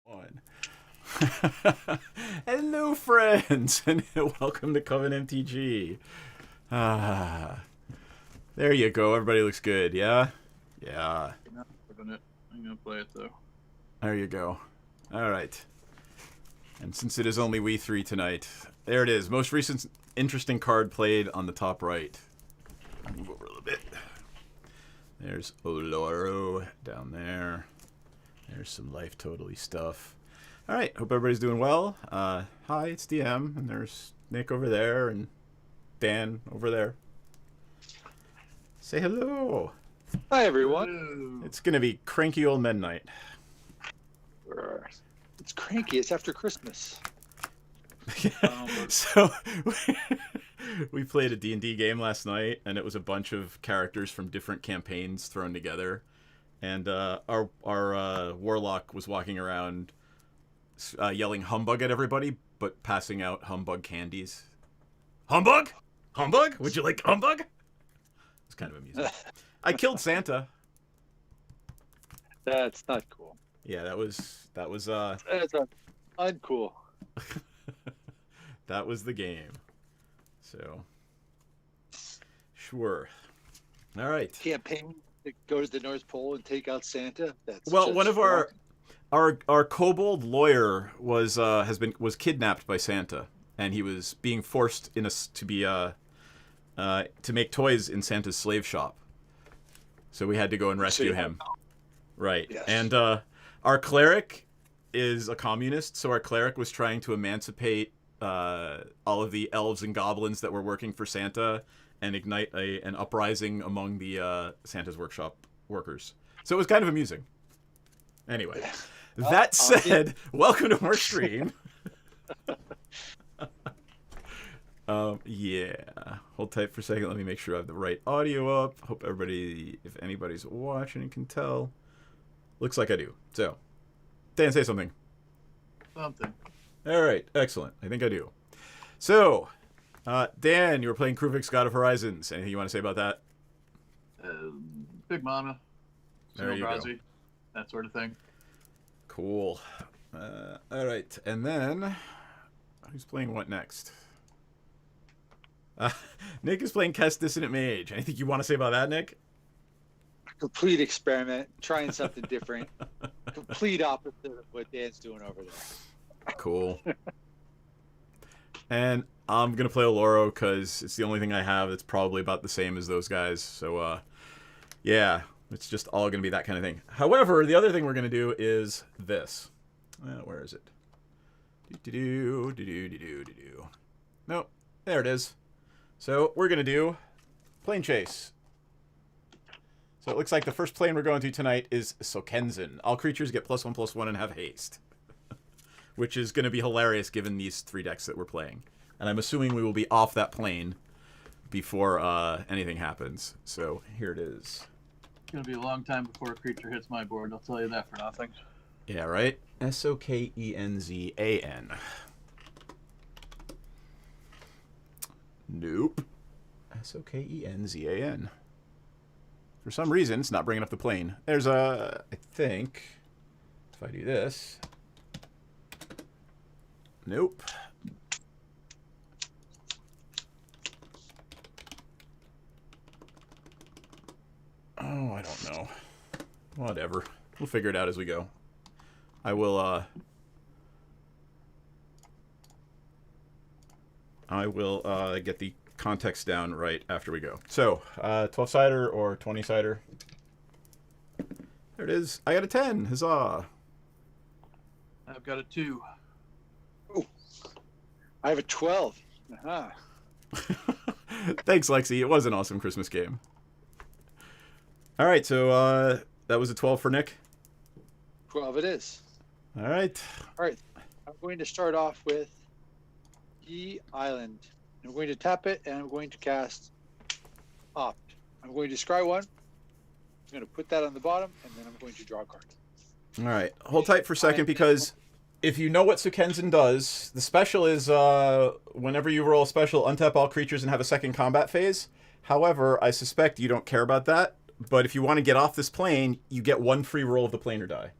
One. Hello, friends, and welcome to CovenMTG. There you go. Everybody looks good, yeah? Yeah. I'm gonna play it though. There you go. All right. And since it is only we three tonight, there it is. Most recent interesting card played on the top right. I'll move over a little bit. There's Oloro down there. There's some life totally stuff. All right, hope everybody's doing well. Hi, it's DM, and there's Nick over there, and Dan over there. Say hello. Hi, everyone. It's gonna be cranky old men night. It's cranky. It's after Christmas. So we played a D&D game last night, and it was a bunch of characters from different campaigns thrown together. And our warlock was walking around yelling humbug at everybody, but passing out humbug candies. Humbug? Humbug? Would you like humbug? It's kind of amusing. I killed Santa. That's not cool. Yeah, that was That's uncool. that was the game. So sure. All right. Campaign to go to the North Pole and take out Santa. That's well, one of our kobold lawyer was kidnapped by Santa, and he was being forced to make toys in Santa's slave shop. So we had to go and rescue him. Right. Yes. And our cleric is a communist, so our cleric was trying to emancipate all of the elves and goblins that were working for Santa and ignite an uprising among the Santa's workshop workers. So it was kind of amusing. Anyway, that said, welcome to our stream. Yeah. Hold tight for a second. Let me make sure I have the right audio up. Hope everybody, if anybody's watching, can tell. Looks like I do. So, Dan, say something. Something. All right. Excellent. I think I do. So, Dan, you were playing Kruvix, God of Horizons. Anything you want to say about that? Big mana. There you go. Brazi, that sort of thing. Cool. All right. And then, who's playing what next? Nick is playing Kest Dissonant Mage. Anything you want to say about that, Nick? Complete experiment, trying something different. Complete opposite of what Dan's doing over there. Cool. And I'm going to play Oloro because it's the only thing I have that's probably about the same as those guys. So, yeah, it's just all going to be that kind of thing. However, the other thing we're going to do is this. Where is it? Nope. There it is. So we're going to do Plane Chase. So it looks like the first plane we're going to tonight is Sokenzin. All creatures get +1/+1 and have haste. Which is going to be hilarious given these three decks that we're playing. And I'm assuming we will be off that plane before anything happens. So here it is. It's gonna be a long time before a creature hits my board. I'll tell you that for nothing. Yeah, right? Sokenzan. Nope. Sokenzan. For some reason, it's not bringing up the plane. There's I think, if I do this. Nope. Oh, I don't know. Whatever. We'll figure it out as we go. I will get the context down right after we go. So, 12-sider or 20-sider? There it is. I got a 10. Huzzah. I've got a 2. Oh, I have a 12. Thanks, Lexi. It was an awesome Christmas game. All right, so that was a 12 for Nick. 12 it is. All right. All right. I'm going to start off with E Island. I'm going to tap it, and I'm going to cast Opt. I'm going to scry one. I'm going to put that on the bottom, and then I'm going to draw a card. All right. Hold tight for a second, because if you know what Sokenzin does, the special is whenever you roll a special, untap all creatures and have a second combat phase. However, I suspect you don't care about that. But if you want to get off this plane, you get one free roll of the planar die.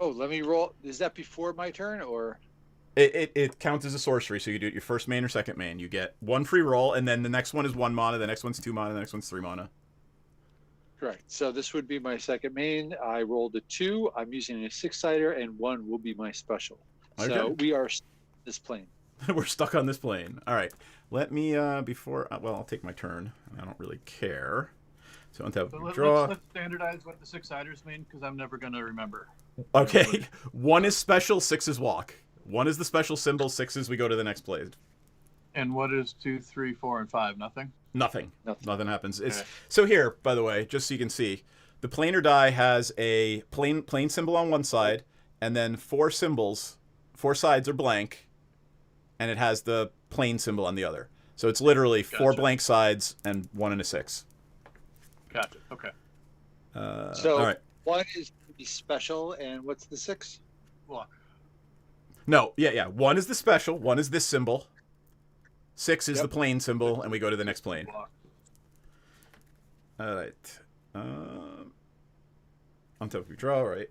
Oh, let me roll. Is that before my turn or? It counts as a sorcery, so you do it your first main or second main. You get one free roll, and then the next one is 1 mana, the next one's 2 mana, the next one's 3 mana. Correct. So this would be my second main. I rolled a 2. I'm using a 6-sider, and 1 will be my special. Okay. So we are this plane. We're stuck on this plane. All right. Let me, before... well, I'll take my turn. I don't really care. So on top So of draw... let's standardize what the 6-siders mean, because I'm never going to remember. Okay. 1 is special, 6 is walk. 1 is the special symbol, 6 is we go to the next play. And what is 2, 3, 4, and 5? Nothing? Nothing. Nothing happens. It's Okay. So here, by the way, just so you can see, the planar die has a plane symbol on one side, and then 4 symbols, 4 sides are blank, and it has the plane symbol on the other. So it's literally 4 Gotcha. blank sides and 1 and a 6. Gotcha. Okay. So all right. 1 is the special, and what's the 6? Walk. No, yeah. 1 is the special, 1 is this symbol, 6 is Yep. the plane symbol, and we go to the next plane. Walk. All right. On top of your draw, right?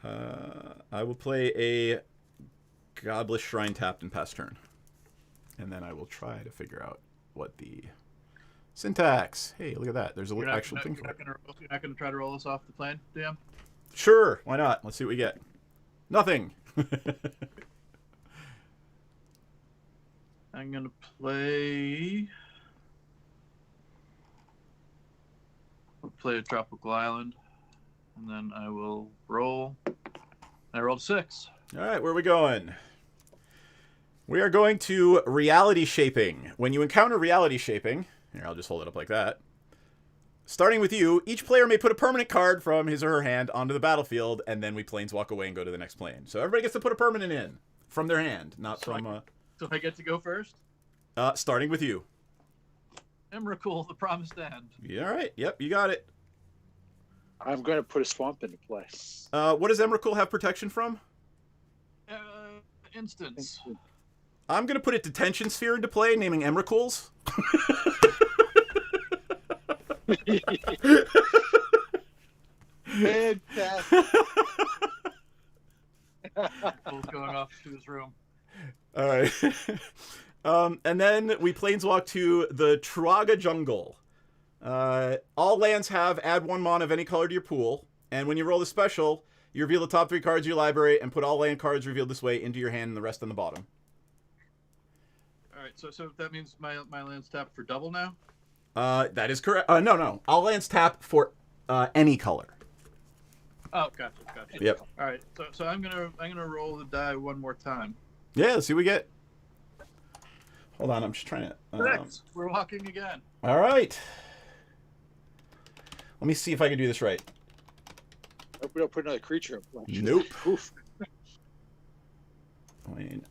I will play a Godless Shrine tapped and pass turn. And then I will try to figure out what the syntax. Hey, look at that. There's an actual thing for it. You're not going to try to roll this off the plane, DM? Sure, why not? Let's see what we get. Nothing. I'm going to play... I'll play a Tropical Island, and then I will roll. I rolled 6. All right, where are we going? We are going to reality shaping. When you encounter reality shaping, here, I'll just hold it up like that. Starting with you, each player may put a permanent card from his or her hand onto the battlefield, and then we planeswalk away and go to the next plane. So everybody gets to put a permanent in from their hand, not So from... So I get to go first? starting with you. Emrakul, the Promised End. Yeah, all right, yep, you got it. I'm going to put a swamp into play. What does Emrakul have protection from? Instance. I'm going to put a detention sphere into play, naming Emrakul's. Fantastic. Bull's going off to his room. All right. And then we planeswalk to the Truaga Jungle. All lands have add 1 mana of any color to your pool. And when you roll the special, you reveal the top 3 cards of your library and put all land cards revealed this way into your hand and the rest on the bottom. All right, so that means my land's tapped for double now? That is correct. No. All lands tap for any color. Oh, gotcha. Yep. All right, so I'm gonna roll the die one more time. Yeah, let's see what we get. Hold on, I'm just trying to... 6. We're walking again. All right. Let me see if I can do this right. Hope we don't put another creature in play. Nope. Oof. Plane.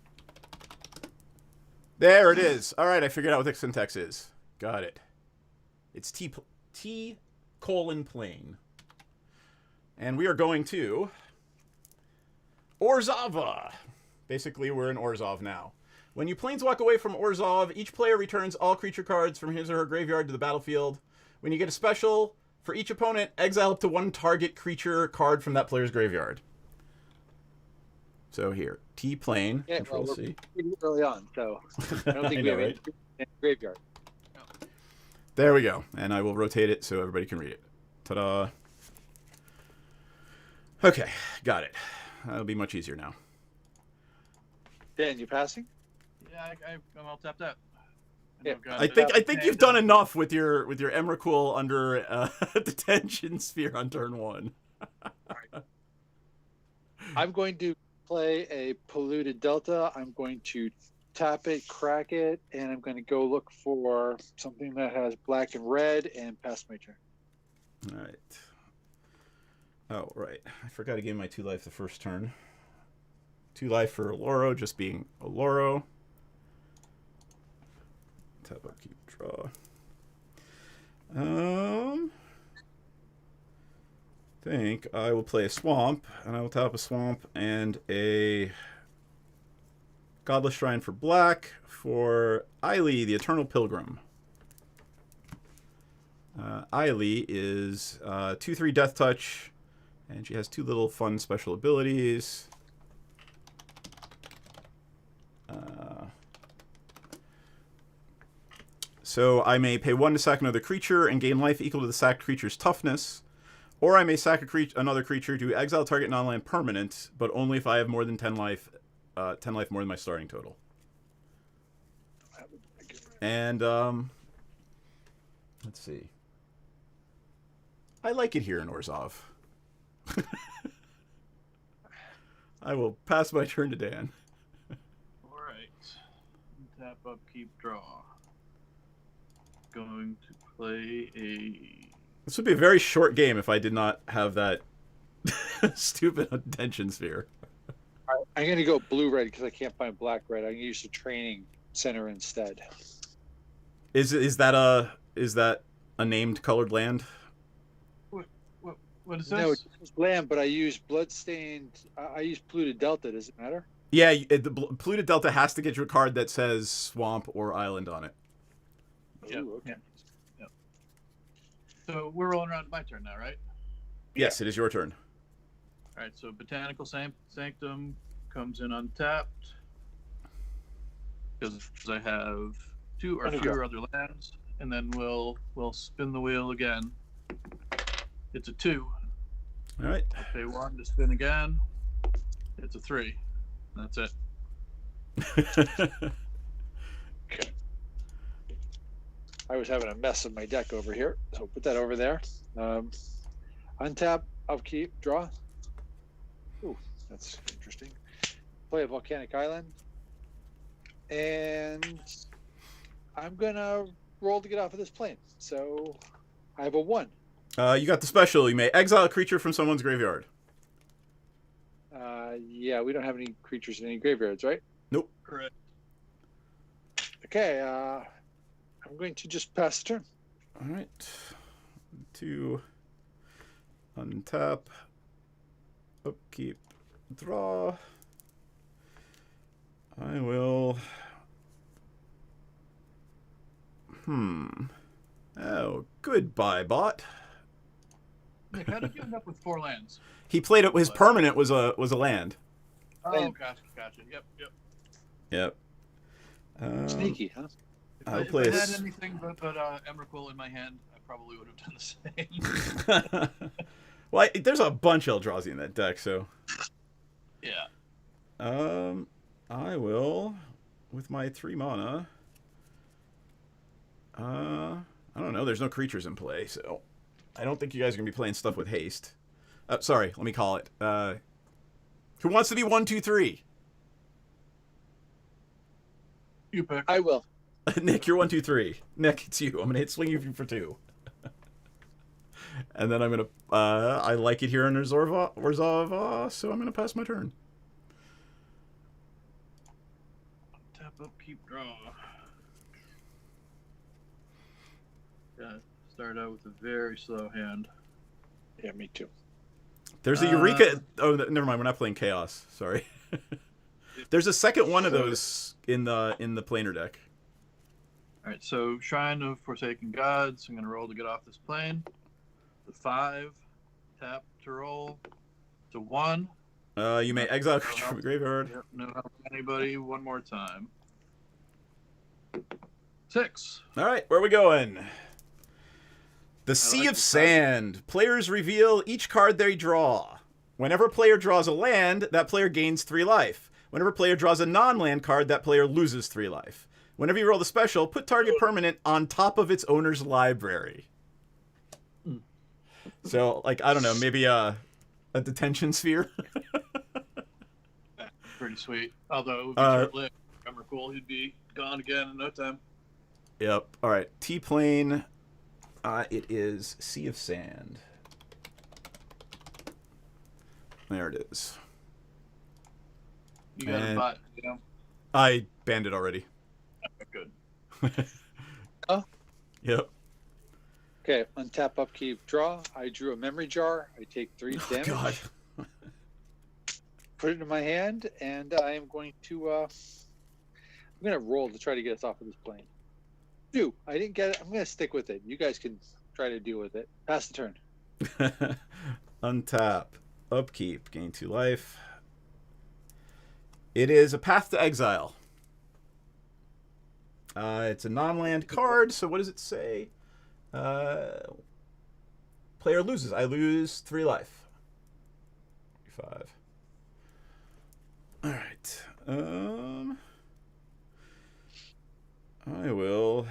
There it is. All right, I figured out what the syntax is. Got it. It's T colon plane. And we are going to Orzhova. Basically, we're in Orzhov now. When you planeswalk away from Orzhov, each player returns all creature cards from his or her graveyard to the battlefield. When you get a special, for each opponent, exile up to 1 target creature card from that player's graveyard. So here, T plane, Yeah, Control well, C. we're pretty early on, so I don't think I we know, have any in the graveyard. There we go. And I will rotate it so everybody can read it. Ta-da. Okay, got it. That'll be much easier now. Dan, you passing? Yeah, I'm all tapped out. Yeah. I think you've done enough with your Emrakul under detention sphere on turn 1. I'm going to play a Polluted Delta. I'm going to tap it, crack it, and I'm going to go look for something that has black and red and pass my turn. All right. Oh, right. I forgot to give my 2 life the first turn. 2 life for Oloro, just being Oloro. Tap up, keep, draw. Think I will play a swamp, and I will tap a swamp and a Godless Shrine for black for Eiley, the Eternal Pilgrim. Eiley is 2/3 Death Touch, And she has 2 little fun special abilities. So I may pay 1 to sack another creature and gain life equal to the sacked creature's toughness. Or I may sack another creature to exile target non-land permanent, but only if I have more than 10 life, 10 life more than my starting total. And, let's see. I like it here in Orzhov. I will pass my turn to Dan. Alright. Tap up, keep, draw. Going to play a... This would be a very short game if I did not have that stupid attention sphere. I'm going to go blue-red because I can't find black-red. I'm going to use the training center instead. Is that a named colored land? What is this? No, it's land, but I use bloodstained. I use polluted delta. Does it matter? Yeah, the polluted delta has to get you a card that says swamp or island on it. Yep. Ooh, okay. Yep. So we're rolling around to my turn now, right? Yes, it is your turn. All right. So Botanical Sanctum comes in untapped because I have 2 or fewer other lands, and then we'll spin the wheel again. It's a 2. All right. I'll pay 1 to spin again. It's a 3. That's it. Okay. I was having a mess of my deck over here, so put that over there. Untap, upkeep, draw. Ooh, that's interesting. Play a Volcanic Island. And I'm going to roll to get off of this plane. So I have a 1. You got the special. You may exile a creature from someone's graveyard. Yeah, we don't have any creatures in any graveyards, right? Nope. Correct. Okay, I'm going to just pass the turn. All right. 2. Untap. Upkeep. Draw. I will... Oh, goodbye, bot. Nick, how did you end up with 4 lands? He played it. His permanent was a land. Oh, gotcha. Yep. Sneaky, huh? I'll If play I a had anything but Emrakul in my hand, I probably would have done the same. Well, there's a bunch of Eldrazi in that deck, so... Yeah. I will, with my 3 mana... I don't know, there's no creatures in play, so... I don't think you guys are going to be playing stuff with haste. Sorry, let me call it. Who wants to be 1, 2, 3? You pick. I will. Nick, you're 1, 2, 3. Nick, it's you. I'm going to hit swing you for 2. And then I'm going to... I like it here in Orzhov, so I'm going to pass my turn. Tap up, keep, draw. Yeah, start out with a very slow hand. Yeah, me too. There's a Eureka... Oh, never mind. We're not playing Chaos. Sorry. There's a second one of those in the planar deck. All right, so Shrine of Forsaken Gods. I'm going to roll to get off this plane. The 5. Tap to roll. To 1. You may exile a creature from the graveyard. Yep, no help from anybody. One more time. 6. All right, where are we going? The Sea like of this Sand. Players reveal each card they draw. Whenever a player draws a land, that player gains 3 life. Whenever a player draws a non-land card, that player loses 3 life. Whenever you roll the special, put target permanent on top of its owner's library. So, like, I don't know, maybe a detention sphere? Pretty sweet. Although it would be short-lived. Emrakul, he'd be gone again in no time. Yep. All right. T-plane. It is Sea of Sand. There it is. You got a bot, you know? I banned it already. Good. Oh? Yep. Okay, untap, upkeep, draw. I drew a memory jar. I take 3 damage. God. Put it in my hand, and I am going to I'm going to roll to try to get us off of this plane. I didn't get it. I'm going to stick with it. You guys can try to deal with it. Pass the turn. Untap. upkeep, gain 2 life. It is a Path to Exile. It's a non-land card, so what does it say? Player loses. I lose 3 life. 5. All right. I will.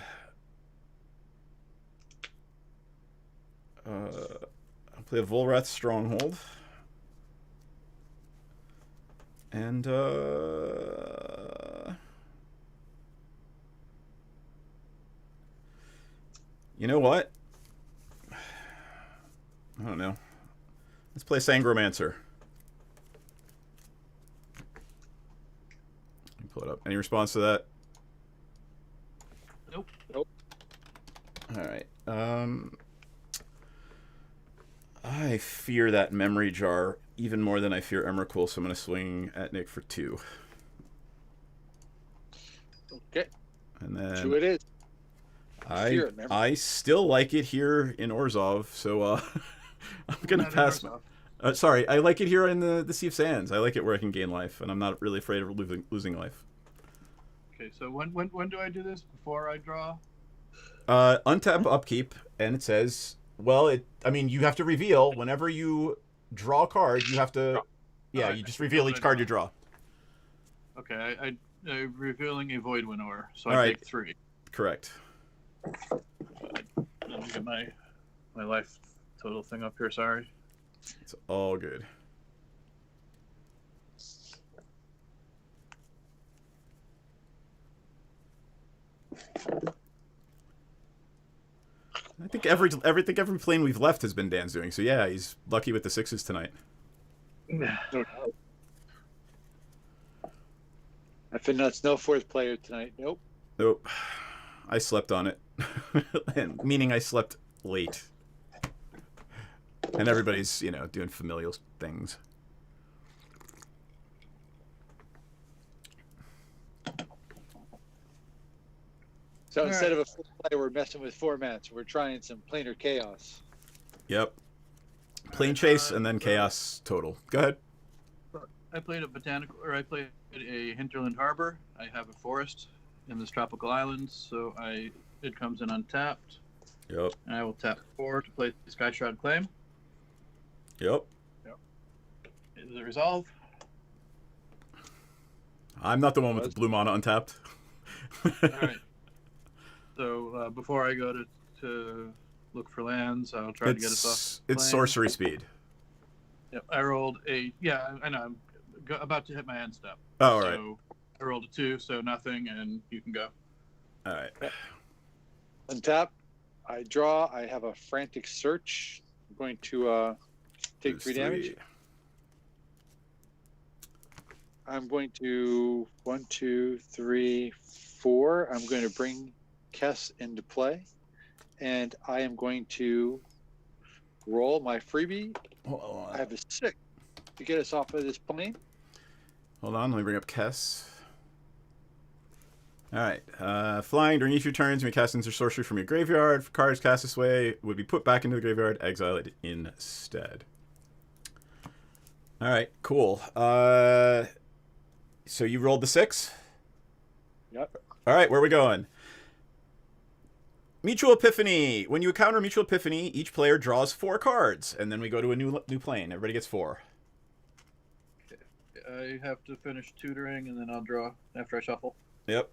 I'll play a Volrath Stronghold. And you know what? I don't know. Let's play Sangromancer. Let me pull it up. Any response to that? Nope. Nope. All right. I fear that Memory Jar even more than I fear Emrakul, so I'm going to swing at Nick for 2. Okay. And then 2 it is. I still like it here in Orzhov, so I'm going to pass. Sorry, I like it here in the Sea of Sands. I like it where I can gain life, and I'm not really afraid of losing life. Okay, so when do I do this? Before I draw? Untap upkeep, and it says, well, you have to reveal whenever you draw a card. You have to, yeah, you just reveal each card you draw. Okay, I'm revealing a Void Winnower, so All I right. take 3. Correct. Let me get my life total thing up here. Sorry. It's all good. I think every plane we've left has been Dan's doing. So yeah, he's lucky with the 6s tonight. I feel nuts. No 4th player tonight. Nope. Nope. I slept on it. Meaning I slept late. And everybody's, doing familial things. So instead of a 4th player, we're messing with formats. We're trying some planar chaos. Yep. Plane chase and then chaos total. Go ahead. I played I played a Hinterland Harbor. I have a forest in this tropical island, so it comes in untapped. Yep. And I will tap 4 to play Sky Shroud Claim. Yep. Is it resolve? I'm not the one with the blue mana untapped. All right. So before I go to look for lands, I'll try to get us off. It's sorcery speed. Yep. I rolled a I know. I'm about to hit my end step. Oh, all right. So I rolled a 2, so nothing, and you can go. All right. Untap. I draw. I have a frantic search. I'm going to take 3 damage. I'm going to 1, 2, 3, 4. I'm going to bring Kess into play, and I am going to roll my freebie. Hold on. I have a 6 to get us off of this plane. Hold on, let me bring up Kess. Alright, flying during each of your turns, you may cast instant sorcery from your graveyard. For cards cast this way would be put back into the graveyard, exile it instead. Alright, cool. So you rolled the 6? Yep. Alright, where are we going? Mutual Epiphany. When you encounter Mutual Epiphany, each player draws 4 cards, and then we go to a new plane. Everybody gets 4. I have to finish tutoring, and then I'll draw after I shuffle. Yep.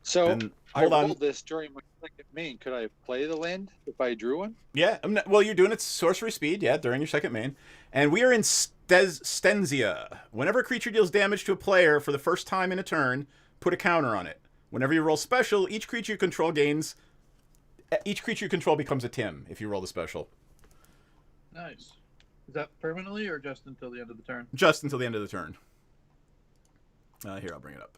So And I rolled this during my second main. Could I play the land if I drew one? Yeah, well, you're doing it sorcery speed, yeah, during your second main. And we are in Stenzia. Whenever a creature deals damage to a player for the first time in a turn, put a counter on it. Whenever you roll special, each creature you control becomes a Tim if you roll the special. Nice. Is that permanently or just until the end of the turn? Just until the end of the turn. Here, I'll bring it up.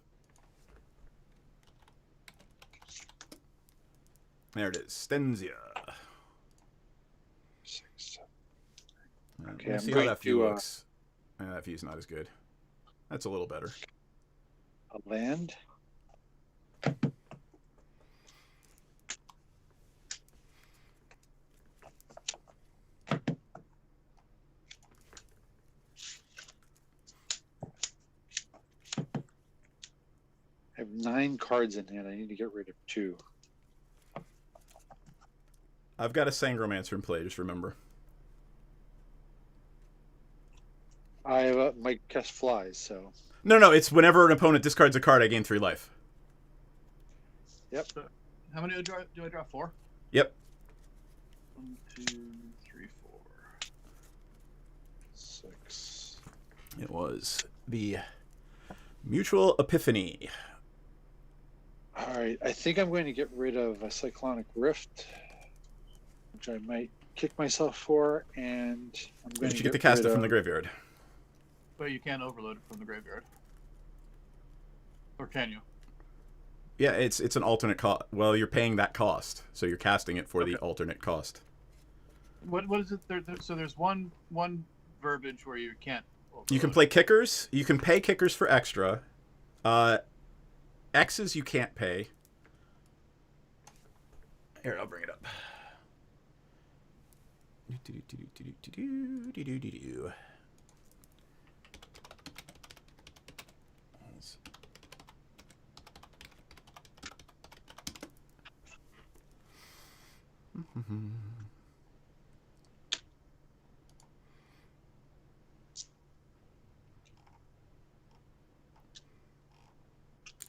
There it is. Stenzia. 6, 7. Okay, Okay, let's I'm see how going that view to, looks. That view's not as good. That's a little better. A land. 9 cards in hand. I need to get rid of 2. I've got a Sangromancer in play, just remember. I have my cast flies, so. No, it's whenever an opponent discards a card, I gain 3 life. Yep. So, how many do I draw? 4? Yep. 1, 2, 3, 4. 6. It was the Mutual Epiphany. All right. I think I'm going to get rid of a Cyclonic Rift, which I might kick myself for, and I'm going Did to you get to cast it from the graveyard? But you can't overload it from the graveyard. Or can you? Yeah, it's an alternate cost. Well, you're paying that cost, so you're casting it for the alternate cost. What is it? So there's one verbiage where you can't overload. You can play kickers. You can pay kickers for extra. X's you can't pay. Here, I'll bring it up.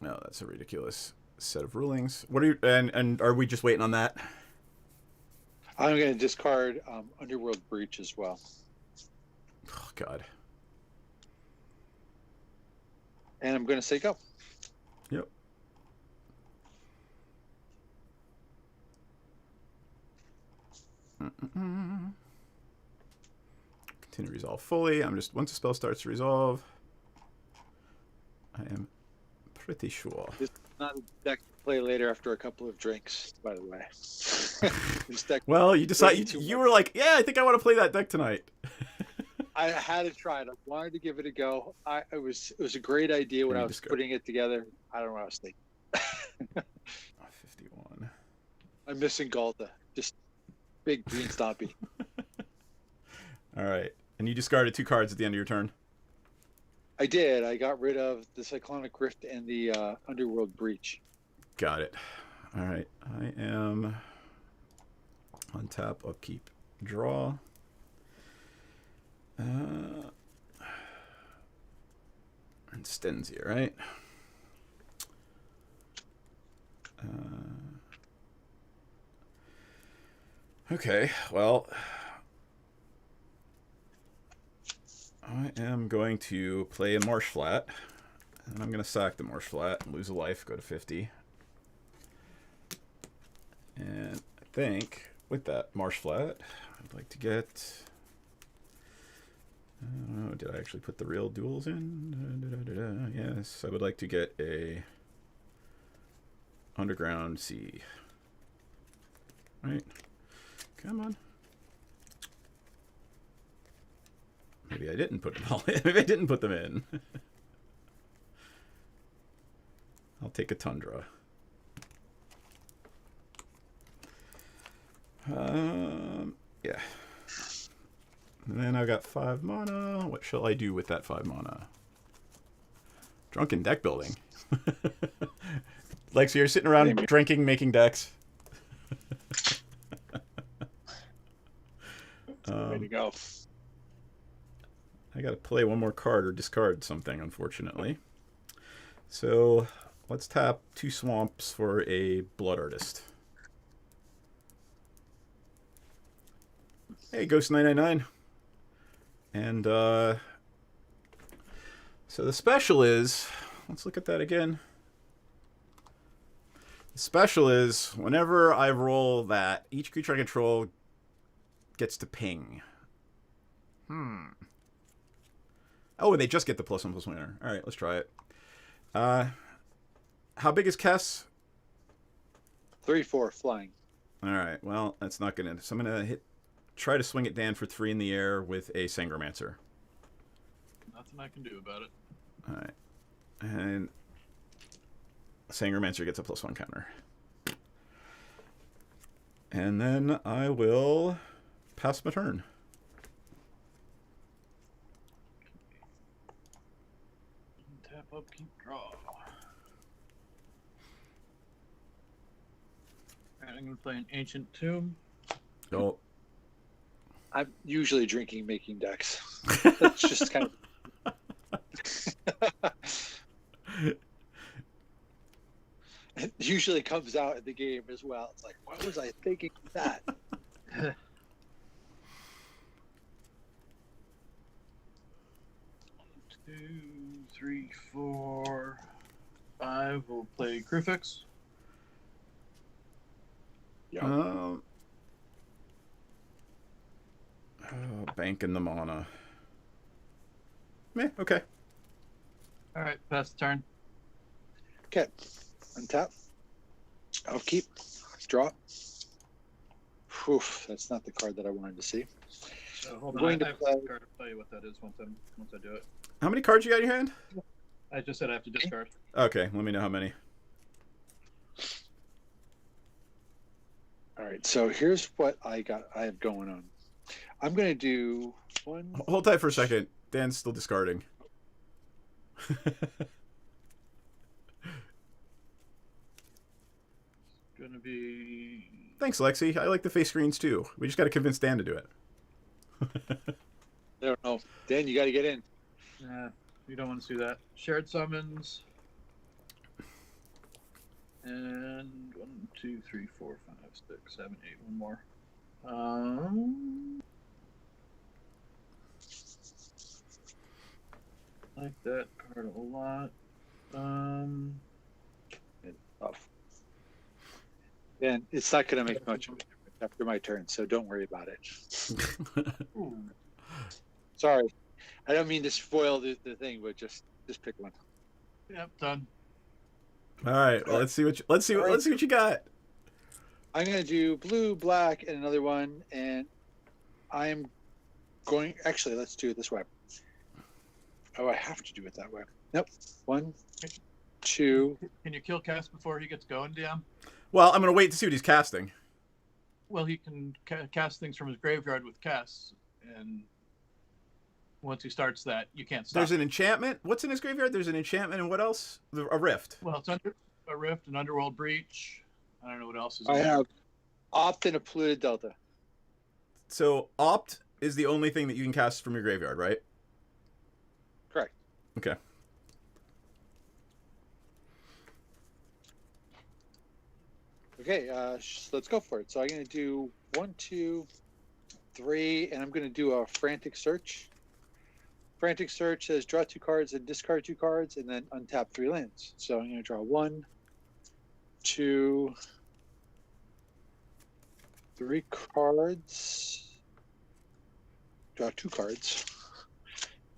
No, that's a ridiculous set of rulings. What are you and are we just waiting on that? I'm going to discard Underworld Breach as well. Oh God. And I'm going to say go. Yep. Continue to resolve fully. I'm just once a spell starts to resolve, I am pretty sure. This is not a deck to play later after a couple of drinks, by the way. This deck, Well, you decided you were like, yeah, I think I want to play that deck tonight. I had to try it. I wanted to give it a go. It was a great idea when I was putting it together. I don't know what I was thinking. 51. I'm missing Galta. Just big green stompy. All right. And you discarded 2 cards at the end of your turn. I did. I got rid of the Cyclonic Rift and the Underworld Breach. Got it. All right. I am on tap, upkeep, draw. And Stenzia, right? Okay, well, I am going to play a Marsh Flat, and I'm going to sack the Marsh Flat and lose a life, go to 50. And I think with that Marsh Flat, I'd like to get... I don't know, did I actually put the real duels in? Yes, I would like to get a Underground Sea. Right? Come on. Maybe I didn't put them all in. Maybe I didn't put them in. I'll take a Tundra. Yeah. And then I've got 5 mana. What shall I do with that 5 mana? Drunken deck building. Like, so you're sitting around drinking, making decks. Way to go. I gotta play one more card or discard something, unfortunately. So let's tap 2 swamps for a Blood Artist. Hey, Ghost 999. And so the special is, let's look at that again. The special is whenever I roll that, each creature I control gets to ping. Oh, and they just get the +1/+1. All right, let's try it. How big is Kess? 3/4 flying. All right, well, that's not gonna. So I'm gonna try to swing it down for 3 in the air with a Sangromancer. Nothing I can do about it. All right, and Sangromancer gets a +1 counter. And then I will pass my turn. Tap up, keep draw. I'm going to play an Ancient Tomb. Oh. I'm usually drinking making decks. That's just kind of. It usually comes out in the game as well. It's like, why was I thinking that? 2, 3, 4, 5. We'll play Crufix. Yeah. Oh, banking the mana. Meh, okay. All right, pass the turn. Okay. Untap. Upkeep. Draw. Oof, that's not the card that I wanted to see. So hold I'm on. going to I have play- to tell you what that is once I do it. How many cards you got in your hand? I just said I have to discard. Okay, let me know how many. All right. So here's what I have going on. I'm going to do one. Hold tight for a second. Dan's still discarding. Gonna be. Thanks, Lexi. I like the face screens too. We just got to convince Dan to do it. I don't know. Dan, you got to get in. Nah, you don't want to see that. Shared summons. And 1, 2, 3, 4, 5, 6, 7, 8. One more. Like that card a lot. Tough. Dan, it's not going to make much of a difference after my turn, so don't worry about it. Ooh. Sorry. I don't mean to spoil the thing, but just pick one. Yep, done. All right. Well, let's see what you got. I'm going to do blue, black, and another one, and I'm going. Actually, let's do it this way. Oh, I have to do it that way. Nope. 1, 2. Can you kill Cass before he gets going, DM? Well, I'm gonna wait to see what he's casting. Well, he can cast things from his graveyard with Cass, and once he starts that, you can't stop. There's an enchantment. What's in his graveyard? There's an enchantment, and what else? A rift. Well, it's under a rift, an underworld breach. I don't know what else is. I in there. have Opt and a polluted delta. So opt is the only thing that you can cast from your graveyard, right? Correct. Okay. Okay, so let's go for it. So I'm going to do 1, 2, 3, and I'm going to do a frantic search. Frantic search says draw 2 cards and discard 2 cards, and then untap 3 lands. So I'm going to draw 1, 2, 3 cards. Draw 2 cards,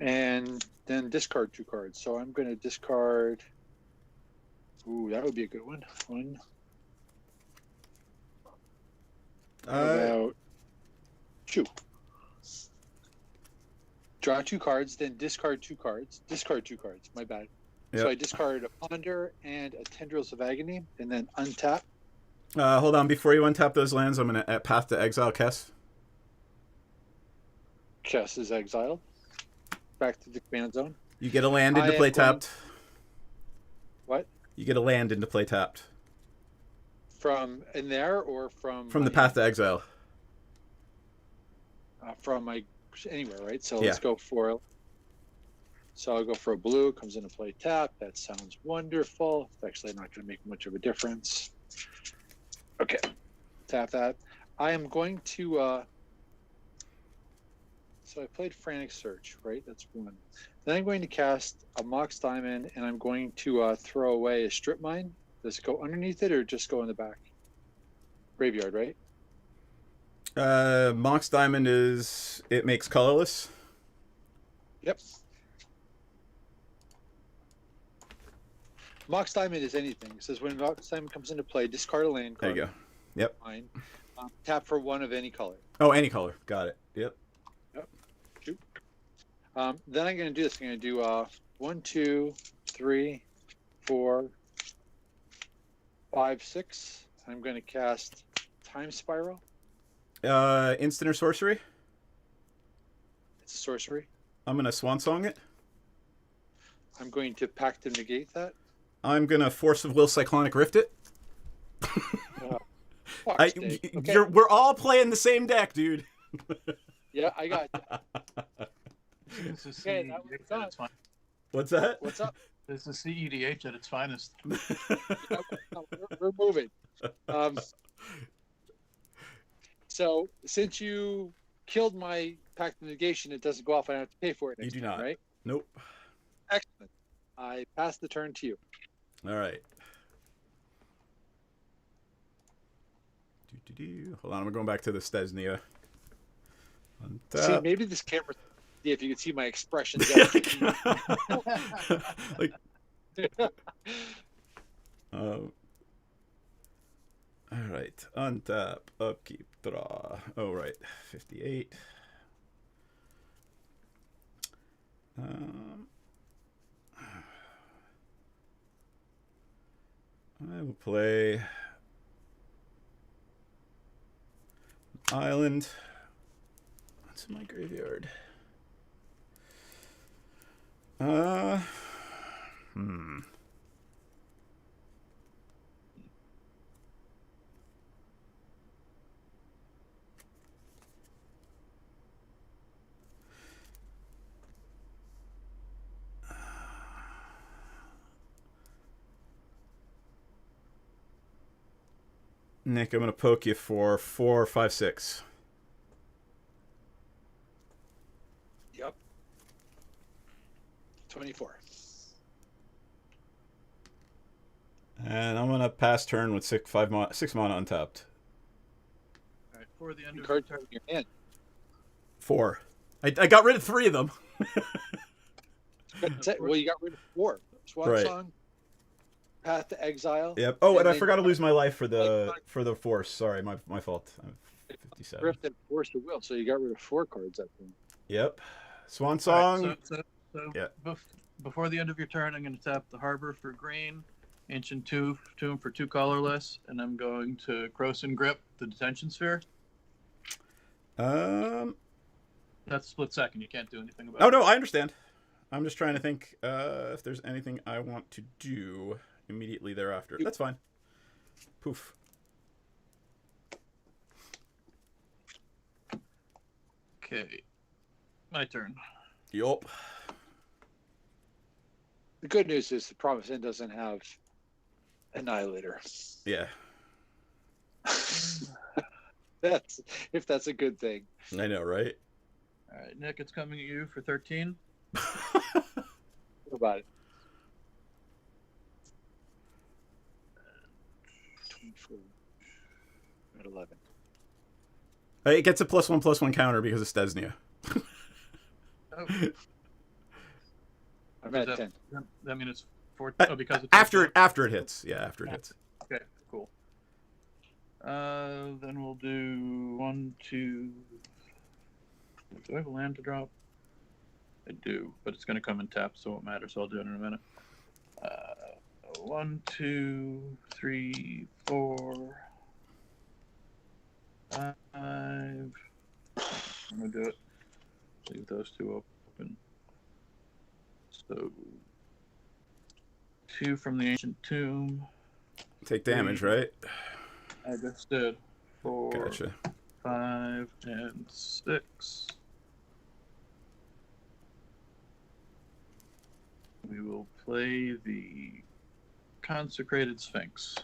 and then discard 2 cards. So I'm going to discard. Ooh, that would be a good one. 1. About 2. Draw 2 cards, then discard 2 cards. Discard 2 cards. My bad. Yep. So I discard a Ponder and a Tendrils of Agony, and then untap. Hold on. Before you untap those lands, I'm gonna Path to Exile Kess. Chess is exiled. Back to the command zone. You get a land into I am play going- tapped. What? You get a land into play tapped. From in there or from From the my- Path to Exile. from my anywhere, right? So Yeah. let's go for. So I'll go for a blue. Comes into play tap. That sounds wonderful. It's actually not going to make much of a difference. Okay, tap that. I am going to. So I played Frantic Search, right? That's 1. Then I'm going to cast a Mox Diamond, and I'm going to throw away a Strip Mine. Does it go underneath it or just go in the back? Graveyard, right? Mox Diamond it makes colorless. Yep. Mox Diamond is anything. It says when Mox Diamond comes into play, discard a land There card. you go. Yep. Mine. Tap for 1 of any color. Oh, any color. Got it. Yep. Shoot. Then I'm going to do this. I'm going to do 1, 2, 3, 4, 5, 6. I'm going to cast Time Spiral. Instant or sorcery. It's a sorcery. I'm gonna Swan Song it. I'm going to Pact to negate that. I'm gonna Force of Will Cyclonic Rift it. Fuck's sake. Okay. We're all playing the same deck, dude. Yeah, I got you. This is Okay, that CEDH was at done. its finest. What's that? What's up? This is CEDH at its finest. Yeah, we're moving. So since you killed my Pact of Negation, it doesn't go off. I don't have to pay for it. You Next do time, not. right? Nope. Excellent. I pass the turn to you. All right. Hold on, I'm going back to the Stesnia. See, maybe this camera. See if you can see my expressions. Like, all right, untap, upkeep, draw. Oh, right, 58. I will play Island. What's in my graveyard? Nick, I'm gonna poke you for 4, 5, 6. Yep. 24. And I'm gonna pass turn with 6 mana untapped. All right, for the end of Card your turn. in your hand. 4. I got rid of 3 of them. Well, you got rid of 4. Swan Right. Song, Path to Exile. Yep. Oh, and I then forgot to lose my life for the force. Sorry, my fault. I'm 57. Grift and Force of Will. So you got rid of 4 cards, I think. Yep. Swan All Song. right, so Yeah. Before the end of your turn, I'm going to tap the Harbor for green, Ancient Tomb for 2 colorless, and I'm going to Croson Grip the Detention Sphere. That's split second. You can't do anything about it. Oh no, I understand. I'm just trying to think if there's anything I want to do immediately thereafter. That's fine. Poof. Okay. My turn. Yup. The good news is the Promised End doesn't have Annihilator. Yeah. That's a good thing. I know, right? All right, Nick, it's coming at you for 13. What about it? 24 at 11. It gets a +1/+1 counter because of Stesnia. Oh, I'm at 10. that means it's 4. Because it's After it hits. Yeah, after it hits. Okay, cool. Then we'll do 1, 2. Do I have a land to drop? I do, but it's going to come in tap, so it won't matter. So I'll do it in a minute. 1, 2, 3, 4, 5. I'm gonna do it. Leave those 2 open. So 2 from the Ancient Tomb. Take damage, right? I just did 4, Gotcha. 5, and 6. We will play the Consecrated Sphinx.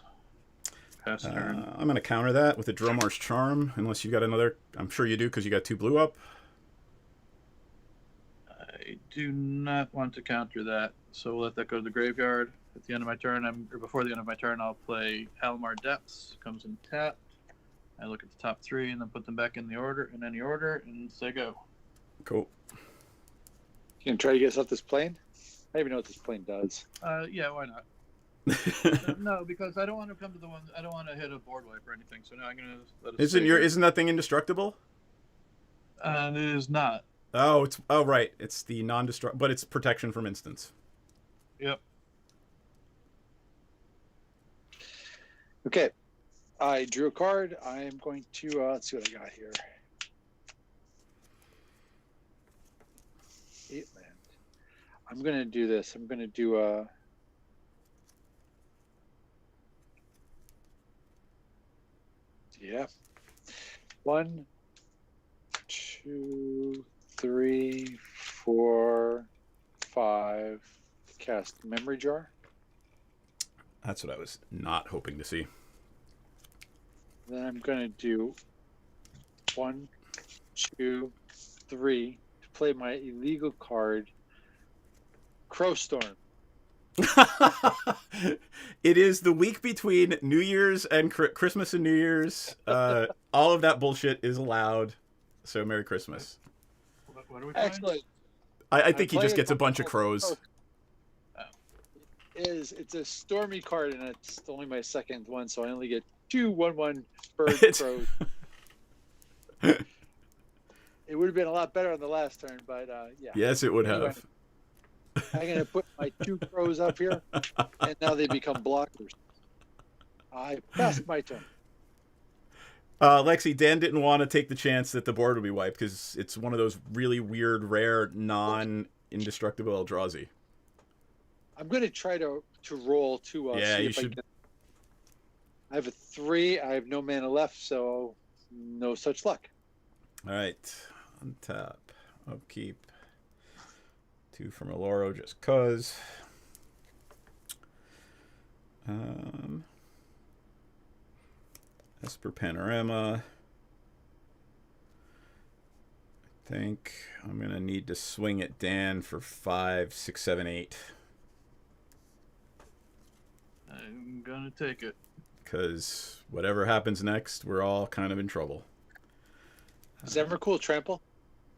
Pass turn. I'm going to counter that with a Dromar's Charm, unless you got another. I'm sure you do because you got 2 blue up. I do not want to counter that, so we'll let that go to the graveyard. At the end of my turn, or before the end of my turn, I'll play Halimar Depths. Comes in tapped. I look at the top 3 and then put them back in any order, and say go. Cool. You can try to get us off this plane? I don't even know what this plane does. Yeah, why not? No, because I don't want to come to the one. I don't want to hit a board wipe or anything. So now I'm gonna let it. Isn't that thing indestructible? It is not. Oh, right. It's the non-destruct, but it's protection from instants. Yep. Okay. I drew a card. I am going to let's see what I got here. 8 land. I'm gonna do this. I'm gonna do Yeah. 1, 2, 3, 4, 5. Cast Memory Jar. That's what I was not hoping to see. Then I'm going to do 1, 2, 3 to play my illegal card, Crowstorm. It is the week between New Year's and Christmas and New Year's. All of that bullshit is allowed. So Merry Christmas. What are we playing? Excellent. I think he just gets a bunch of crows. It's a stormy card, and it's only my second one, so I only get 2 1/1 bird crows. It would have been a lot better on the last turn, but yeah. Yes, it would Anyway, have. I'm going to put my 2 crows up here, and now they become blockers. I passed my turn. Lexi, Dan didn't want to take the chance that the board would be wiped because it's one of those really weird, rare, non-indestructible Eldrazi. I'm going to try to roll 2 Yeah, see you if should. I have a 3. I have no mana left, so no such luck. All right, untap, upkeep. 2 from Aloro just cause. Esper Panorama. I think I'm gonna need to swing at Dan for 5, 6, 7, 8. I'm gonna take it. Because whatever happens next, we're all kind of in trouble. Is that cool trample?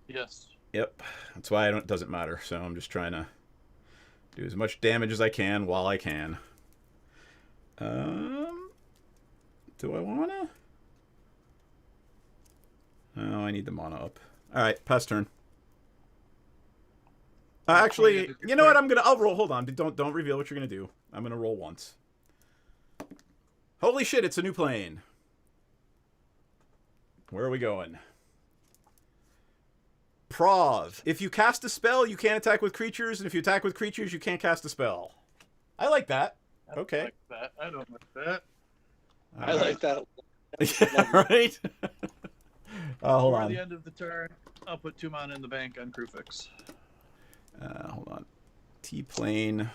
Yes. Yep, that's why it doesn't matter. So I'm just trying to do as much damage as I can while I can. Do I wanna? No, I need the mana up. All right, pass turn. Actually, you know what? I'll roll. Hold on. Don't reveal what you're gonna do. I'm gonna roll once. Holy shit! It's a new plane. Where are we going? Prov. If you cast a spell, you can't attack with creatures, and if you attack with creatures, you can't cast a spell. I like that. I don't Okay. like that. I don't like that. I like that. Yeah, right? Hold Before on. the end of the turn, I'll put 2 mana in the bank on Crufix. Hold on. T-plane.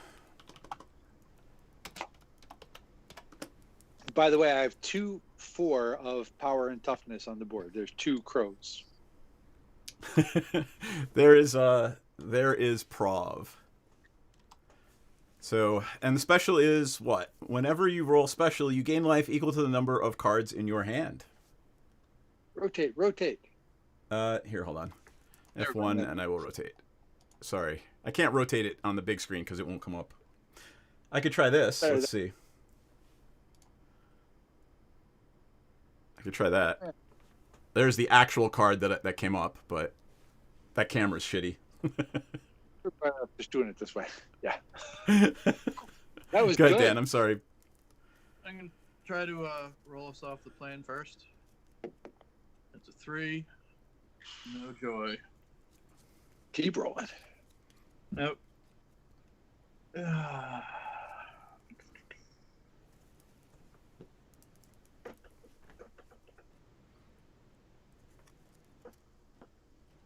By the way, I have 2 4 of power and toughness on the board. There's 2 crows. there is Prov. So, and the special is what? Whenever you roll special, you gain life equal to the number of cards in your hand. Rotate. Here, hold on. F1, and I will rotate. Sorry. I can't rotate it on the big screen because it won't come up. I could try this. Let's see. I could try that. There's the actual card that came up, but that camera's shitty. Just doing it this way. Yeah. That was good. Dan, I'm sorry. I'm going to try to roll us off the plane first. That's a 3. No joy. Keep rolling. Nope. I'm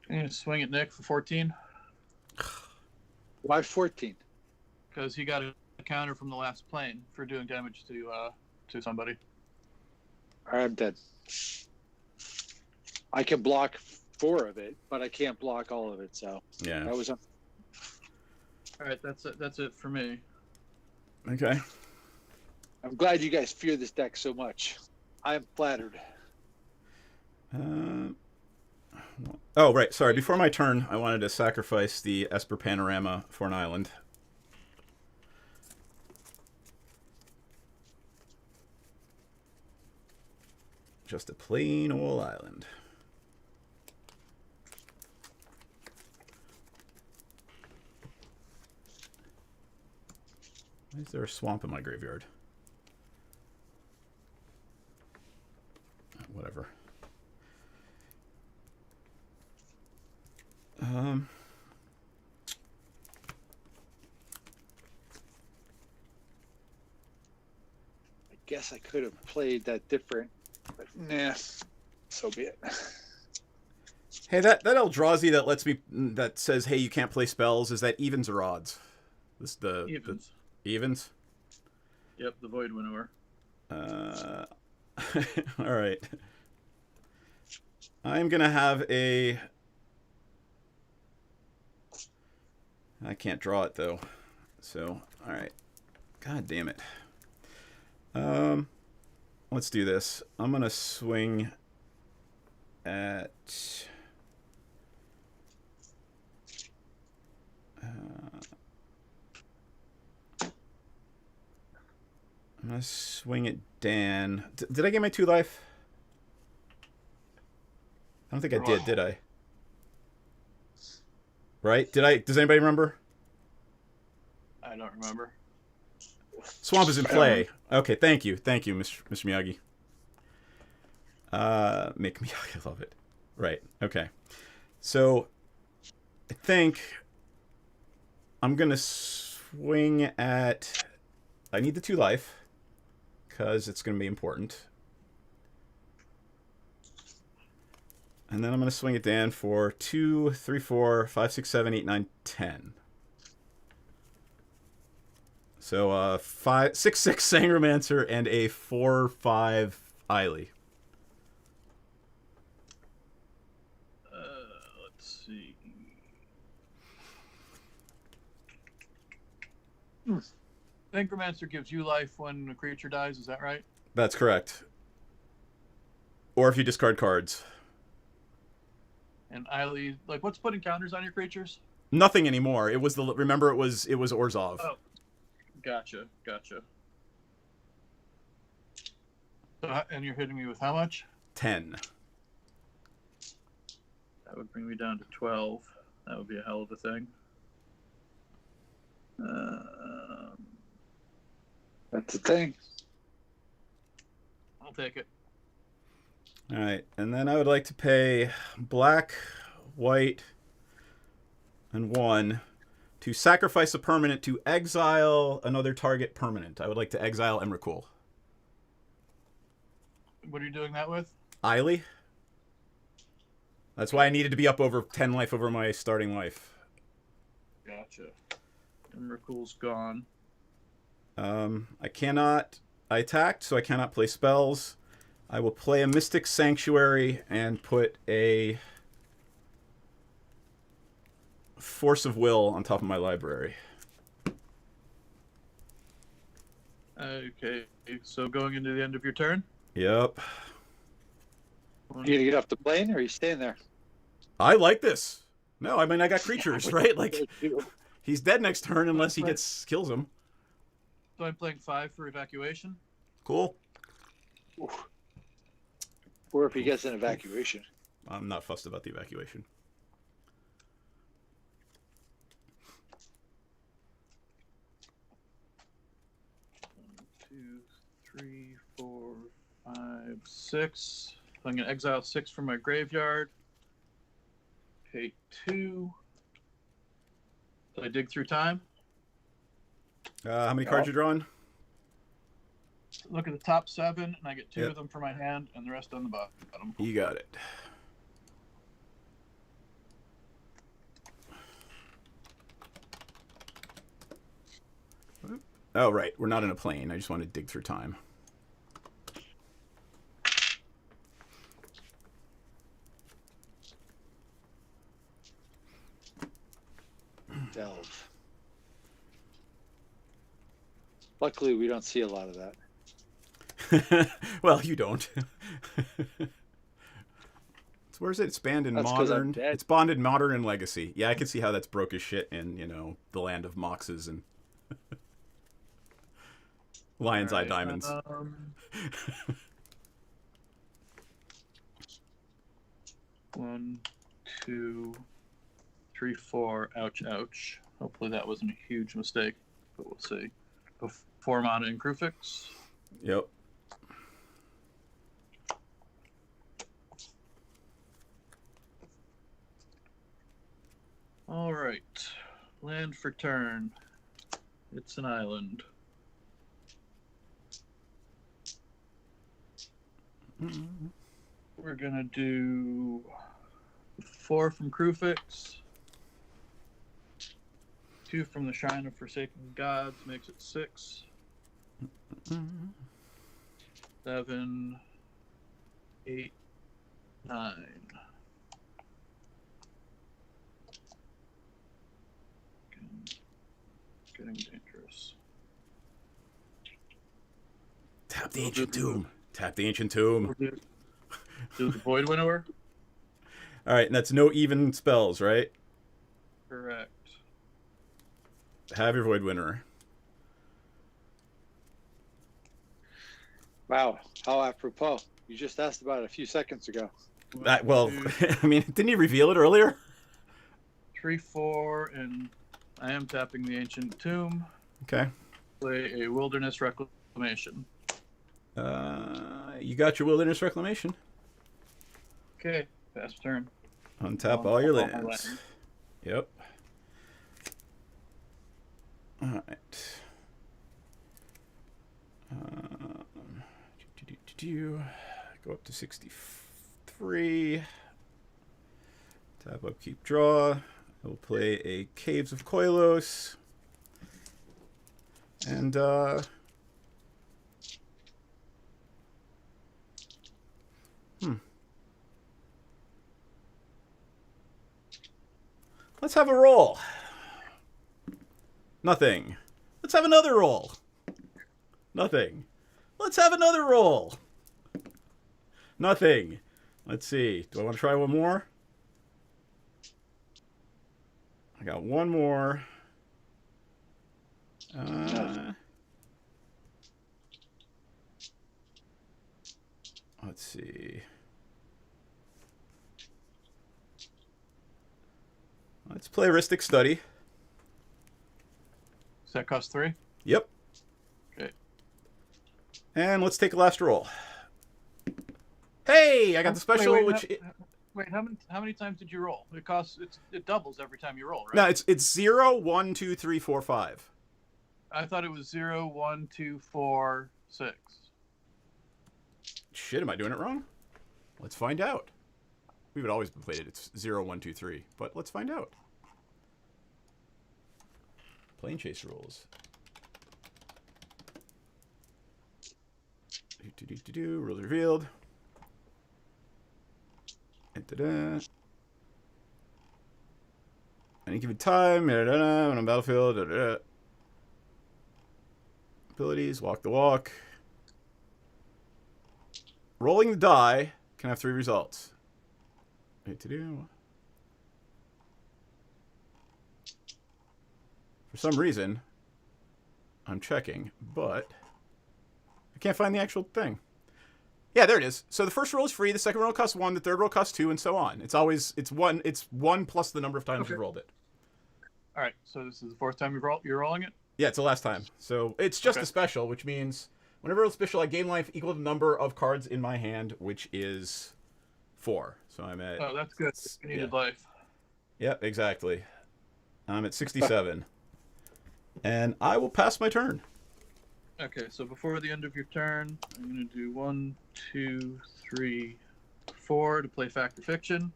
going to swing at Nick for 14. Why 14? Because he got a counter from the last plane for doing damage to somebody. All right, I'm dead. I can block 4 of it, but I can't block all of it. So Yeah. that was. All right, that's it for me. Okay. I'm glad you guys fear this deck so much. I am flattered. Oh, right. Sorry. Before my turn, I wanted to sacrifice the Esper Panorama for an island. Just a plain old island. Why is there a swamp in my graveyard? Whatever. I guess I could have played that different, but Nah, so be it. Hey, that Eldrazi that says, hey, you can't play spells, is that evens or odds? This Evens. The evens? Yep, the Void Winnower. All right. I'm gonna have a. I can't draw it though, so all right. God damn it. Let's do this. I'm gonna swing at. I'm gonna swing at Dan. Did I get my 2 life? I don't think I did I? Right? Did I? Does anybody remember? I don't remember. Swamp is in play. Okay, thank you, Mr. Miyagi. Mick Miyagi, I love it. Right. Okay. So, I think I'm gonna swing at. I need the 2 life because it's gonna be important. And then I'm going to swing it down for 2, 3, 4, 5, 6, 7, 8, 9, 10. So 5, 6, 6 Sangromancer and a 4, 5 Eiley. Let's see. Necromancer gives you life when a creature dies, is that right? That's correct. Or if you discard cards. And Eiley, like, what's putting counters on your creatures? Nothing anymore. It was remember it was Orzhov. Oh, gotcha. So, and you're hitting me with how much? 10. That would bring me down to 12. That would be a hell of a thing. That's the thing. I'll take it. All right, and then I would like to pay black, white, and 1 to sacrifice a permanent to exile another target permanent. I would like to exile Emrakul. What are you doing that with? Eiley. That's why I needed to be up over 10 life over my starting life. Gotcha. Emrakul's gone. I attacked, so I cannot play spells. I will play a Mystic Sanctuary and put a Force of Will on top of my library. Okay, so going into the end of your turn? Yep. You gonna get off the plane, or are you staying there? I like this. No, I mean, I got creatures, right? Like, he's dead next turn unless he kills him. So I'm playing 5 for evacuation? Cool. Or if he gets an evacuation. I'm not fussed about the evacuation. Two, 3, 4, 5, 6. So I'm going to exile 6 from my graveyard. Pay 2. So I dig through time. How many cards you drawing? Look at the top 7, and I get 2 of them for my hand, and the rest on the bottom. You got it. Oh, right. We're not in a plane. I just want to dig through time. Delve. Luckily, we don't see a lot of that. Well, you don't. Where is it? It's banned in That's 'cause I'm modern. dead. It's bonded modern and legacy. Yeah, I can see how that's broke as shit in, the land of moxes and lion's eye diamonds. 1, 2, 3, 4. Ouch, ouch. Hopefully that wasn't a huge mistake, but we'll see. 4 mana in Krufix. Yep. All right. Land for turn. It's an island. We're gonna do 4 from Crewfix. 2 from the Shrine of Forsaken Gods makes it 6. 7, 8, 9. Getting dangerous. Tap the Ancient Tomb. Tap the Ancient Tomb. Do the Void Winnower? All right, and that's no even spells, right? Correct. Have your Void Winner. Wow, how apropos. You just asked about it a few seconds ago. Well, 2, I mean, didn't he reveal it earlier? 3, 4, and I am tapping the Ancient Tomb. Okay. Play a Wilderness Reclamation. You got your Wilderness Reclamation. Okay, pass turn. Untap all your my lands. lands. Yep. All right. Go up to 63. Tap up, keep draw. We'll play a Caves of Koilos. And let's have a roll. Nothing. Let's have another roll. Nothing. Let's have another roll. Nothing. Let's see. Do I want to try one more? I got one more. Let's see. Let's play Ristic Study. Does that cost 3? Yep. Okay. And let's take a last roll. Hey, I got the special, Wait, how many times did you roll? It doubles every time you roll, right? No, it's 0, 1, 2, 3, 4, 5. I thought it was 0, 1, 2, 4, 6. Shit, am I doing it wrong? Let's find out. We would always play it. It's 0, 1, 2, 3. But let's find out. Plane chase rules. Rules revealed. Any given time, when on battlefield. Abilities, walk the walk. Rolling the die can have 3 results. For some reason, I'm checking, but I can't find the actual thing. Yeah, there it is. So the first roll is free, the second roll costs 1, the third roll costs 2, and so on. It's 1 plus the number of times you've rolled it. All right, so this is the 4th time you're rolling it? Yeah, it's the last time. So it's just a special, which means whenever it's special, I gain life equal to the number of cards in my hand, which is 4. So I'm at... Oh, that's good. You needed life. Yep, exactly. I'm at 67. And I will pass my turn. Okay, so before the end of your turn, I'm going to do 1, 2, 3, 4 to play Fact or Fiction.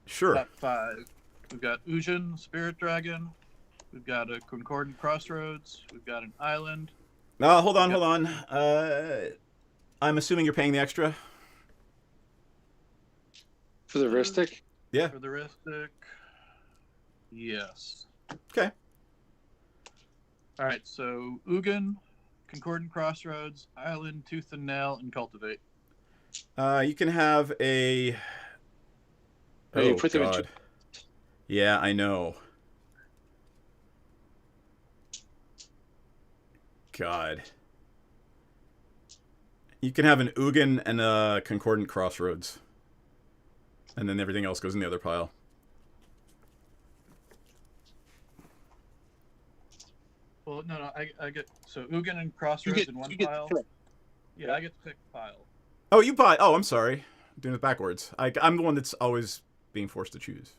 Sure. Top 5. We've got Ujin, Spirit Dragon. We've got a Concordant Crossroads. We've got an Island. Hold on. I'm assuming you're paying the extra? For the Ristic? Yeah. For the Ristic, yes. Okay. All right, so Ugin, Concordant Crossroads, Island, Tooth and Nail, and Cultivate. You can have a... You put them in... Yeah, I know. God. You can have an Ugin and a Concordant Crossroads. And then everything else goes in the other pile. Well, no, I get... So Ugin and Crossroads in one pile. Yeah, I get to pick the pile. Oh, you buy... Oh, I'm sorry. I'm doing it backwards. I'm the one that's always being forced to choose.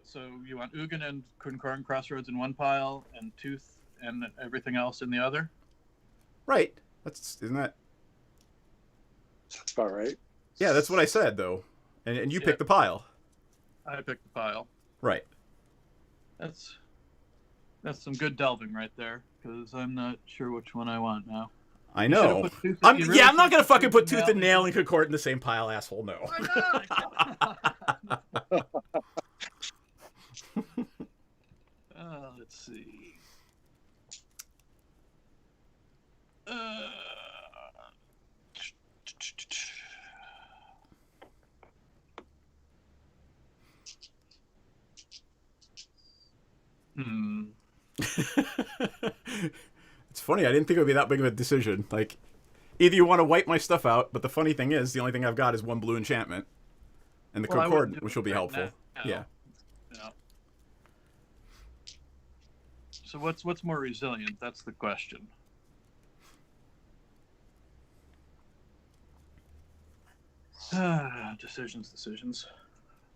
So you want Ugin and Concordant Crossroads in one pile, and Tooth and everything else in the other? Right. Isn't that... That's about right. Yeah, that's what I said though, and you Yeah. picked the pile. I picked the pile. Right. That's some good delving right there, because I'm not sure which one I want now. I You should've know. put tooth- I'm you really not should've gonna put fucking put tooth tooth and nail and concord in the same pile, asshole. No. Why not? Let's see. Hmm. It's funny. I didn't think it would be that big of a decision. Like, either you want to wipe my stuff out, but the funny thing is, the only thing I've got is one blue enchantment, and the Well, I concord, wouldn't do which it will be right helpful. now. Yeah. Yeah. So what's more resilient? That's the question. Decisions.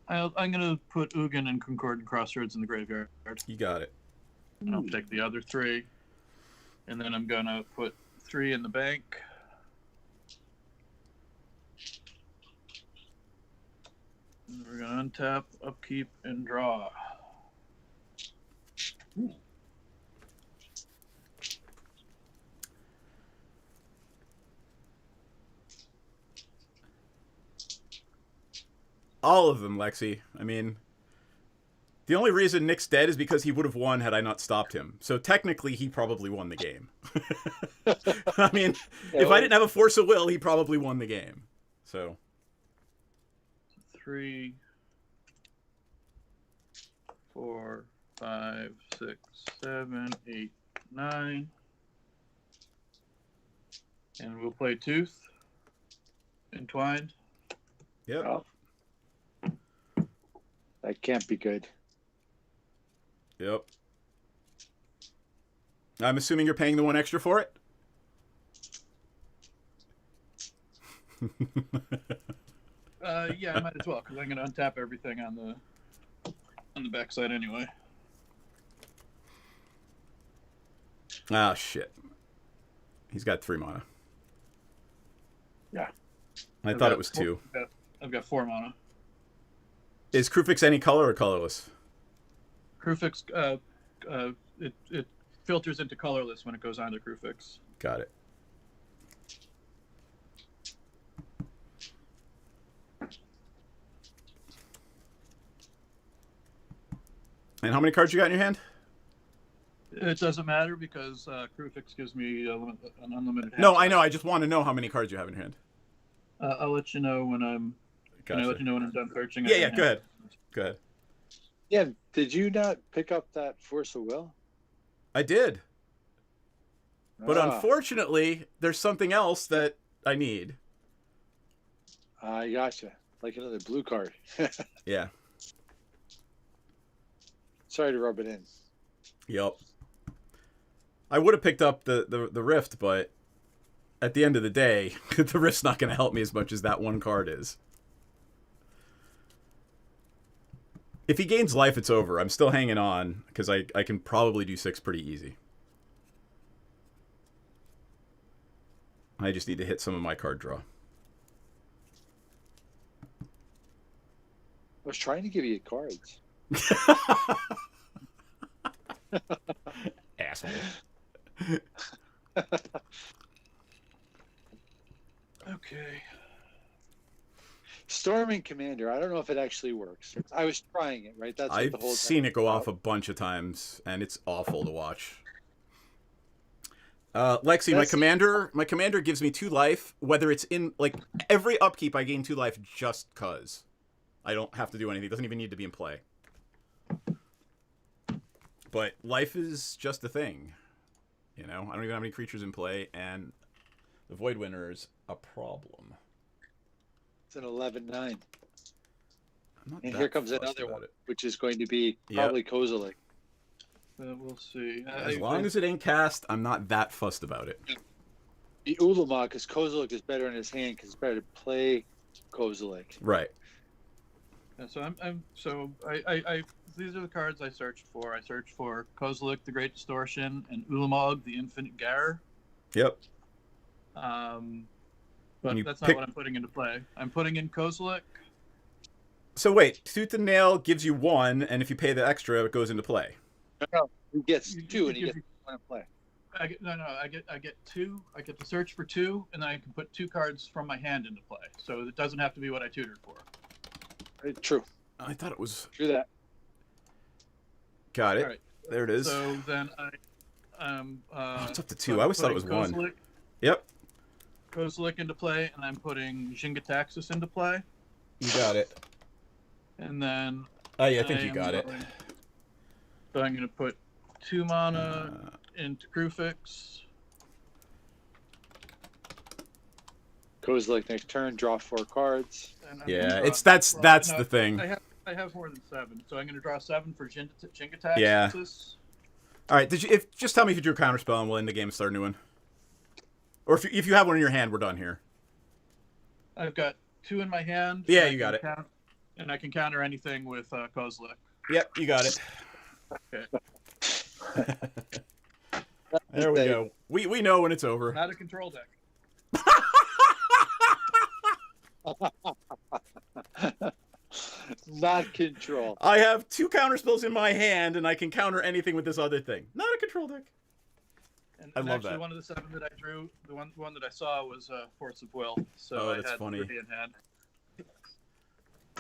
I'm gonna put Ugin and Concord and Crossroads in the graveyard. You got it. And I'll take the other 3, and then I'm gonna put 3 in the bank. And we're gonna untap, upkeep, and draw. All of them, Lexi. I mean, the only reason Nick's dead is because he would have won had I not stopped him. So technically, he probably won the game. I mean, if I didn't have a force of will, he probably won the game. So 3, 4, 5, 6, 7, 8, 9. And we'll play Tooth. Entwined. yep. Oh. That can't be good. Yep. I'm assuming you're paying the 1 extra for it? Yeah, I might as well, because I'm going to untap everything on the backside anyway. Ah, shit. He's got 3 mana. Yeah. I thought it was 2. I've got 4 mana. Is Krufix any color or colorless? Krufix, it filters into colorless when it goes on to Krufix. Got it. And how many cards you got in your hand? It doesn't matter because Krufix gives me an unlimited. No, I know. I just want to know how many cards you have in your hand. I'll let you know when I'm. Gotcha. Can I let you know when I'm done searching? Yeah, go ahead. Go ahead. Yeah, did you not pick up that Force of Will? I did. But Ah, unfortunately, there's something else that I need. I gotcha. Like another blue card. Yeah. Sorry to rub it in. Yep. I would have picked up the Rift, but at the end of the day, the Rift's not going to help me as much as that 1 card is. If he gains life, it's over. I'm still hanging on, because I can probably do 6 pretty easy. I just need to hit some of my card draw. I was trying to give you cards. Asshole. Okay. Storming Commander. I don't know if it actually works. I was trying it, right? That's what I've the whole seen it go off a bunch of times, and it's awful to watch. Lexi, my commander gives me 2 life, whether it's in, like, every upkeep I gain 2 life just cuz. I don't have to do anything. It doesn't even need to be in play. But life is just a thing. You know? I don't even have any creatures in play, and the Void Winner is a problem. It's an 11-9. I'm not And that here comes fussed another about one, it. which is going to be probably Kozilek. We'll see. As long as it ain't cast, I'm not that fussed about it. The Ulamog, because Kozilek is better in his hand, because it's better to play Kozilek. Right. So these are the cards I searched for. I searched for Kozilek, the Great Distortion, and Ulamog, the Infinite Gyre. Yep. But you that's pick- not what I'm putting into play. I'm putting in Kozilek. So wait, Tooth and Nail gives you 1, and if you pay the extra, it goes into play. No, he gets You- 2 and it he gives gets 1 to play. I get 2. I get to search for 2, and then I can put 2 cards from my hand into play. So it doesn't have to be what I tutored for. True. I thought it was... True that. Got it. All right. There it is. So then I it's up to 2. I always thought it was 1. Yep. Kozilek into play, and I'm putting Jingataxis into play. You got it. And then Oh, yeah, I think you got it. So I'm going to put 2 mana into Krufix. Kozilek next turn, draw 4 cards. And I'm Yeah, gonna it's draw- that's no, the thing. I have more than 7, so I'm going to draw 7 for Jingataxis. Yeah. All right, just tell me if you drew a counterspell and we'll end the game and start a new one. Or if you have one in your hand, we're done here. I've got 2 in my hand. Yeah, and you got it. And I can counter anything with Kozilek. Yep, you got it. Okay. There we go. We know when it's over. Not a control deck. Not control. I have 2 counterspells in my hand, and I can counter anything with this other thing. Not a control deck. And, I and love actually, that. one of the 7 that I drew, the one that I saw was Force of Will. So Oh, I that's had funny. 3 in hand.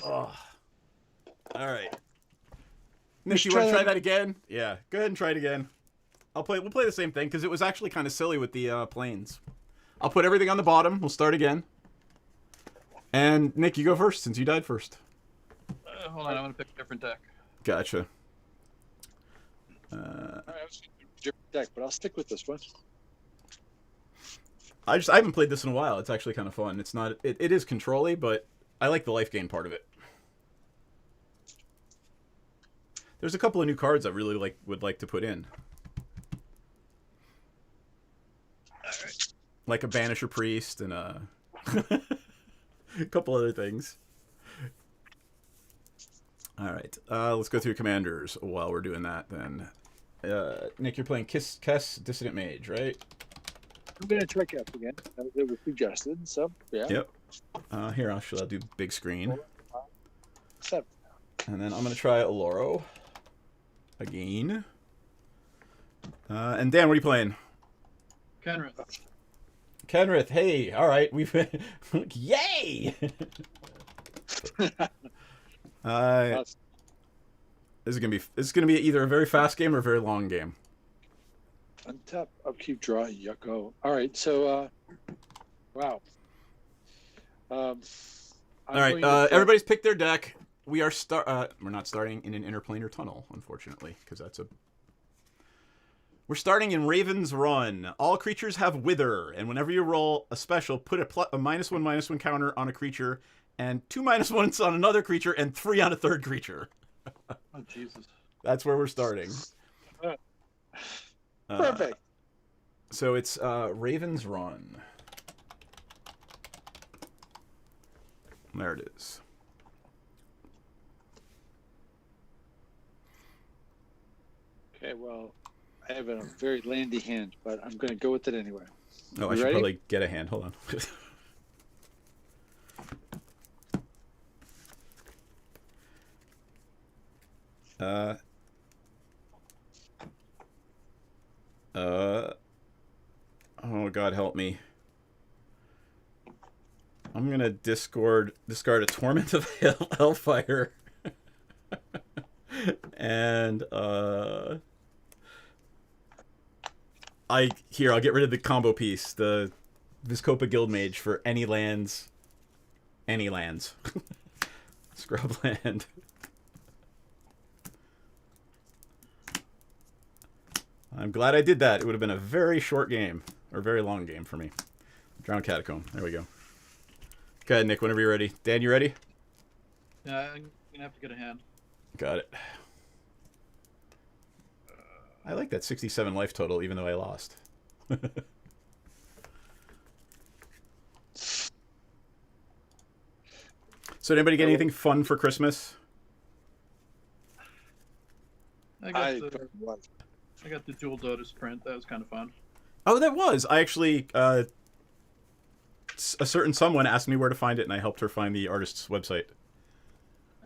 Oh. All right. Nick, you try want to try that that again? Yeah, go ahead and try it again. We'll play the same thing, because it was actually kind of silly with the planes. I'll put everything on the bottom. We'll start again. And, Nick, you go first, since you died first. Hold on, I'm going to pick a different deck. Gotcha. I was gonna do a different deck, but I'll stick with this one. I haven't played this in a while. It's actually kind of fun. It's not... It is control-y, but I like the life gain part of it. There's a couple of new cards I really would like to put in. Like a Banisher Priest and a couple other things. All right, let's go through commanders while we're doing that then. Nick, you're playing Kess Dissident Mage, right? I'm going to try Cap again. It was suggested, so yeah. Yep. Here, I'll do big screen. 7. And then I'm going to try Oloro again. And Dan, what are you playing? Kenrith. Kenrith, hey, all right, we've yay! This is gonna be either a very fast game or a very long game. Untap, upkeep, draw, yucko. All right, so wow. All right, everybody's picked their deck. We're not starting in an interplanar tunnel, unfortunately, because we're starting in Raven's Run. All creatures have Wither, and whenever you roll a special, put a -1/-1 counter on a creature, and 2 -1s on another creature, and 3 on a third creature. Oh, Jesus. That's where we're starting. Perfect. So it's Raven's Run. There it is. Okay, well, I have a very landy hand, but I'm going to go with it anyway. Oh, I You should ready? probably get a hand. Hold on. Oh, God help me. I'm gonna discard a Torment of Hellfire. And I'll get rid of the combo piece, the Viscopa Guildmage for any lands. Scrubland. I'm glad I did that. It would have been a very short game, or very long game for me. Drowned Catacomb. There we go. Go ahead, Nick, whenever you're ready. Dan, you ready? Yeah, I'm gonna have to get a hand. Got it. I like that 67 life total, even though I lost. So, did anybody get anything fun for Christmas? I got the Jewel Dotus print. That was kind of fun. Oh, that was. I actually a certain someone asked me where to find it, and I helped her find the artist's website.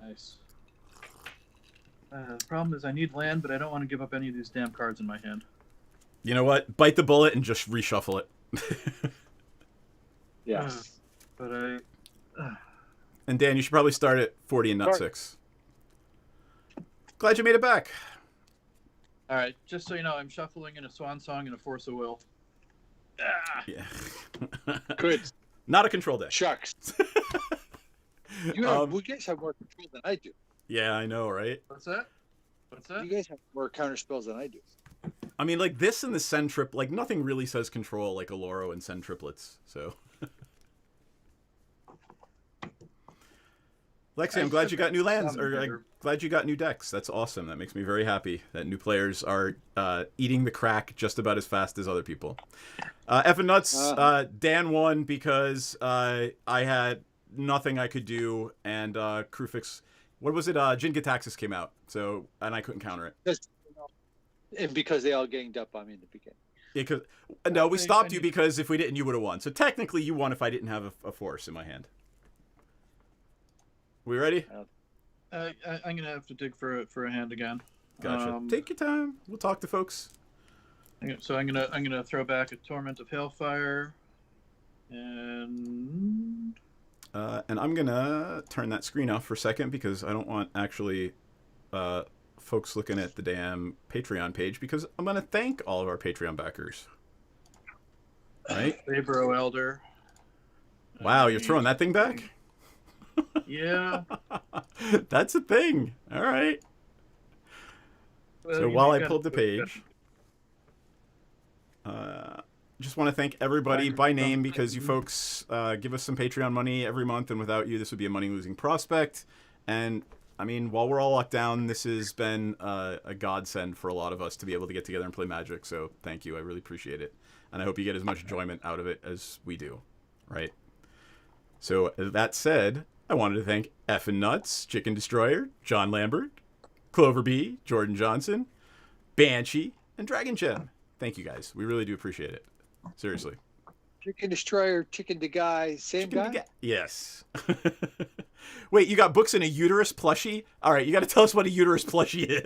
Nice. The problem is I need land, but I don't want to give up any of these damn cards in my hand. You know what? Bite the bullet and just reshuffle it. Yeah. But I... And Dan, you should probably start at 40 and not 6. Glad you made it back. All right, just so you know, I'm shuffling in a Swan Song and a Force of Will. Yeah. Good. Not a control deck. Shucks. You guys have more control than I do. Yeah, I know, right? What's that? What's that? You guys have more counter spells than I do. I mean, like, this and the Send Trip, like, nothing really says control like Oloro and Send Triplets, so... Lexi, I'm glad you got new lands, or I'm glad you got new decks. That's awesome. That makes me very happy that new players are eating the crack just about as fast as other people. Effing nuts, Dan won because I had nothing I could do, and Krufix, what was it? Jin Gitaxis came out, so and I couldn't counter it. And because they all ganged up on me in the beginning. Because no, we stopped you because if we didn't, you would have won. So technically, you won if I didn't have a force in my hand. We ready? I'm gonna have to dig for a hand again. Gotcha. Take your time. We'll talk to folks. So I'm gonna throw back a Torment of Hailfire, and I'm gonna turn that screen off for a second because I don't want actually folks looking at the damn Patreon page because I'm gonna thank all of our Patreon backers. Right? Sabro Elder. Wow, you're throwing that thing back? Yeah. That's a thing. All right. Well, so while I pulled the page, just want to thank everybody by name because you folks give us some Patreon money every month, and without you, this would be a money-losing prospect. And, I mean, while we're all locked down, this has been a godsend for a lot of us to be able to get together and play Magic, so thank you. I really appreciate it. And I hope you get as much enjoyment out of it as we do, right? So, that said, I wanted to thank Effin Nuts, Chicken Destroyer, John Lambert, Clover Bee, Jordan Johnson, Banshee, and Dragon Gem. Thank you guys. We really do appreciate it. Seriously. Chicken Destroyer, Chicken the Guy, same guy? Yes. Wait, you got books in a uterus plushie? All right, you got to tell us what a uterus plushie is.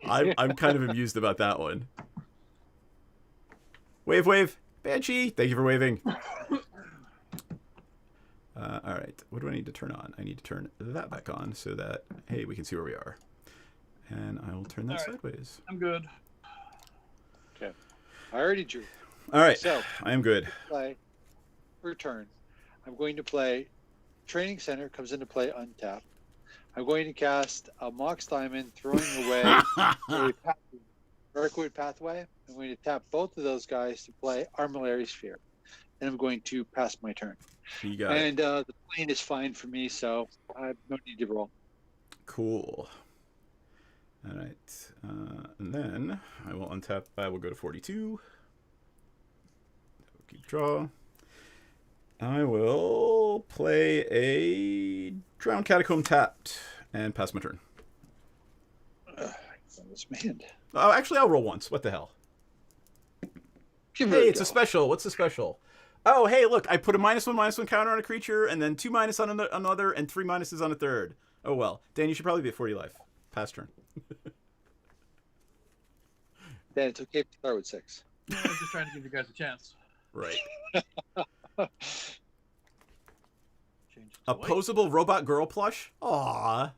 I'm kind of amused about that one. Wave. Banshee, thank you for waving. All right, what do I need to turn on? I need to turn that back on so that, hey, we can see where we are. And I will turn that sideways. I'm good. Okay. I already drew. All right, so I am good. Play, return. I'm going to play Training Center, comes into play untapped. I'm going to cast a Mox Diamond, throwing away a Darkwood Pathway. I'm going to tap both of those guys to play Armillary Sphere. And I'm going to pass my turn. You got it. The plane is fine for me, so I have no need to roll. Cool. All right. And then I will untap. I will go to 42. Keep draw. I will play a Drowned Catacomb tapped and pass my turn. That was my hand. Oh, actually, I'll roll once. What the hell? Hey, it's a special. What's the special? Oh, hey, look, I put a -1/-1 counter on a creature, and then 2 minus on another, and 3 minuses on a third. Oh, well. Dan, you should probably be at 40 life. Pass turn. Dan, it's okay to start with 6. Yeah, I'm just trying to give you guys a chance. Right. Change it to Opposable robot girl plush? Aww.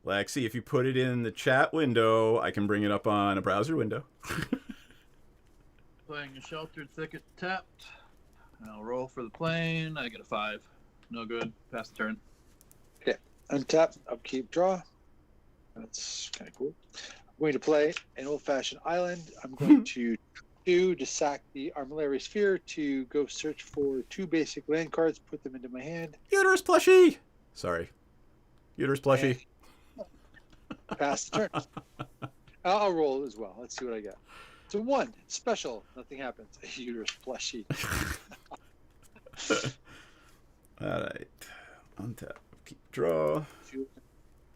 Lexi, if you put it in the chat window, I can bring it up on a browser window. Playing a Sheltered Thicket tapped. I'll roll for the plane. I get a 5. No good. Pass the turn. Okay. Untap. Upkeep. Draw. That's kind of cool. I'm going to play an old-fashioned island. I'm going to sack the Armillary Sphere to go search for 2 basic land cards, put them into my hand. Uterus plushie! Sorry. Uterus plushie. Pass the turn. I'll roll as well. Let's see what I got. It's a 1. Special. Nothing happens. A uterus plushie. All right. Untap. Keep draw.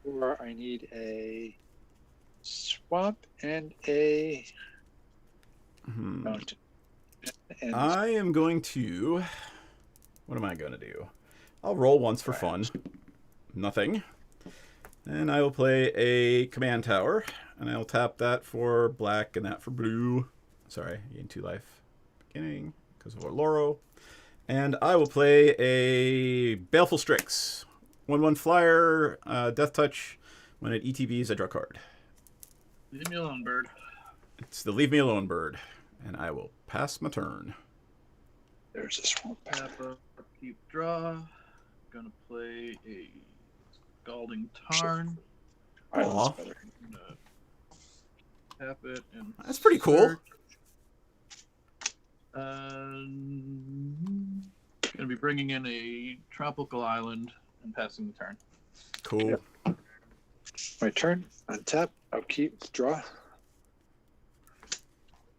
Or I need a swamp and a mountain. And I am going to... What am I going to do? I'll roll once for fun. Nothing. And I will play a command tower. And I'll tap that for black and that for blue. Sorry, I gained 2 life. Beginning, because of our Loro. And I will play a Baleful Strix. 1/1 flyer, death touch. When it ETBs, I draw a card. Leave me alone, bird. It's the Leave Me Alone bird. And I will pass my turn. there's a swamp. Tap up, keep, draw. Gonna play a Scalding Tarn. Island's Aw. better. Gonna tap it and That's pretty cool. search. Gonna be bringing in a tropical island and passing the turn. Cool. Yep. My turn. Untap. Upkeep. Draw.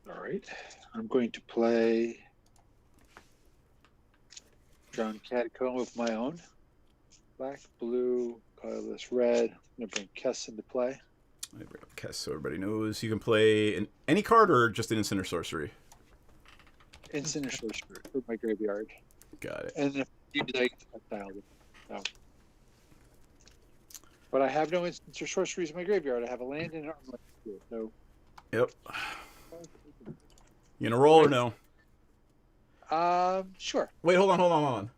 All right. I'm going to play Drowned Catacomb of my own. Black, blue, colorless, red. I'm going to bring Kess into play. I bring up Kess so everybody knows. You can play any card or just an instant or sorcery. Instant or sorcery for my graveyard. Got it. And if you do that, you get exiled. So. But I have no instants or sorceries in my graveyard. I have a land and an armor. So Yep. You gonna roll or no? sure. Wait, hold on.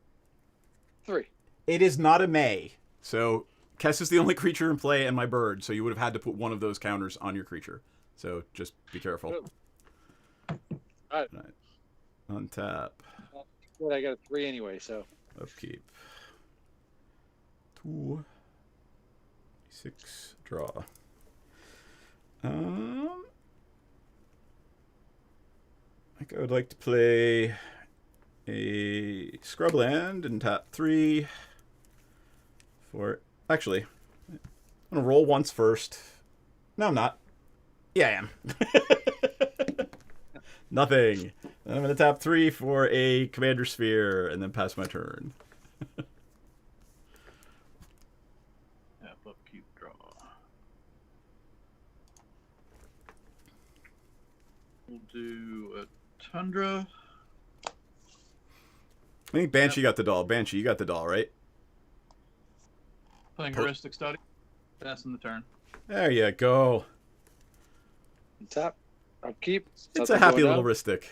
3. It is not a May. So Kess is the only creature in play and my bird, so you would have had to put one of those counters on your creature. So just be careful. Alright. Right. Untap. Well, I got a 3 anyway, so. Upkeep. 2. 6. Draw. I think I would like to play a Scrubland and tap 3 for... Actually, I'm going to roll once first. No, I'm not. Yeah, I am. Nothing. Then I'm going to tap 3 for a Commander Sphere and then pass my turn. Tap up, keep, draw. We'll do a Tundra. I think Banshee got the doll. Banshee, you got the doll, right? Playing Heuristic Study. Passing the turn. There you go. Untap. Upkeep. It's a happy little Ristic.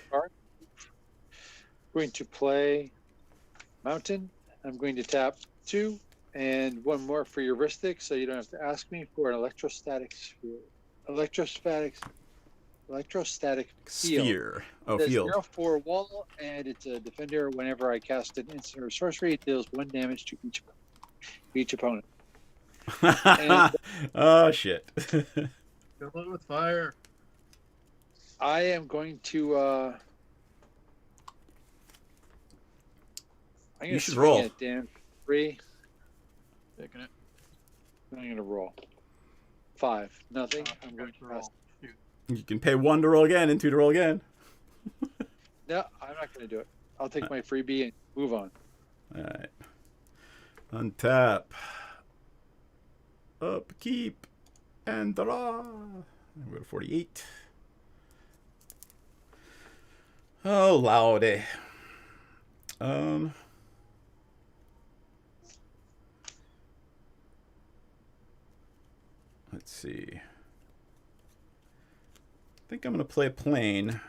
Going to play Mountain. I'm going to tap 2 and 1 more for your Ristic, so you don't have to ask me for an electrostatic sphere. Electrostatic field. Sphere. Oh, There's field. 0/4 wall, and it's a defender. Whenever I cast an instant or sorcery, it deals 1 damage to each opponent. Oh, shit. Fill it with fire. I am going to. I'm going You to should swing roll. it, Dan. 3. Taking it. I'm going to roll 5. Nothing. I'm going to roll. pass. You can pay 1 to roll again and 2 to roll again. No, I'm not going to do it. I'll take my freebie and move on. All right. Untap. Upkeep. And draw. I'm going to 48. Oh, lordy. Let's see. I think I'm going to play a plane.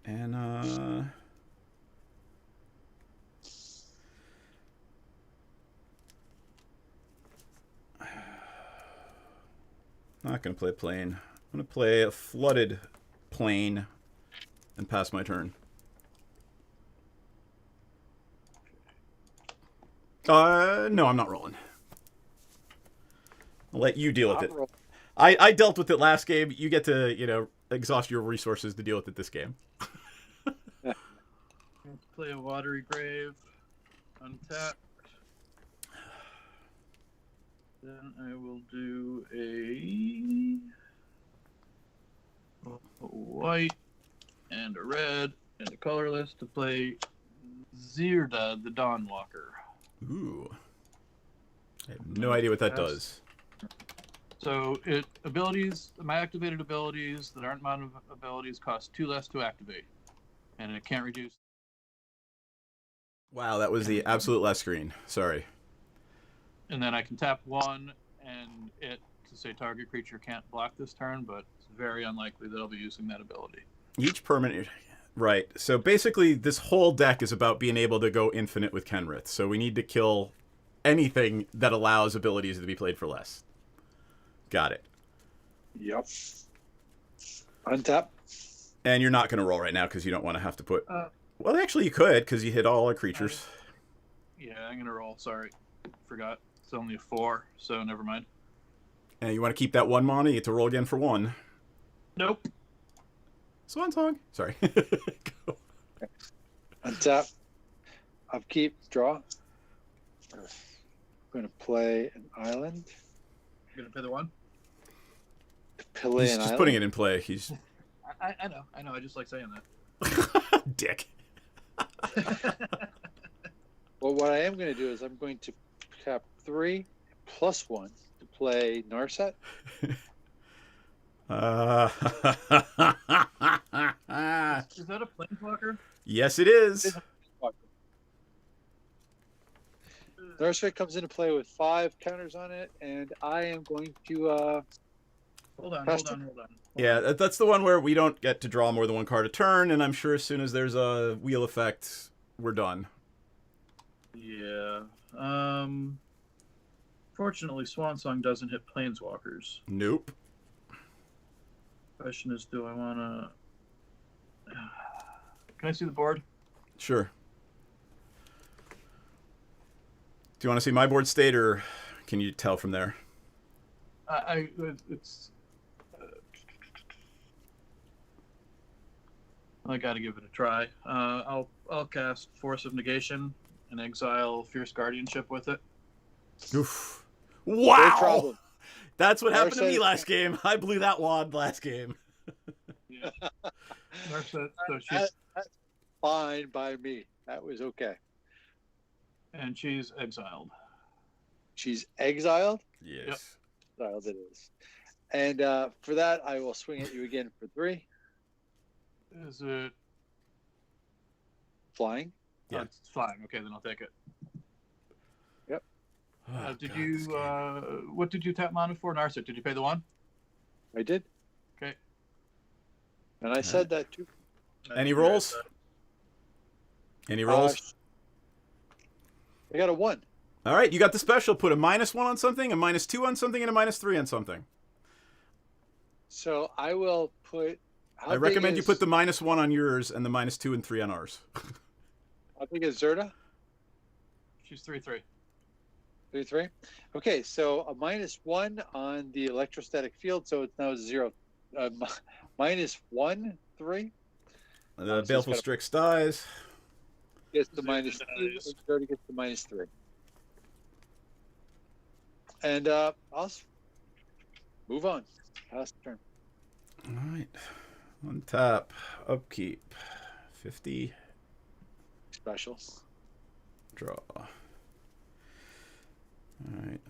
And, not going to play a plane. I'm going to play a flooded plane and pass my turn. No, I'm not rolling. I'll let you deal with it. I dealt with it last game. You get to, exhaust your resources to deal with it this game. Play a Watery Grave. Untap. Then I will do a white and a red and a colorless to play Zirda the Dawnwalker. Ooh. I have no idea what that does. So my activated abilities that aren't mounted abilities cost 2 less to activate, and it can't reduce. Wow, that was the absolute last screen. Sorry. And then I can tap 1 and it to say target creature can't block this turn, but it's very unlikely that I'll be using that ability. Each permanent... Right. So basically, this whole deck is about being able to go infinite with Kenrith. So we need to kill anything that allows abilities to be played for less. Got it. Yep. Untap. And you're not going to roll right now because you don't want to have to put... well, actually, you could because you hit all our creatures. Yeah, I'm going to roll. Sorry. Forgot. It's only a 4, so never mind. And you want to keep that 1 mana? You get to roll again for 1. Nope. Swan song. Sorry. Go. Untap. Upkeep. Draw. I'm going to play an island. You're going to play the 1? Play He's an just island. putting it in play. He's... I know. I just like saying that. Dick. Well, what I am going to do is I'm going to tap 3 plus 1 to play Narset. Is that a planeswalker? Yes, it is. Narset comes into play with 5 counters on it, and I am going to Hold on. Yeah, that's the one where we don't get to draw more than 1 card a turn, and I'm sure as soon as there's a wheel effect, we're done. Yeah. Fortunately, Swansong doesn't hit planeswalkers. Nope. Question is, do I want to... Can I see the board? Sure. Do you want to see my board state, or can you tell from there? It's... I got to give it a try. I'll cast Force of Negation and exile Fierce Guardianship with it. Oof. No Wow! problem. That's what happened to me Narset- last game. I blew that wad last game. Yeah. Narset, so That's fine by me. That was okay. and she's exiled. She's exiled. Yes. Exiled it is. And for that, I will swing at you again for 3. Is it... Flying. Yeah. Oh, it's flying. Okay, then I'll take it. Oh, Did God, you... this game. what did you tap mana for? Narset, did you pay the 1? I did. Okay. And I said that too. Any rolls? Any rolls? I got a 1. All right, you got the special. Put a -1 on something, a -2 on something, and a -3 on something. So I will put. I recommend you put the -1 on yours and the -2 and 3 on ours. How big is Zerda? She's 3/3. 3/3. Okay, so a -1 on the electrostatic field, so it's now 0. -1, 3. The Baleful Strix dies. Gets the Zerda -2. dies. And Zerda gets the -3. And I'll move on. Pass the turn. All right. Untap. Upkeep. 50. Special. Draw. All right.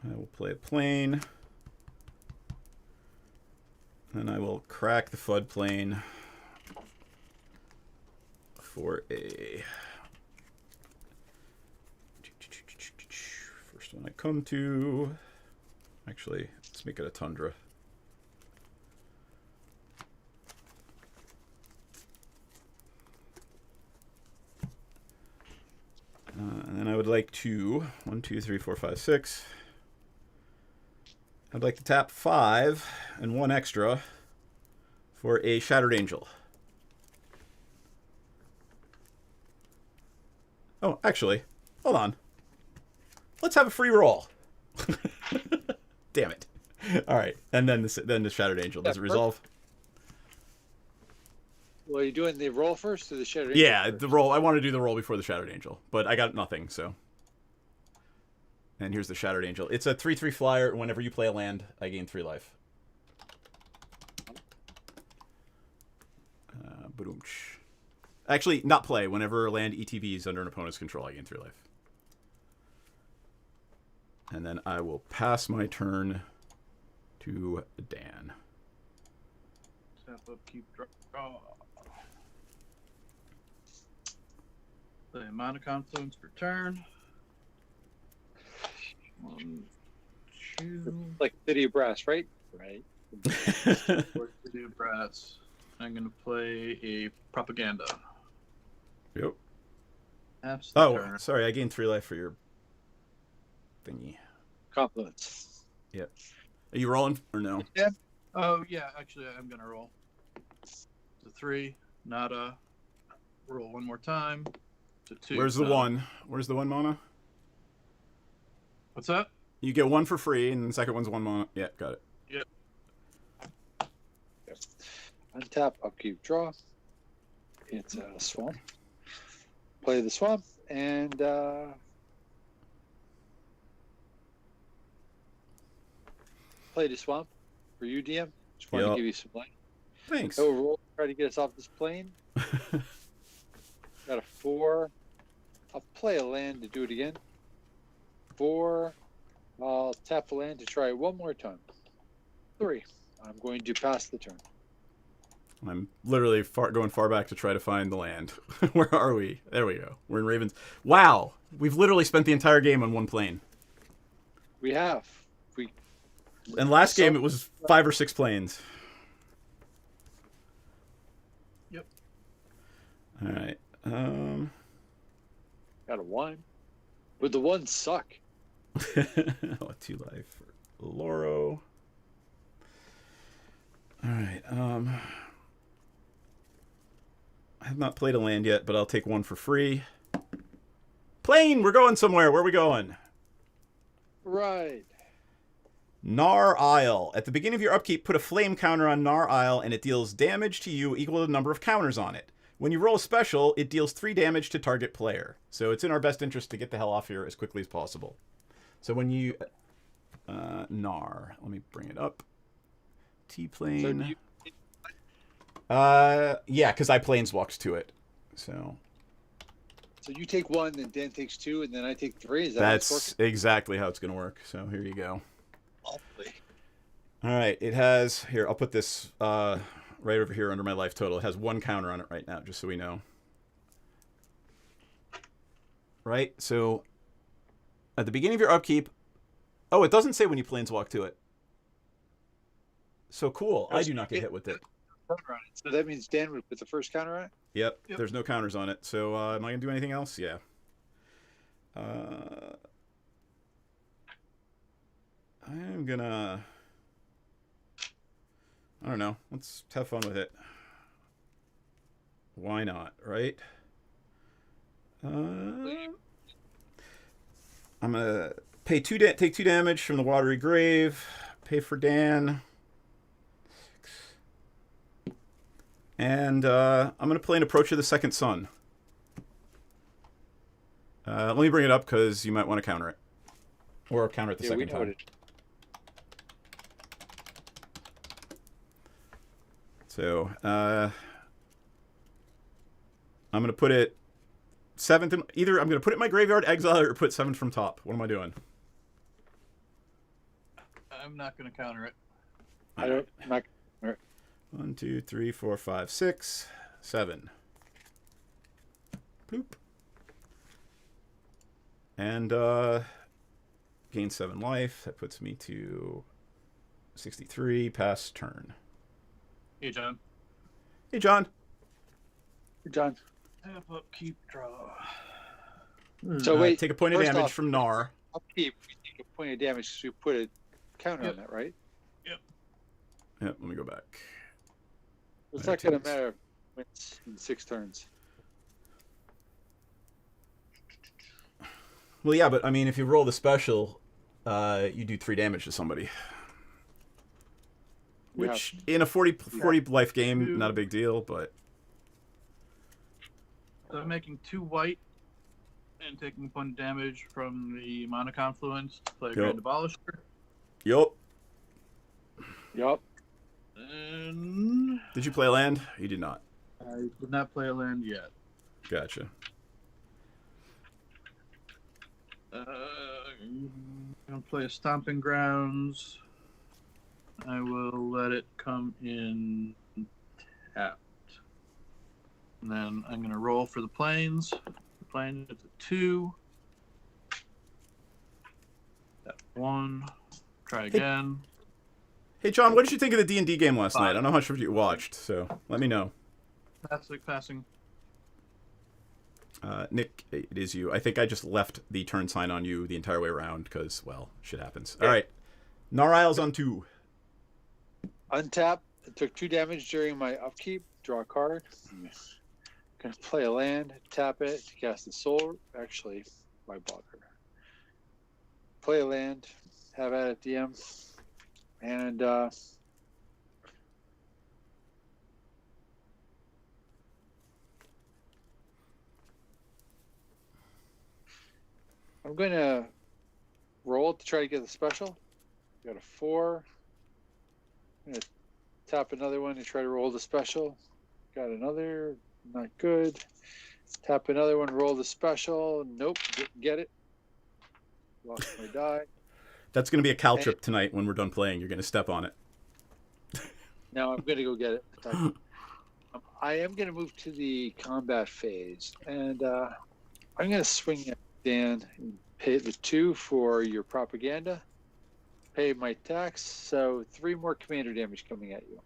I will play a plane. Then I will crack the floodplain for a... First one I come to... Actually, let's make it a tundra. And then I would like to... 1, 2, 3, 4, 5, 6... I'd like to tap 5 and 1 extra for a Shattered Angel. Oh, actually, hold on. Let's have a free roll. Damn it! All right, and then the Shattered Angel. Does it resolve? Well, are you doing the roll first or the Shattered Yeah, Angel first? the roll. I want to do the roll before the Shattered Angel, but I got nothing. So, and here's the Shattered Angel. It's a 3/3 flyer. Whenever you play a land, I gain 3 life. Actually, not play. Whenever a land ETB is under an opponent's control, I gain 3 life. And then I will pass my turn to Dan. Tap up, keep draw. Play Mana Confluence for turn. 1, 2. Like City of Brass, right? Right. Or City of Brass. I'm gonna play a Propaganda. Yep. Half the Oh, turn. sorry, I gained 3 life for your thingy. Confluence. Yep. Are you rolling or no? Oh yeah, actually I'm gonna roll. It's a 3, nada. Roll one more time. It's a 2. Where's the nada. 1? Where's the 1 mana? What's that? You get 1 for free, and the second one's 1 mana. Yeah, got it. Yep. Untap, upkeep, draw. It's a swamp. Play the swamp and play the swamp for you, DM. Just wanted Yep. to give you some light. Thanks. Overall, try to get us off this plane. Got a 4. I'll play a land to do it again. 4. I'll tap a land to try it one more time. 3. I'm going to pass the turn. I'm literally going far back to try to find the land. Where are we? There we go. We're in Ravens. Wow! We've literally spent the entire game on 1 plane. We have. And last game it was 5 or 6 planes. Yep. All right. Got a 1. Would the 1 suck? 2 life for Loro. All right. I have not played a land yet, but I'll take 1 for free. Plane! We're going somewhere. Where are we going? Right. Nar Isle. At the beginning of your upkeep, put a flame counter on Nar Isle, and it deals damage to you equal to the number of counters on it. When you roll a special, it deals 3 damage to target player. So it's in our best interest to get the hell off here as quickly as possible. So when you... Nar. Let me bring it up. T-plane. So do you, Yeah, because I planeswalked to it. So take 1, then Dan takes 2, and then I take 3? Is that how it's that's exactly how it's going to work. So here you go. working? All right, it has... Here, I'll put this right over here under my life total. It has 1 counter on it right now, just so we know. Right? So at the beginning of your upkeep... Oh, it doesn't say when you planeswalk to it. So cool. I do not get hit with it. So that means Dan would put the first counter on it? Yep, Yep. there's no counters on it. So am I going to do anything else? Yeah. I'm going to... I don't know. Let's have fun with it. Why not, right? I'm going to pay take 2 damage from the Watery Grave. Pay for Dan. And I'm going to play an Approach of the Second Sun. Let me bring it up because you might want to counter it. Or counter it the second time. So, I'm going to put it 7th. Either I'm going to put it in my graveyard, exile it, or put 7th from top. What am I doing? I'm not gonna counter it. I'm not. 1, 2, 3, 4, 5, 6, 7. Boop. And gain 7 life. That puts me to 63. Pass turn. Hey, John. Hey, John. John. Tap up, keep draw. So wait. Take a point of first damage off, from Nar. Upkeep, we take a point of damage because we put a counter on that, right? Yep, let me go back. It's Alright, not going to takes- matter when it's in 6 turns. Well, yeah, but I mean, if you roll the special, you do 3 damage to somebody. You Which, in a 40 life game, not a big deal, but... So I'm making 2 white and taking a point of damage from the Mana Confluence to play Grand Abolisher. Yup. Yup. And Did you play land? You did not. I did not play a land yet. Gotcha. gonna play a Stomping Grounds. I will let it come in tapped. And then I'm gonna roll for the planes. The plane is a 2. Tap 1. Try again. Hey, John, what did you think of the D&D game last 5. night? I don't know how much of you watched, so let me know. Passing. Nick, it is you. I think I just left the turn sign on you the entire way around because, well, shit happens. Yeah. All right. Narile's on 2. Untap. It took 2 damage during my upkeep. Draw a card. Gonna play a land. Tap it to cast the soul. Actually, why bother? Play a land. Have at it, DM. And I'm going to roll to try to get the special. Got a 4. I'm going to tap another one to try to roll the special. Got another. Not good. Tap another one, roll the special. Nope, didn't get it. Lost my die. That's going to be a Cal trip tonight when we're done playing. You're going to step on it. Now I'm going to go get it. I am going to move to the combat phase. And I'm going to swing at Dan and pay the 2 for your propaganda. Pay my tax. So 3 more commander damage coming at you.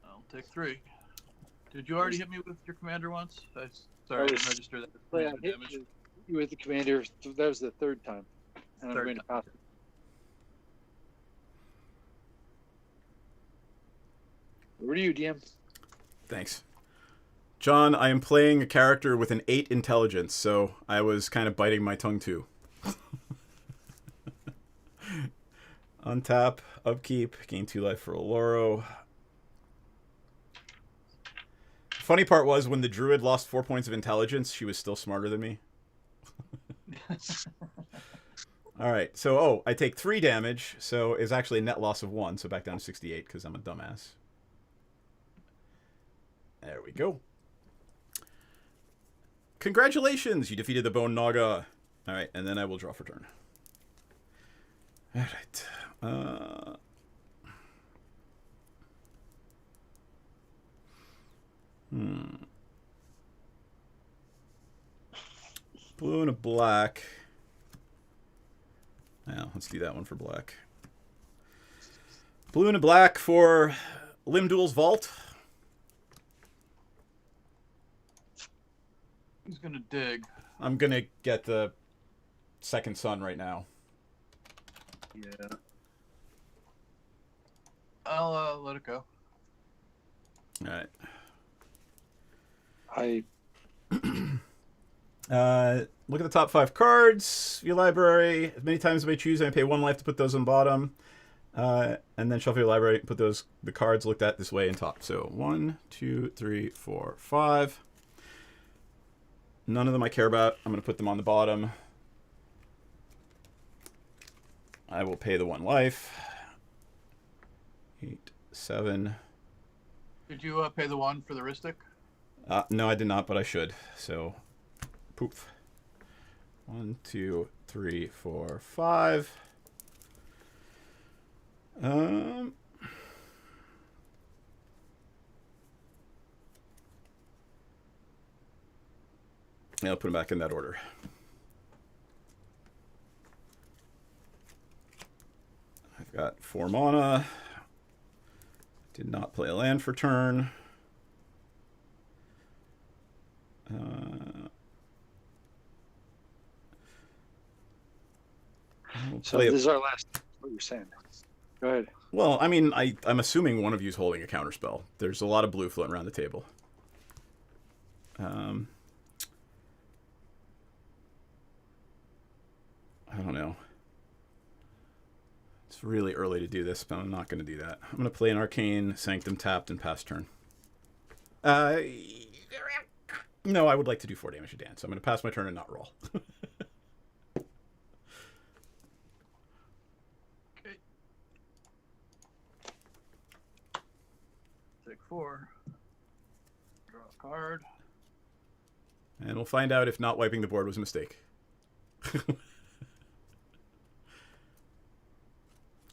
I'll take 3. Did you already hit me with your commander once? Sorry, I didn't register that. Yeah, hit you with the commander. That was the 3rd time. And I'm going to pass it. Over to you, DM. Thanks. John, I am playing a character with an 8 intelligence, so I was kind of biting my tongue too. Untap, upkeep, gain 2 life for Oloro. Funny part was when the druid lost 4 points of intelligence, she was still smarter than me. All right, so I take 3 damage, so it's actually a net loss of 1, so back down to 68 because I'm a dumbass. There we go. Congratulations, you defeated the Bone Naga. All right, and then I will draw for turn. All right. Blue and a black. Now, let's do that one for black. Blue and a black for Limduel's Vault. He's going to dig. I'm going to get the second sun right now. Yeah. I'll let it go. All right. Look at the top 5 cards of your library. As many times as I choose, I pay 1 life to put those on bottom. And then shuffle your library, put the cards looked at this way in top. So 1, 2, 3, 4, 5. None of them I care about. I'm going to put them on the bottom. I will pay the 1 life. 8, 7. Did you pay the 1 for the Ristic? No, I did not, but I should. So, poof. 1, 2, 3, 4, 5. Yeah, I'll put them back in that order. I've got 4 mana. Did not play a land for turn. So this is our last. What you're saying? Go ahead. Well, I mean, I'm assuming one of you is holding a counterspell. There's a lot of blue floating around the table. I don't know. It's really early to do this, but I'm not going to do that. I'm going to play an Arcane Sanctum tapped and pass turn. No, I would like to do 4 damage to Dan, so I'm going to pass my turn and not roll. Okay. Take 4. Draw a card. And we'll find out if not wiping the board was a mistake.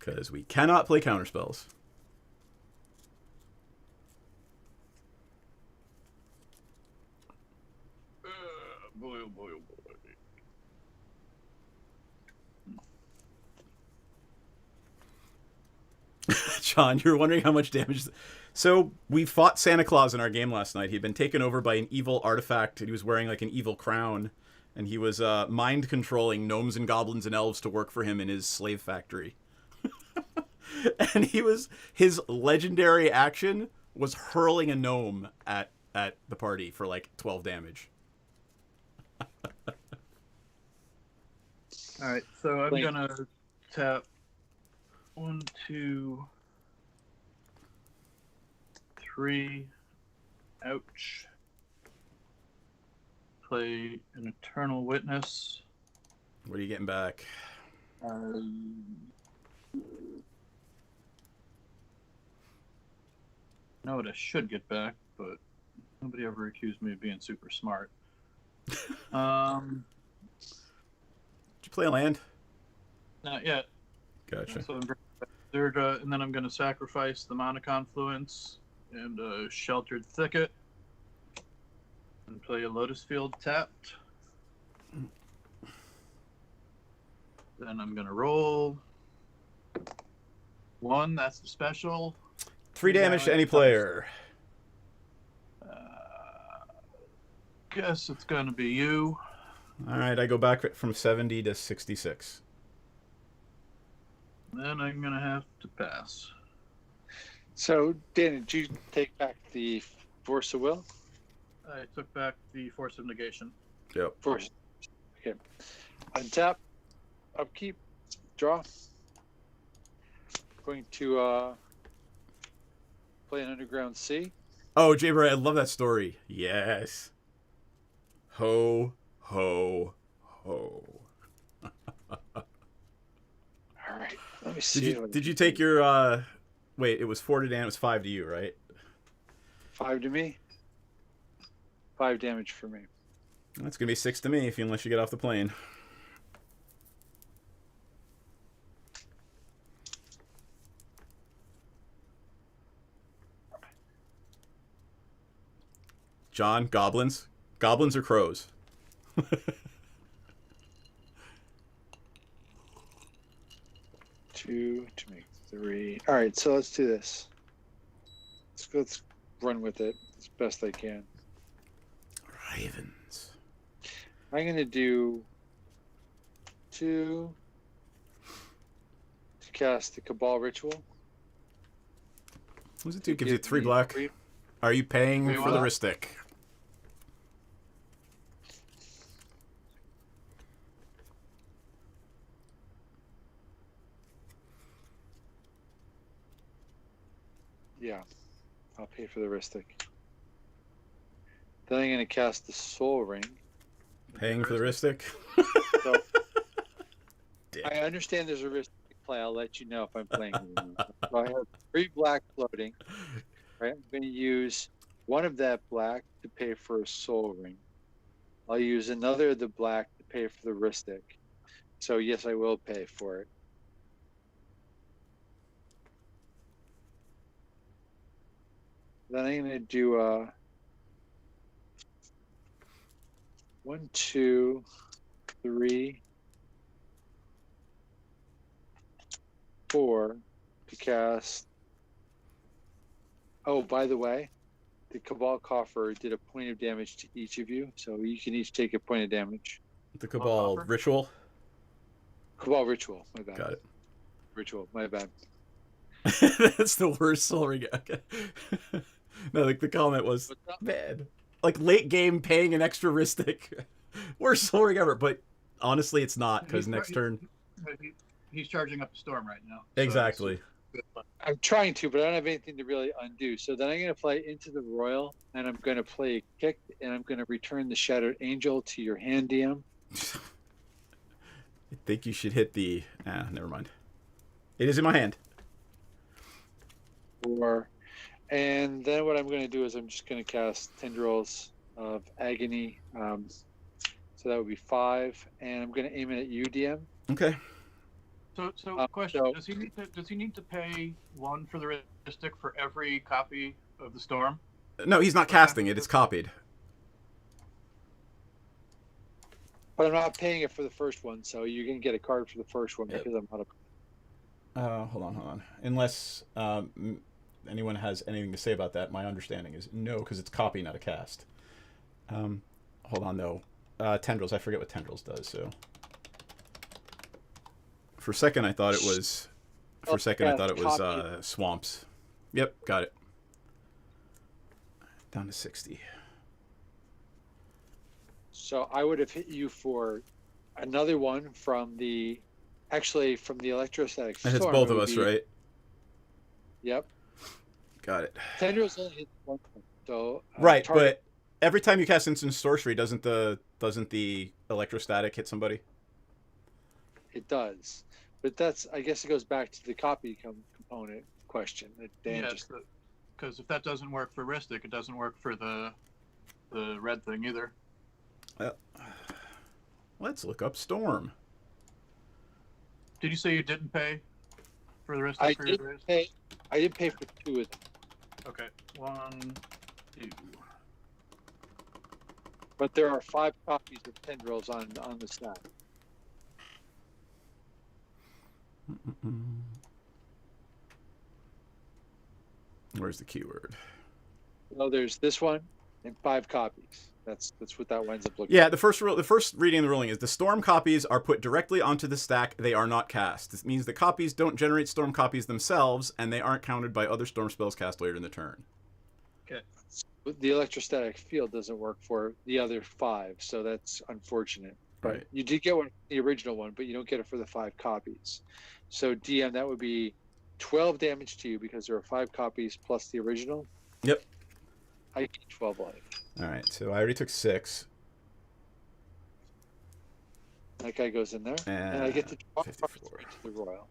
Because we cannot play counterspells. Boy, oh boy, oh boy. John, you're wondering how much damage... So, we fought Santa Claus in our game last night. He'd been taken over by an evil artifact. He was wearing, like, an evil crown. And he was mind-controlling gnomes and goblins and elves to work for him in his slave factory. And his legendary action was hurling a gnome at the party for, like, 12 damage. Alright, so I'm gonna tap 1, 2, 3. Ouch. Play an Eternal Witness. What are you getting back? Know what I should get back, but nobody ever accused me of being super smart. Did you play a land? Not yet. Gotcha. So and then I'm going to sacrifice the Mana Confluence and a Sheltered Thicket and play a Lotus Field tapped. Then I'm going to roll 1. That's the special. 3 damage to any player. Guess it's going to be you. All right, I go back from 70 to 66. Then I'm going to have to pass. So, Dan, did you take back the Force of Will? I took back the Force of Negation. Yep. Force. Okay. Untap. Upkeep. Draw. Going to play an Underground Sea. Oh, Jaber, I love that story. Yes. Ho, ho, ho. All right. Let me see. Did you take your, wait, it was 4 to Dan, it was 5 to you, right? 5 to me. 5 damage for me. That's going to be 6 to me unless you get off the plane. John, goblins? Goblins or crows? 2 to make 3. All right, so let's do this. Let's run with it as best I can. Ravens. I'm going to do 2 to cast the Cabal Ritual. What does it do? Gives you 3 black. 3. Are you paying Wait, for the what? Ristic? Yeah, I'll pay for the Ristic. Then I'm going to cast the Soul Ring. Paying for the Ristic? So, I understand there's a Ristic play. I'll let you know if I'm playing. So I have 3 black floating. Right? I'm going to use 1 of that black to pay for a Soul Ring. I'll use another of the black to pay for the Ristic. So yes, I will pay for it. Then I'm going to do 1, 2, 3, 4 to cast. Oh, by the way, the Cabal Coffer did a point of damage to each of you, so you can each take a point of damage. The Cabal Ritual? Cabal Ritual, my bad. Got it. Ritual, my bad. That's the worst soul ring. Okay. No, like the comment was bad. Like late game paying an extra Ristic. Worst soul ring ever, but honestly it's not because next turn. He's charging up a storm right now. Exactly. So I'm trying to, but I don't have anything to really undo. So then I'm going to play into the Royal, and I'm going to play a kick, and I'm going to return the Shattered Angel to your hand, DM. I think you should hit the... never mind. It is in my hand. And then what I'm going to do is I'm just going to cast Tendrils of Agony. So that would be 5, and I'm going to aim it at you, DM. Okay. So question: so- Does he need to pay 1 for the Ristic for every copy of the Storm? No, he's not casting it. It's copied. But I'm not paying it for the first one, so you're gonna get a card for the first one Yep. because I'm not a. Hold on. Unless anyone has anything to say about that, my understanding is no, because it's copy, not a cast. Hold on, though. Tendrils. I forget what Tendrils does, so... For a second, I thought it was... Swamps. Yep, got it. Down to 60. So I would have hit you for another one from the, actually from the electrostatic That hits storm. both it of would us, be- right? Yep. Got it. Tendrils only hit one, so Right, target- but every time you cast Instant Sorcery, doesn't the electrostatic hit somebody? it does. But that's, I guess, it goes back to the copy component question that Dan Yeah, just. because if that doesn't work for Ristic, it doesn't work for the red thing either. Let's look up Storm. Did you say you didn't pay for the Ristic? I for did your raise? pay. I did pay for 2 of them, Okay, 1, 2. but there are 5 copies of Tendrils on the stack. Where's the keyword? So there's this one and 5 copies. That's what that winds up looking. Yeah, the first reading of the ruling is the Storm copies are put directly onto the stack. They are not cast. This means the copies don't generate Storm copies themselves, and they aren't counted by other Storm spells cast later in the turn. Okay. But the electrostatic field doesn't work for the other 5, so that's unfortunate. But Right. you did get one, the original one, but you don't get it for the 5 copies. So DM, that would be 12 damage to you because there are 5 copies plus the original. Yep. I get 12 life. All right, so I already took 6. That guy goes in there, and I get to draw 54. cards to the royal.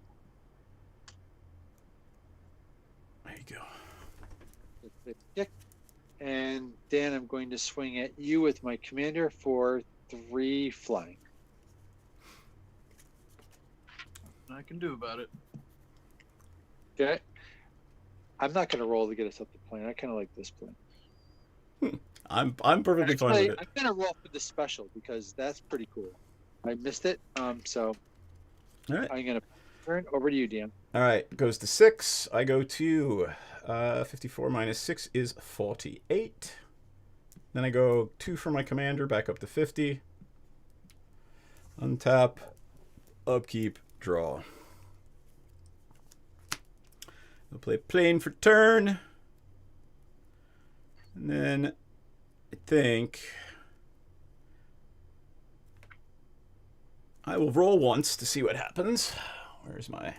There you go. Kick. And Dan, I'm going to swing at you with my commander for 3 flying. I can do about it. Okay. I'm not going to roll to get us up the plane. I kind of like this plane. I'm perfectly fine Actually, with it. I'm going to roll for the special because that's pretty cool. I missed it, so All right. I'm going to turn over to you, Dan. All right, goes to 6. I go to 54 minus 6 is 48. Then I go 2 for my commander, back up to 50. Untap, upkeep, draw. I'll play plane for turn. And then I think I will roll once to see what happens. Where's my...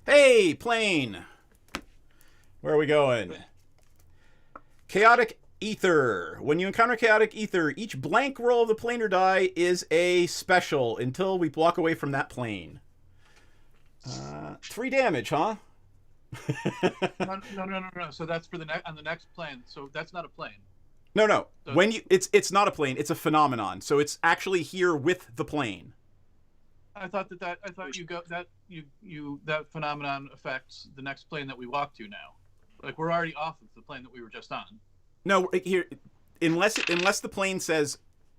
Hey, plane! Where are we going? Chaotic Ether. When you encounter Chaotic Ether, each blank roll of the planar die is a special until we block away from that plane. 3 damage, huh? No. So that's for on the next plane. So that's not a plane. No. So When it's not a plane, it's a phenomenon. So it's actually here with the plane. I thought that phenomenon affects the next plane that we walk to now. Like we're already off of the plane that we were just on. No, here, unless the plane says,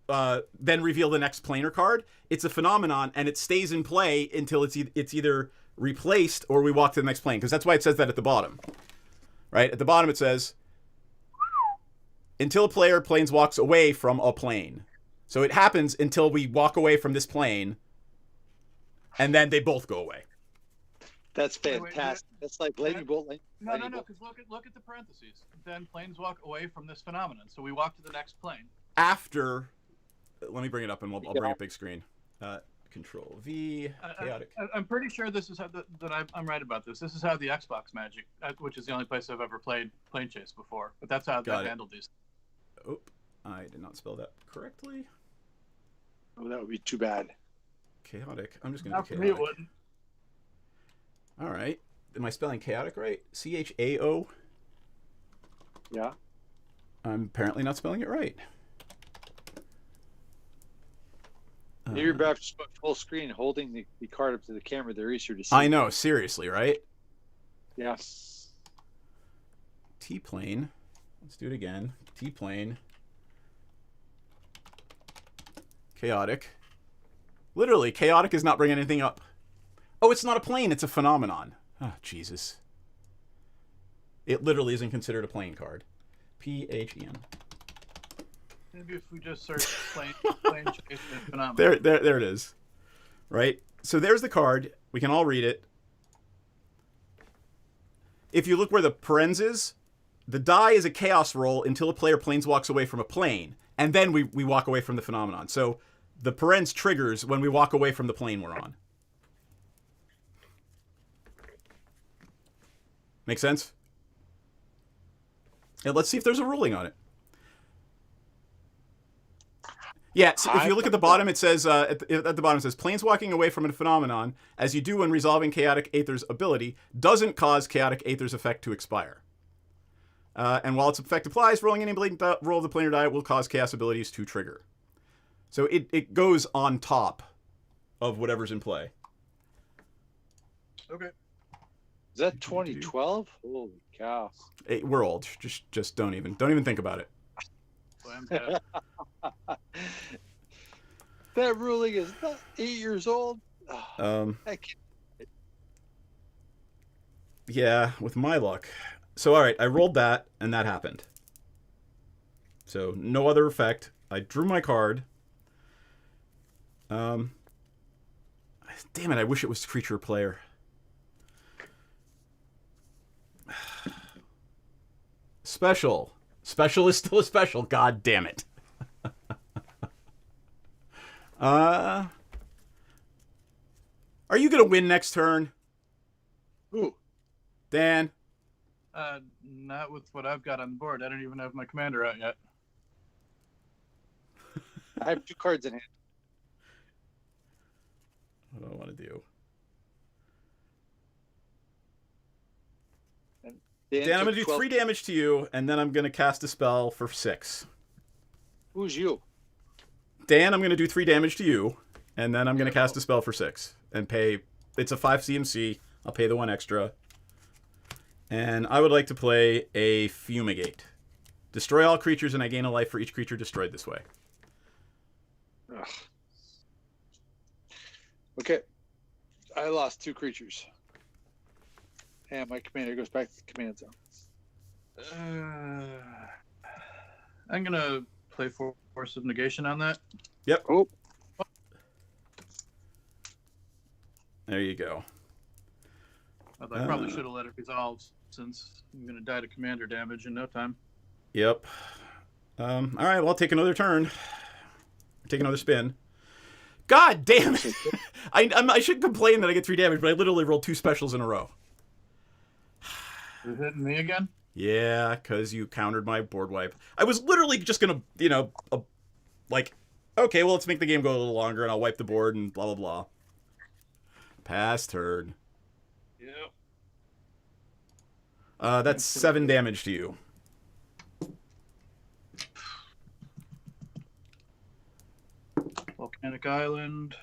then reveal the next planar card, it's a phenomenon and it stays in play until it's either replaced or we walk to the next plane. Because that's why it says that at the bottom, right? At the bottom it says, until a player planeswalks away from a plane. So it happens until we walk away from this plane, and then they both go away. That's Wait, fantastic. That's like lightning bolt. No. Because look at the parentheses. Then planes walk away from this phenomenon. So we walk to the next plane. After, let me bring it up and I'll bring up big screen. Control V, chaotic. I'm pretty sure this is how I'm right about this. This is how the Xbox Magic, which is the only place I've ever played Plane Chase before. But that's how they handled these. Oh, I did not spell that correctly. Oh, that would be too bad. Chaotic. I'm just going Not to for do me, it chaotic. wouldn't. All right. Am I spelling chaotic right? CHAO? Yeah. I'm apparently not spelling it right. Maybe you're back to full screen, holding the card up to the camera. They're easier to see. I know, seriously, right? Yeah. T-plane. Let's do it again. T-plane. Chaotic. Literally, chaotic is not bringing anything up. Oh, it's not a plane, it's a phenomenon. Oh, Jesus. It literally isn't considered a plane card. P-H-E-N. Maybe if we just search plane chase and phenomenon. There it is. Right? So there's the card. We can all read it. If you look where the parens is, the die is a chaos roll until a player planeswalks away from a plane. And then we walk away from the phenomenon. So the parens triggers when we walk away from the plane we're on. Make sense? And let's see if there's a ruling on it. Yeah, so if you look at the bottom, it says, at the bottom it says, planeswalking away from a phenomenon, as you do when resolving Chaotic Aether's ability, doesn't cause Chaotic Aether's effect to expire. And while its effect applies, rolling any roll of the planar die will cause chaos abilities to trigger. So it goes on top of whatever's in play. Okay. Is that 2012? Holy cow! Hey, we're old. Just don't even think about it. So I'm dead. That ruling is not 8 years old. Yeah, with my luck. So all right, I rolled that, and that happened. So no other effect. I drew my card. Damn it! I wish it was creature player. Special. Special is still a special. God damn it. Are you gonna win next turn? Ooh. Dan? Not with what I've got on the board. I don't even have my commander out yet. I have 2 cards in hand. What do I want to do? Dan, I'm going to do 3 damage to you, and then I'm going to cast a spell for 6. Who's you? Dan, I'm going to do 3 damage to you, and then I'm going to cast a spell for 6. And pay... It's a 5 CMC. I'll pay the 1 extra. And I would like to play a Fumigate. Destroy all creatures, and I gain a life for each creature destroyed this way. Ugh. Okay. I lost 2 creatures. And my commander goes back to the command zone. I'm going to play Force of Negation on that. Yep. Oh. There you go. I probably should have let it resolve since I'm going to die to commander damage in no time. Yep. All right, well, I'll take another turn. Take another spin. God damn it! I should complain that I get 3 damage, but I literally rolled 2 specials in a row. You're hitting me again? Yeah, because you countered my board wipe. I was literally just going to, like, okay, well, let's make the game go a little longer, and I'll wipe the board, and blah, blah, blah. Pass turn. Yep. That's 7 damage to you. Volcanic Island.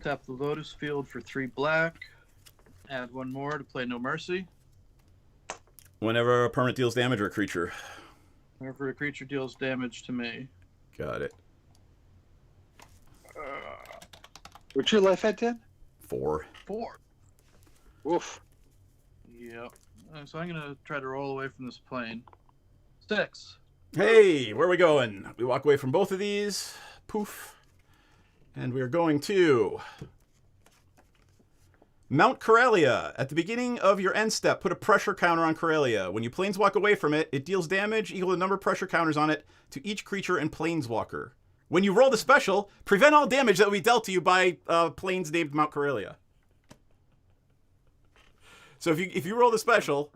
Tap the Lotus Field for 3 black. Add 1 more to play No Mercy. Whenever a permanent deals damage or a creature. Whenever a creature deals damage to me. Got it. What's your life at, 10? 4. 4. Oof. Yep. So I'm going to try to roll away from this plane. 6. Hey, where are we going? We walk away from both of these. Poof. And we are going to Mount Corellia. At the beginning of your end step, put a pressure counter on Corellia. When you planeswalk away from it, it deals damage equal to the number of pressure counters on it to each creature and planeswalker. When you roll the special, prevent all damage that will be dealt to you by planes named Mount Corellia. So if you roll the special,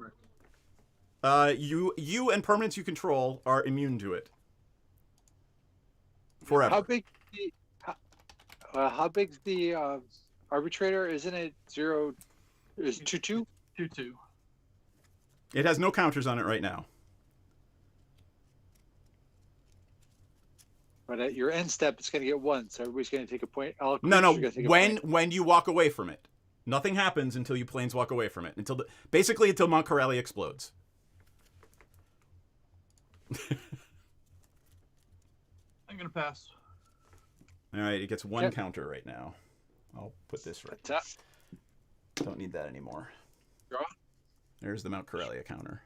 you and permanents you control are immune to it. Forever. How big's the arbitrator? Isn't it 0? Is 2/2? 2/2. It has no counters on it right now. But at your end step, it's going to get 1, so everybody's going to take a point. All No, creatures are gonna take a point. when you walk away from it. Nothing happens until you planeswalk away from it. Basically until Mount Corelli explodes. I'm gonna pass. All right, it gets 1 counter right now. I'll put this right. Tap. Don't need that anymore. Draw. There's the Mount Corellia counter.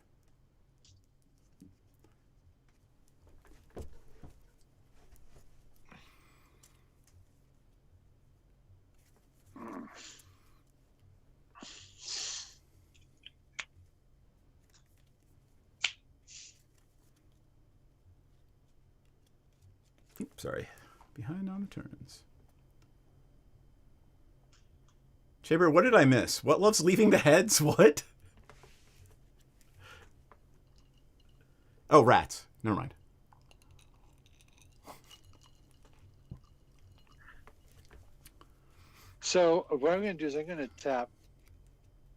Oops, sorry. Behind on the turns. Chamber, what did I miss? What loves leaving the heads? What? Oh, rats. Never mind. So what I'm going to do is I'm going to tap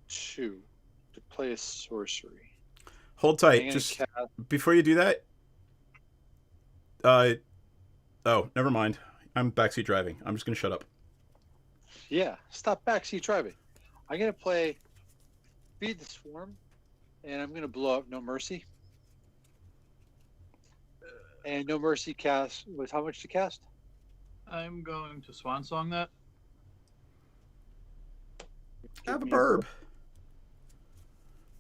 2 to play a sorcery. Hold tight. Just before you do that. Oh, never mind. I'm backseat driving. I'm just going to shut up. Yeah, stop backseat driving. I'm going to play Feed the Swarm, and I'm going to blow up No Mercy. And No Mercy cast was how much to cast? I'm going to Swan Song that. Have a burb.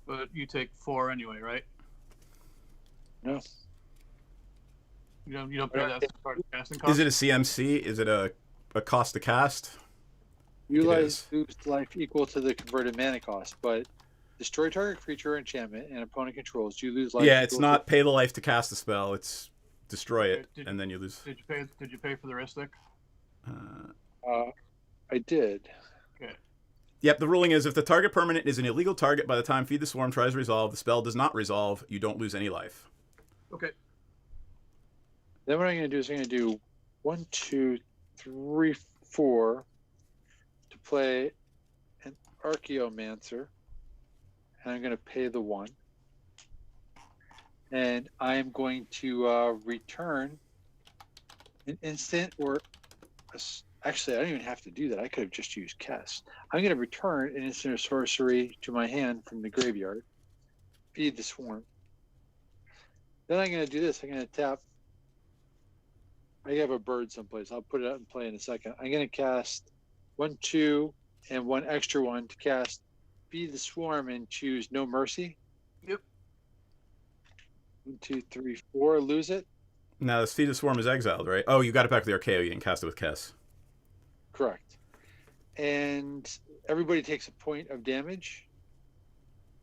But you take 4 anyway, right? No. You don't pay that as part of casting cost? Is it a CMC? Is it a cost to cast? You lose life equal to the converted mana cost, but destroy target creature or enchantment and opponent controls. You lose life. Yeah, it's not pay the life to cast the spell. It's destroy it, and then you lose. Did you pay for the Ristic? I did. Okay. Yep, the ruling is if the target permanent is an illegal target by the time Feed the Swarm tries to resolve, the spell does not resolve, you don't lose any life. Okay. Then what I'm going to do is I'm going to do 1, 2, 3, 4 to play an Archaeomancer, and I'm going to pay the 1. And I am going to return an instant or actually I don't even have to do that. I could have just used cast. I'm going to return an instant or sorcery to my hand from the graveyard. Feed the Swarm. Then I'm going to do this. I'm going to tap. I have a bird someplace. I'll put it out and play in a second. I'm going to cast 1, 2, and 1 extra 1 to cast Feed the Swarm and choose No Mercy. Yep. 1, 2, 3, 4. Lose it. Now, this Feed the Swarm is exiled, right? Oh, you got it back with the Archaeo. You didn't cast it with Kess. Correct. And everybody takes a point of damage.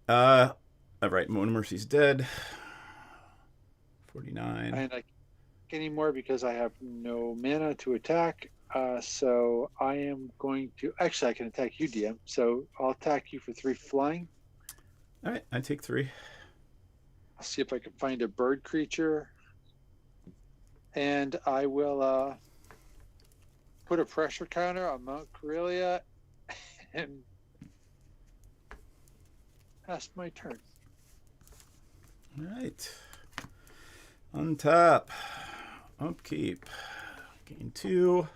All right. No Mercy's dead. 49. And I anymore because I have no mana to attack. So I am going to actually I can attack you, DM. So I'll attack you for 3 flying. All right, I take 3. I'll see if I can find a bird creature, and I will put a pressure counter on Mount Corellia and pass my turn. All right. Untap. Upkeep. Gain 2.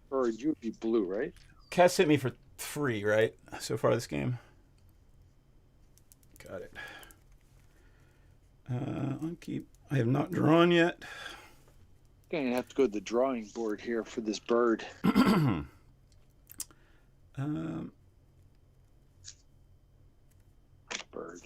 Or you would be blue, right? Kess hit me for 3, right? So far this game. Got it. Upkeep. I have not drawn yet. Going to have to go to the drawing board here for this bird. Bird.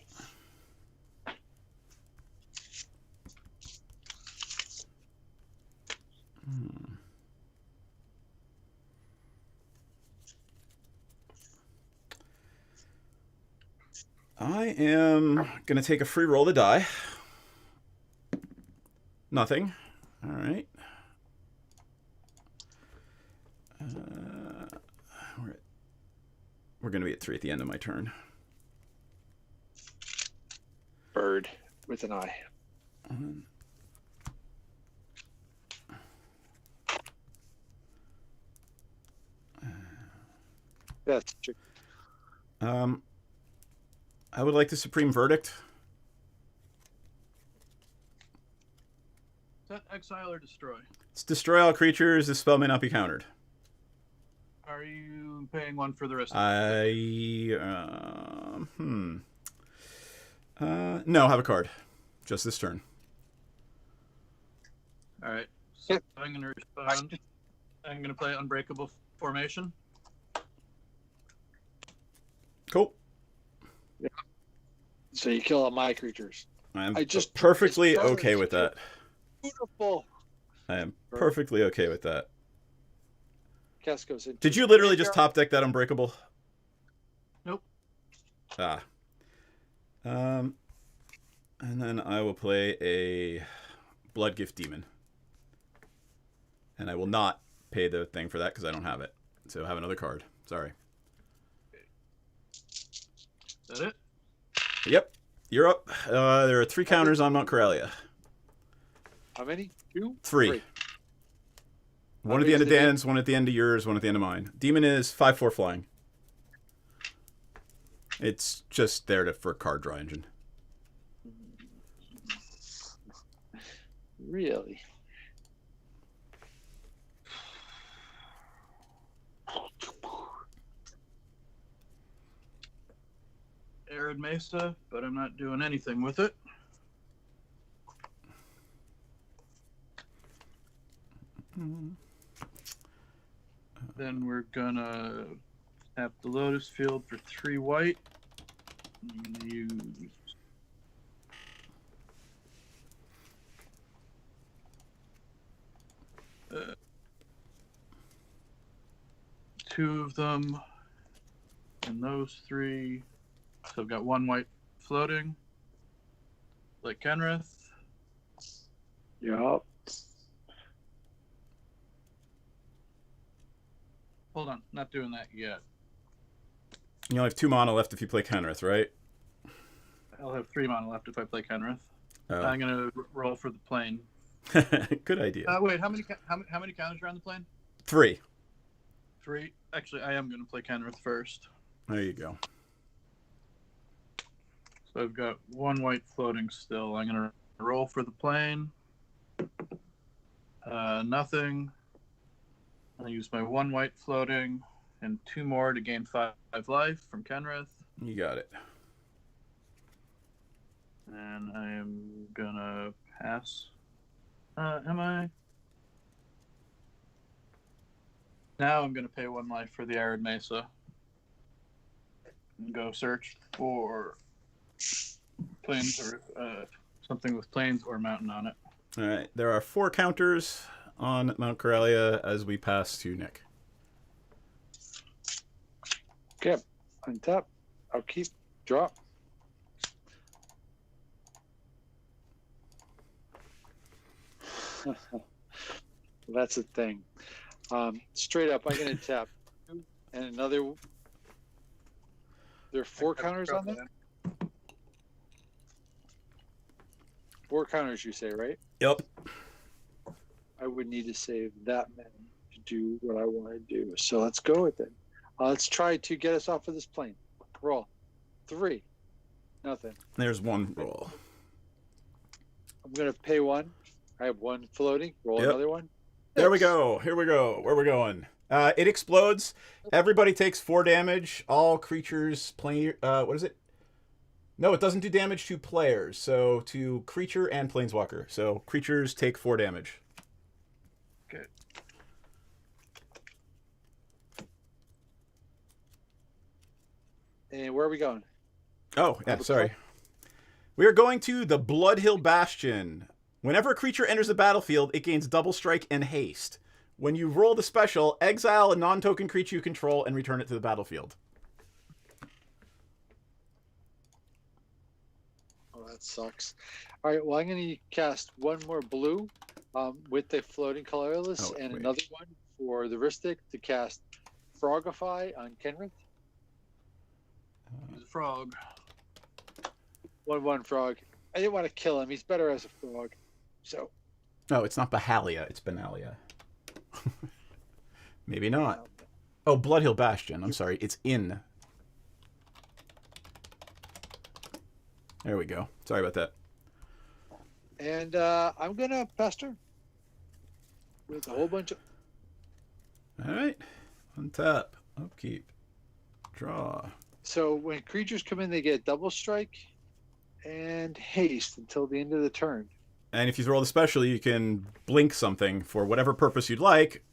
I am going to take a free roll to die. Nothing. All right. We're going to be at 3 at the end of my turn. Bird with an eye. That's true. I would like the Supreme Verdict. Is that exile or destroy? It's destroy all creatures. This spell may not be countered. Are you paying one for the rest? No, have a card. Just this turn. All right. So I'm going to respond. I'm going to play Unbreakable Formation. Cool. Yeah. So you kill all my creatures. I'm just perfectly okay with that. Beautiful. I am perfectly okay with that. Cast goes in. Did you literally just top deck that Unbreakable? Nope. Ah. And then I will play a Bloodgift Demon. And I will not pay the thing for that because I don't have it. So have another card. Sorry. Is that it? Yep. You're up. There are 3 counters on Mount Corelia. How many? 2? 3. One at the end of Dan's, one at the end of yours, one at the end of mine. Demon is 5/4 flying. It's just there for card draw engine. Really? Arid Mesa, but I'm not doing anything with it. Then we're gonna tap the Lotus Field for 3 white. I'm gonna use two of them, and those 3. So I've got 1 white floating, like Kenrith. Yup. Hold on, not doing that yet. You only have 2 mana left if you play Kenrith, right? I'll have 3 mana left if I play Kenrith. Oh. I'm gonna roll for the plane. Good idea. Wait, how many counters are on the plane? 3. 3. Actually, I am gonna play Kenrith first. There you go. So I've got 1 white floating still. I'm gonna roll for the plane. Nothing. I'll use my 1 white floating and 2 more to gain 5 life from Kenrith. You got it. And I am gonna pass. Am I? Now I'm gonna pay 1 life for the Arid Mesa. And go search for plains or something with plains or mountain on it. All right. There are 4 counters on Mount Corelia as we pass to Nick. Okay. Untap. I'll keep. Drop. That's the thing. Straight up, I'm going to tap. And another. There are 4 counters on there? 4 counters, you say, right? Yep. I would need to save that many to do what I want to do. So let's go with it. Let's try to get us off of this plane. Roll. 3. Nothing. There's 1 roll. I'm going to pay 1. I have 1 floating. Roll another one. There we go. Here we go. Where we're going. It explodes. Everybody takes 4 damage. All creatures play. What is it? No, it doesn't do damage to players. So to creature and planeswalker. So creatures take 4 damage. Okay. And where are we going? Oh, yeah, sorry. We are going to the Bloodhill Bastion. Whenever a creature enters the battlefield, it gains double strike and haste. When you roll the special, exile a non-token creature you control and return it to the battlefield. Oh, that sucks. All right, well, I'm going to cast 1 more blue with the floating colorless and another one for the Ristic to cast Frogify on Kenrith. He's a frog. 1/1 frog. I didn't want to kill him. He's better as a frog. So. No, it's not Bahalia. It's Benalia. Maybe not. Oh, Bloodhill Bastion. I'm sorry. It's in. There we go. Sorry about that. And I'm gonna pester with a whole bunch of. All right. Untap. Upkeep. Draw. So when creatures come in, they get double strike and haste until the end of the turn. And if you throw the special, you can blink something for whatever purpose you'd like,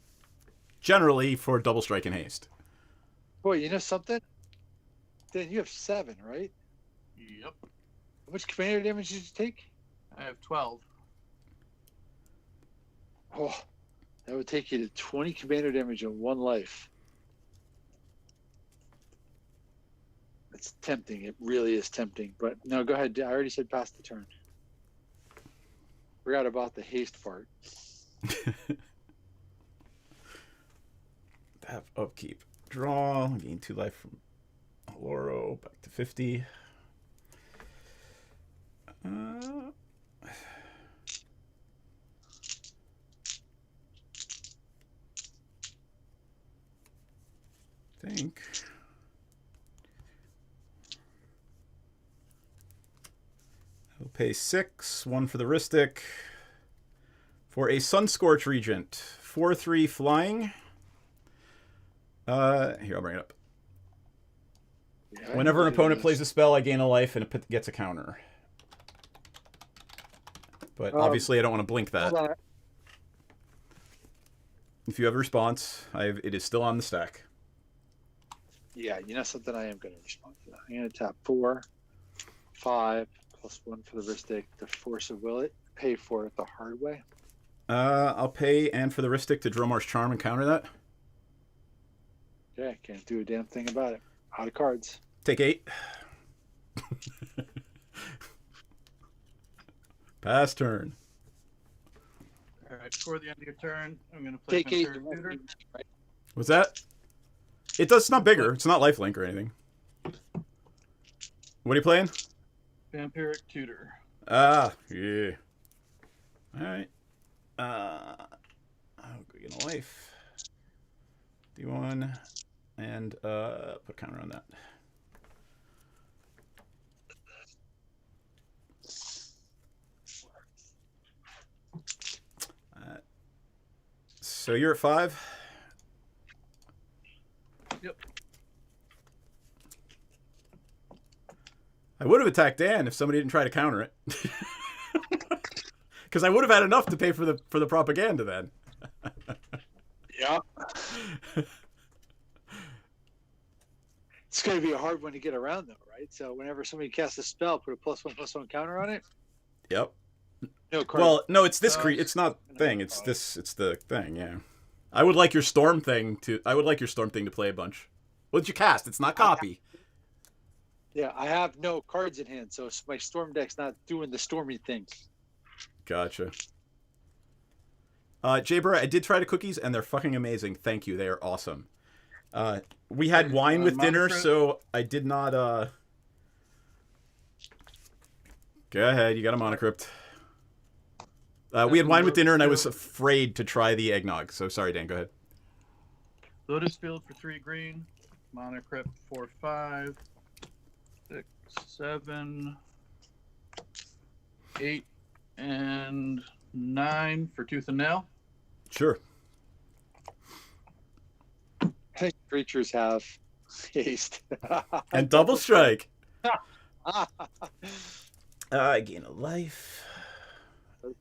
generally for double strike and haste. Boy, you know something? Then you have 7, right? Yep. How much commander damage did you take? I have 12. Oh, that would take you to 20 commander damage in 1 life. It's tempting. It really is tempting. But no, go ahead. I already said pass the turn. Forgot about the haste part. Tap, upkeep, draw. Gain 2 life from Loro. Back to 50. Think. I'll pay 6, 1 for the Ristic. For a Sunscorch Regent, 4/3 flying. Here, I'll bring it up. Yeah, Whenever an I opponent do plays a this. spell, I gain a life and it gets a counter. But obviously, I don't want to blink that. Hold on. If you have a response, it is still on the stack. Yeah, you know something? I am going to respond to that. I'm going to tap 4, 5, plus 1 for the Ristic to force of will it. Pay for it the hard way. I'll pay and for the Ristic to Dromar's Charm and counter that. Yeah, can't do a damn thing about it. Out of cards. Take 8. Pass turn. All right, before the end of your turn, I'm going to play Take 8. Vampiric Tutor. Right? What's that? It's not bigger. It's not lifelink or anything. What are you playing? Vampiric Tutor. Ah, yeah. All right. I'll get a life. D1 and put a counter on that. So you're at 5. Yep. I would have attacked Dan if somebody didn't try to counter it. Because I would have had enough to pay for the propaganda then. Yeah. It's going to be a hard one to get around, though, right? So whenever somebody casts a spell, put a +1/+1 counter on it. Yep. No card. Well, no, it's this it's not thing. It's the thing. Yeah. I would like your storm thing to play a bunch. What'd you cast? It's not copy. Yeah, I have no cards in hand, so my storm deck's not doing the stormy thing. Gotcha. Jaybra, I did try the cookies, and they're fucking amazing. Thank you. They are awesome. We had wine with dinner, so I did not... Go ahead. You got a monocrypt. We had wine with dinner, and I was afraid to try the eggnog. So sorry, Dan. Go ahead. Lotus Field for 3 green. Monocrypt 4/5. 6, 7, 8, and 9 for Tooth and Nail. Sure. I think creatures have haste. And double strike. I gain a life.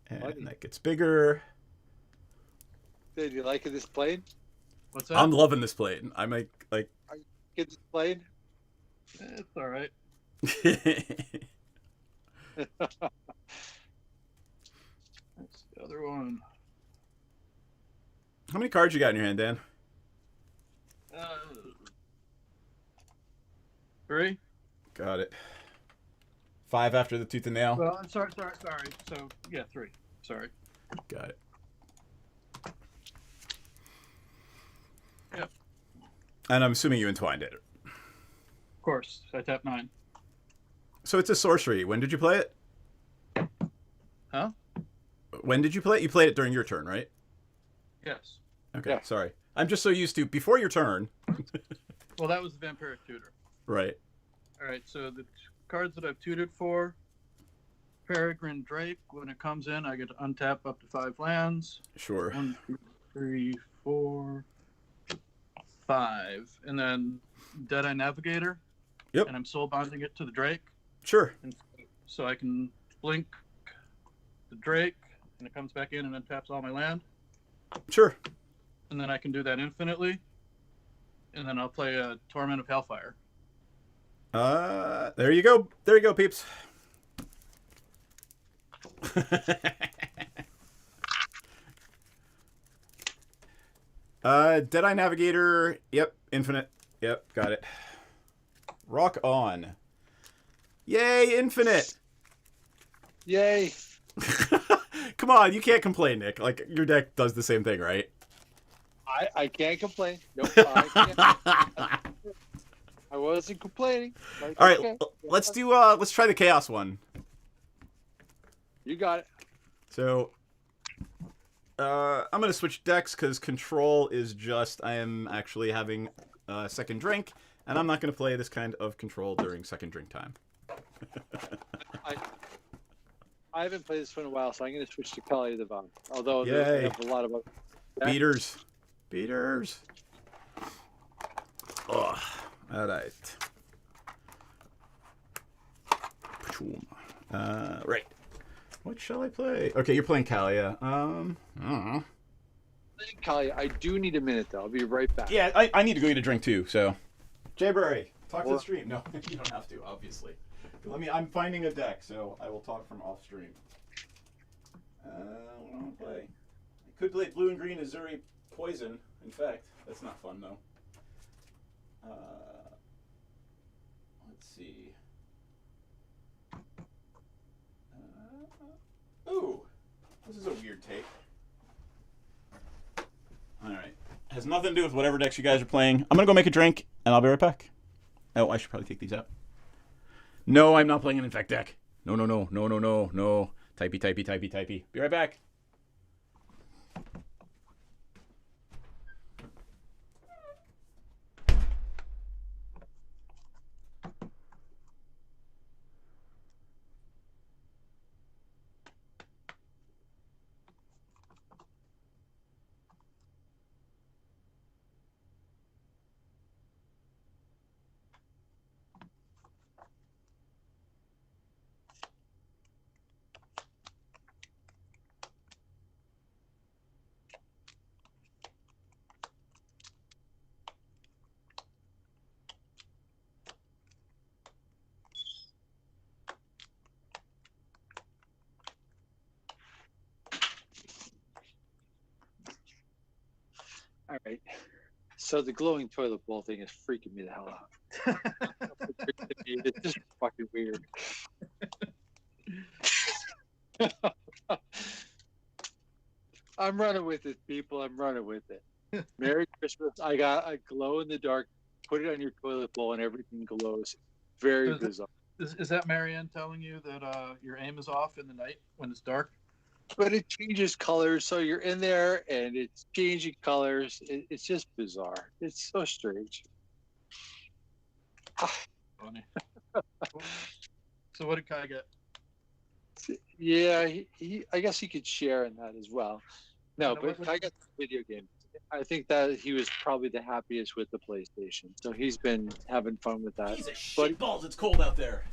And that gets bigger. Did you like this plane? What's that? I'm loving this plate. I might like. Get this plane? It's all right. How That's the other one. many cards you got in your hand, Dan? 3. Got it. 5 after the tooth and nail. Well, I'm sorry. So, yeah, 3. Sorry. Got it. Yep. And I'm assuming you entwined it. Of course. I tapped 9. So it's a sorcery. When did you play it? Huh? When did you play it? You played it during your turn, right? Yes. Okay, Yeah. sorry. I'm just so used to before your turn. Well, that was the Vampiric Tutor. Right. All right, so the cards that I've tutored for. Peregrine Drake. When it comes in, I get to untap up to 5 lands. Sure. 1, 2, 3, 4, 5. And then Deadeye Navigator. Yep. And I'm soul bonding it to the Drake. Sure. And so I can blink the Drake, and it comes back in and untaps all my land. Sure. And then I can do that infinitely. And then I'll play a Torment of Hellfire. There you go. There you go, peeps. Deadeye Navigator. Yep. Infinite. Yep. Got it. Rock on. Yay, infinite. Yay. Come on, you can't complain, Nick. Like, your deck does the same thing, right? I can't complain. Nope, I can't. I wasn't complaining. Like, All right, okay. let's try the chaos one. You got it. So, I'm gonna switch decks because control is just I am actually having a second drink, and I'm not gonna play this kind of control during second drink time. I haven't played this one in a while, so I'm going to switch to Kali the Vaughn. Although Yay. they have a lot of Beaters. Oh, all right. Right. What shall I play? Okay, you're playing Kalia. I don't know. Kali, I do need a minute though. I'll be right back. Yeah, I need to go get a drink too. So, Jayberry, talk to the stream. No, you don't have to, obviously. I'm finding a deck, so I will talk from off stream. What do I want to play? I could play blue and green Azuri Poison. In fact, that's not fun though. Let's see. Ooh, this is a weird take. All right, has nothing to do with whatever decks you guys are playing. I'm gonna go make a drink, and I'll be right back. Oh, I should probably take these out. No, I'm not playing an infect deck. No. Typey. Be right back. All right. So the glowing toilet bowl thing is freaking me the hell out. It's just fucking weird. I'm running with it, people. I'm running with it. Merry Christmas. I got a glow in the dark. Put it on your toilet bowl and everything glows. Very bizarre. Is that Marianne telling you that your aim is off in the night when it's dark? But it changes colors, so you're in there and it's changing colors. It's just bizarre. It's so strange. Funny. So what did Kai get? Yeah, he I guess he could share in that as well. No, You know, but I got the video game. I think that he was probably the happiest with the PlayStation. So he's been having fun with that. He's a shitballs. It's cold out there.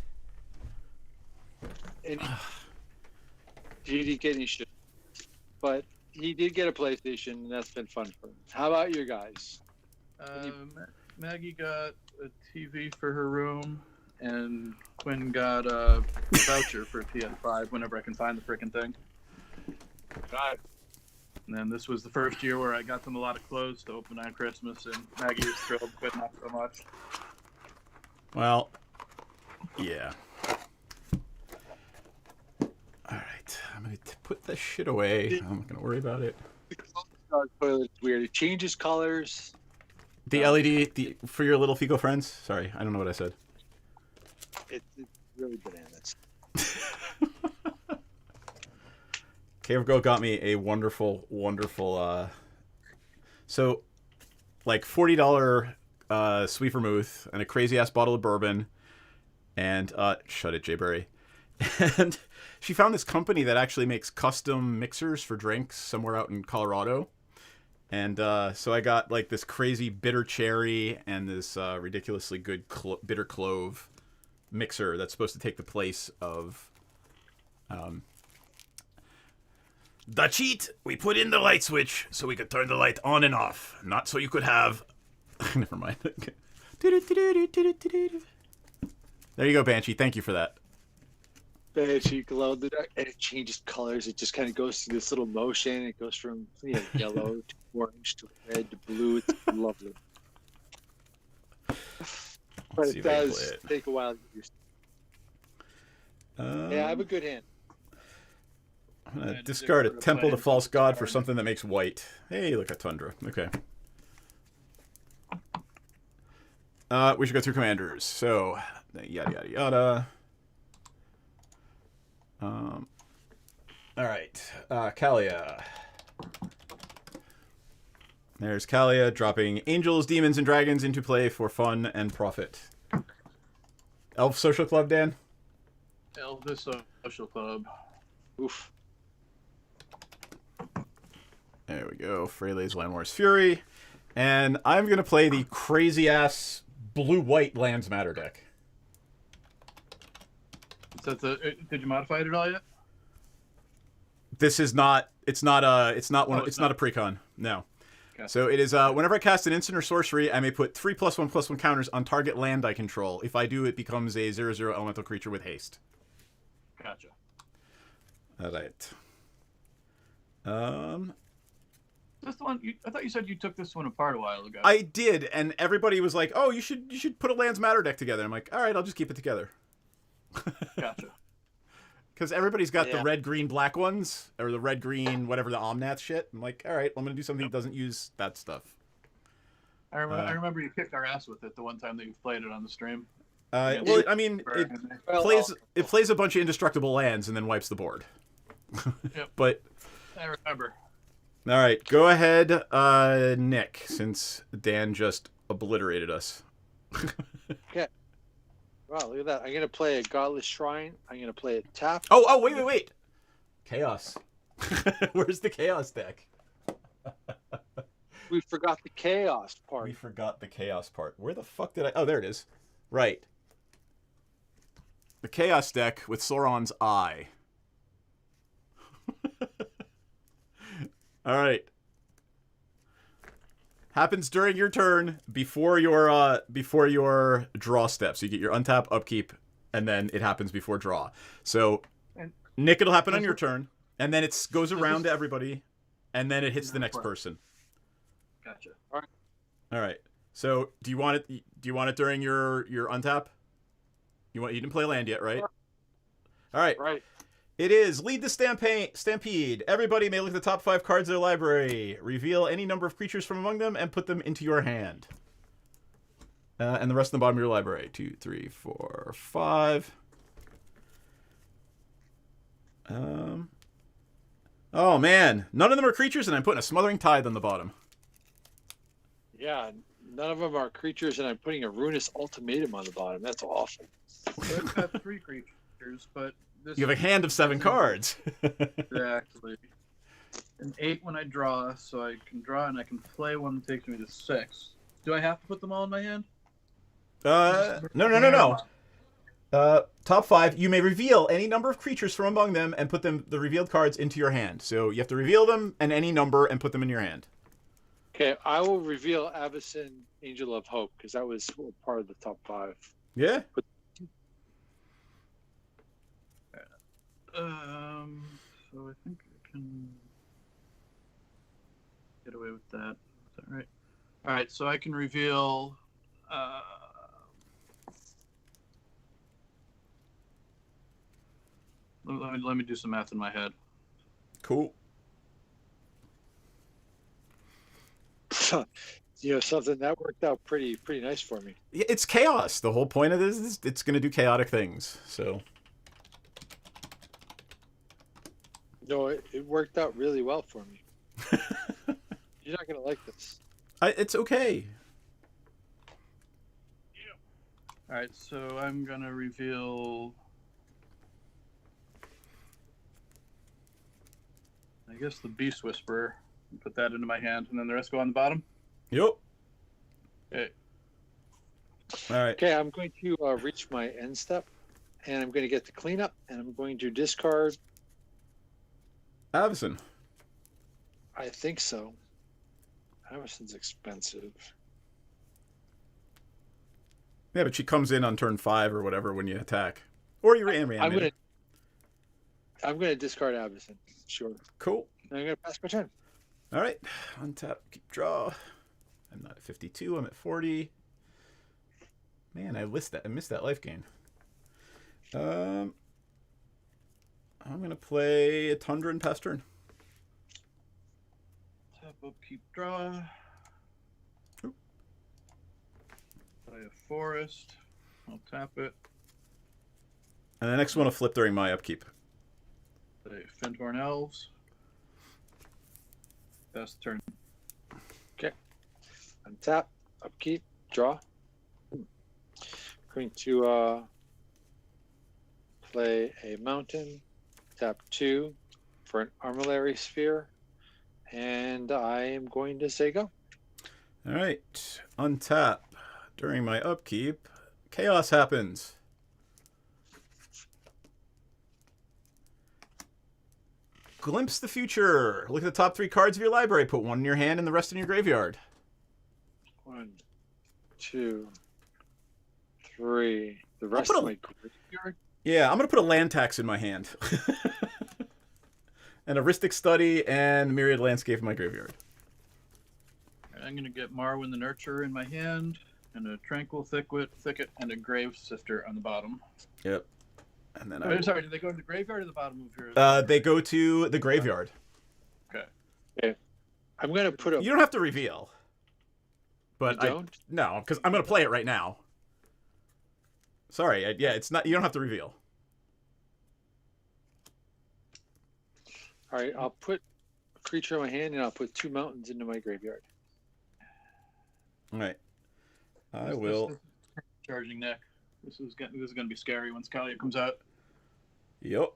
And he didn't get any shit. But he did get a PlayStation, and that's been fun for him. How about you guys? Maggie got a TV for her room, and Quinn got a voucher for a PS5 whenever I can find the frickin' thing. God. And then this was the first year where I got them a lot of clothes to open on Christmas, and Maggie was thrilled, Quinn not so much. Well, yeah. All right, I'm gonna put this shit away. I'm not gonna worry about it. The toilet is weird. It changes colors. The LED for your little fecal friends. Sorry, I don't know what I said. It's really bananas. Cave Girl got me a wonderful, so like $40 sweet vermouth and a crazy ass bottle of bourbon And shut it, Jayberry. And she found this company that actually makes custom mixers for drinks somewhere out in Colorado. And so I got like this crazy bitter cherry and this ridiculously good bitter clove mixer that's supposed to take the place of the cheat. We put in the light switch so we could turn the light on and off, not so you could have. Never mind. There you go, Banshee. Thank you for that. Banshee glow in the dark, and it changes colors. It just kind of goes through this little motion. It goes from yellow to orange to red to blue. It's lovely. But it does take a while to get used to. Yeah, I have a good hand. I'm going to discard a Temple to False God for something that makes white. Hey, look, a Tundra. Okay. We should go through commanders. So, yada, yada, yada. All right. Kalia. There's Kalia dropping angels, demons, and dragons into play for fun and profit. Elf Social Club, Dan? Elvis Social Club. Oof. There we go. Freyleigh's Landwar's Fury. And I'm going to play the crazy-ass blue-white Lands Matter deck. Did you modify it at all yet? This is not. It's not a precon. No. Okay. So it is. Whenever I cast an instant or sorcery, I may put 3+1/+1 counters on target land I control. If I do, it becomes a 0/0 elemental creature with haste. Gotcha. All right. This the one. I thought you said you took this one apart a while ago. I did, and everybody was like, "Oh, you should put a Lands Matter deck together." I'm like, "All right, I'll just keep it together." Gotcha. Because everybody's got the red, green, black ones, or the red, green, whatever the Omnath shit. I'm like, all right, well, I'm gonna do something that doesn't use that stuff. I remember you kicked our ass with it the one time that you played it on the stream. Well, I mean, it plays a bunch of indestructible lands and then wipes the board. Yep. But I remember. All right, go ahead, Nick, since Dan just obliterated us. Okay. Wow, look at that. I'm going to play a Godless Shrine. I'm going to play a tap. Oh, wait. Chaos. Where's the Chaos deck? We forgot the Chaos part. We forgot the Chaos part. Where the fuck did I... Oh, there it is. Right. The Chaos deck with Sauron's Eye. All right. Happens during your turn before your draw steps. You get your untap, upkeep, and then it happens before draw. So, Nick, it'll happen on your turn, and then it goes around to everybody, and then it hits the next person. Gotcha. All right. So, do you want it during your untap? You didn't play land yet, right? All right. Right. It is Lead the Stampede. Everybody may look at the top 5 cards of their library, reveal any number of creatures from among them, and put them into your hand. And the rest on the bottom of your library. 2, 3, 4, 5. Oh, man. None of them are creatures, and I'm putting a Smothering Tithe on the bottom. Yeah, none of them are creatures, and I'm putting a Ruinous Ultimatum on the bottom. That's awful. So I've got 3 creatures, but... You have a hand of 7 cards. Exactly. An 8 when I draw, so I can draw and I can play one that takes me to 6. Do I have to put them all in my hand? No. Top 5, you may reveal any number of creatures from among them and put the revealed cards into your hand. So you have to reveal them and any number and put them in your hand. Okay, I will reveal Avacyn, Angel of Hope, because that was part of the top 5. Yeah? So I think I can get away with that. Is that right? All right, so I can reveal. Let me do some math in my head. Cool. Something that worked out pretty nice for me. Yeah, it's chaos. The whole point of this is it's going to do chaotic things. So. No, it worked out really well for me. You're not going to like this. It's okay. All right, so I'm gonna reveal. I guess the Beast Whisperer. Put that into my hand, and then the rest go on the bottom. Yep. Okay. All right. Okay, I'm going to reach my end step, and I'm going to get the cleanup, and I'm going to discard. Avison. I think so. Avison's expensive. Yeah, but she comes in on turn 5 or whatever when you attack. Or you reanimate. I'm gonna discard Avison. Sure. Cool. And I'm gonna pass my turn. All right. Untap, keep draw. I'm not at 52. I'm at 40. Man, I missed that life gain. I'm gonna play a Tundra and pass turn. Tap up, keep draw. Oop. Play a forest. I'll tap it. And the next one will flip during my upkeep. Play Fentorn Elves. Best turn. Okay. Untap, upkeep, draw. Going to play a mountain. Tap 2 for an armillary sphere. And I am going to say go. All right. Untap. During my upkeep, chaos happens. Glimpse the future. Look at the top 3 cards of your library. Put one in your hand and the rest in your graveyard. 1, 2, 3. The rest of my graveyard. Yeah, I'm going to put a land tax in my hand. An Heuristic Study and Myriad Landscape in my graveyard. I'm going to get Marwyn the Nurturer in my hand, and a Tranquil Thicket, and a Grave Sifter on the bottom. Yep. And then I'm sorry, do they go to the graveyard or the bottom of your... They go to the graveyard. Okay. I'm going to put a... You don't have to reveal. But You don't? No, because I'm going to play it right now. Sorry, yeah, it's not. You don't have to reveal. All right, I'll put a creature in my hand, and I'll put 2 mountains into my graveyard. All right. I This will. is charging neck. This is going to be scary when Scalia comes out. Yep.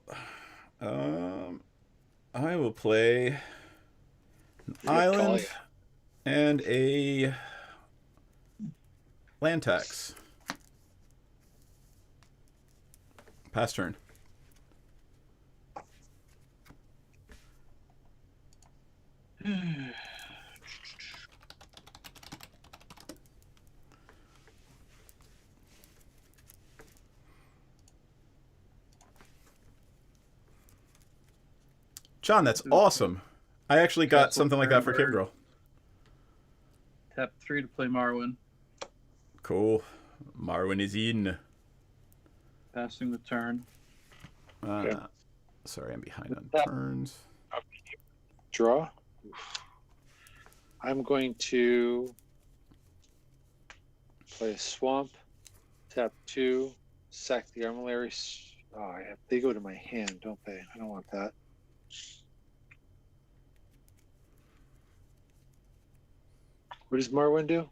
I will play an island and a land tax. Pass turn. John, that's awesome. I actually got something like that for Cave Girl. Tap 3 to play Marwyn. Cool. Marwyn is in. Passing the turn. Sorry, I'm behind on turns. Draw. I'm going to play a swamp. Tap 2. Sack the armillary. Oh, they go to my hand, don't they? I don't want that. What does Marwyn do?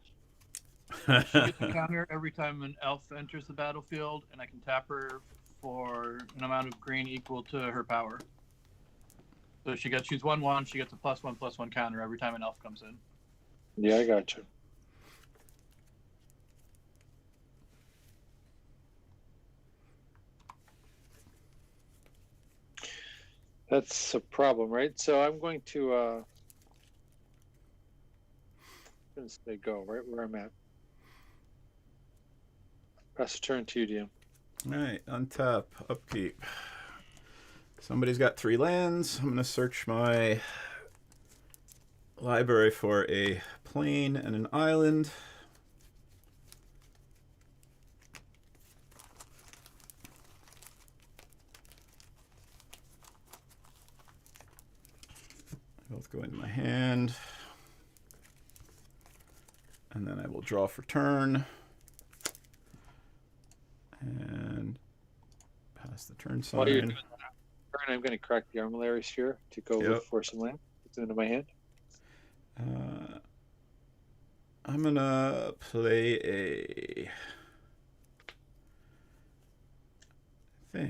She gets a counter every time an elf enters the battlefield, and I can tap her for an amount of green equal to her power. So she's 1/1. She gets a +1/+1 counter every time an elf comes in. Yeah, I got you. That's a problem, right? So I'm going to say go right where I'm at. Pass the turn to you, DM. All right, untap, upkeep. Somebody's got 3 lands. I'm going to search my library for a plain and an island. Both go into my hand. And then I will draw for turn. And pass the turn sign. While you're doing that, I'm going to crack the armillary sphere to go look for some land. Put them into my hand. I'm going to play a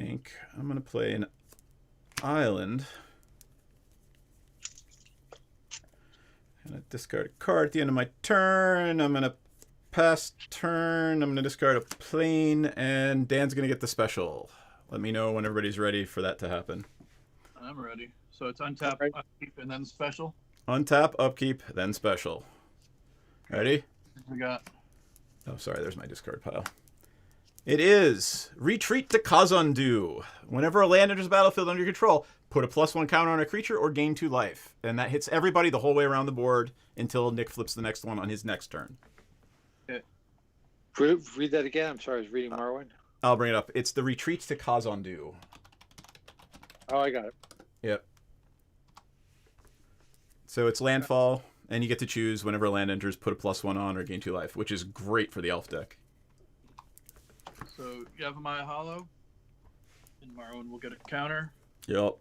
think I'm going to play an island. I'm going to discard a card at the end of my turn. I'm going to pass turn. I'm going to discard a plane, and Dan's going to get the special. Let me know when everybody's ready for that to happen. I'm ready. So it's untap, Right. upkeep, and then special. Untap, upkeep, then special. Ready? We got Oh, sorry, there's my discard pile. It is Retreat to Kazandu. Whenever a land enters the battlefield under your control, put a +1 counter on a creature or gain 2 life. And that hits everybody the whole way around the board until Nick flips the next one on his next turn. Read that again. I'm sorry, I was reading Marwin. I'll bring it up. It's the Retreat to Kazandu. Oh, I got it. Yep. So it's landfall, and you get to choose whenever a land enters, put a +1 on or gain 2 life, which is great for the elf deck. so Yavimaya Hollow, and Marwin will get a counter. Yep.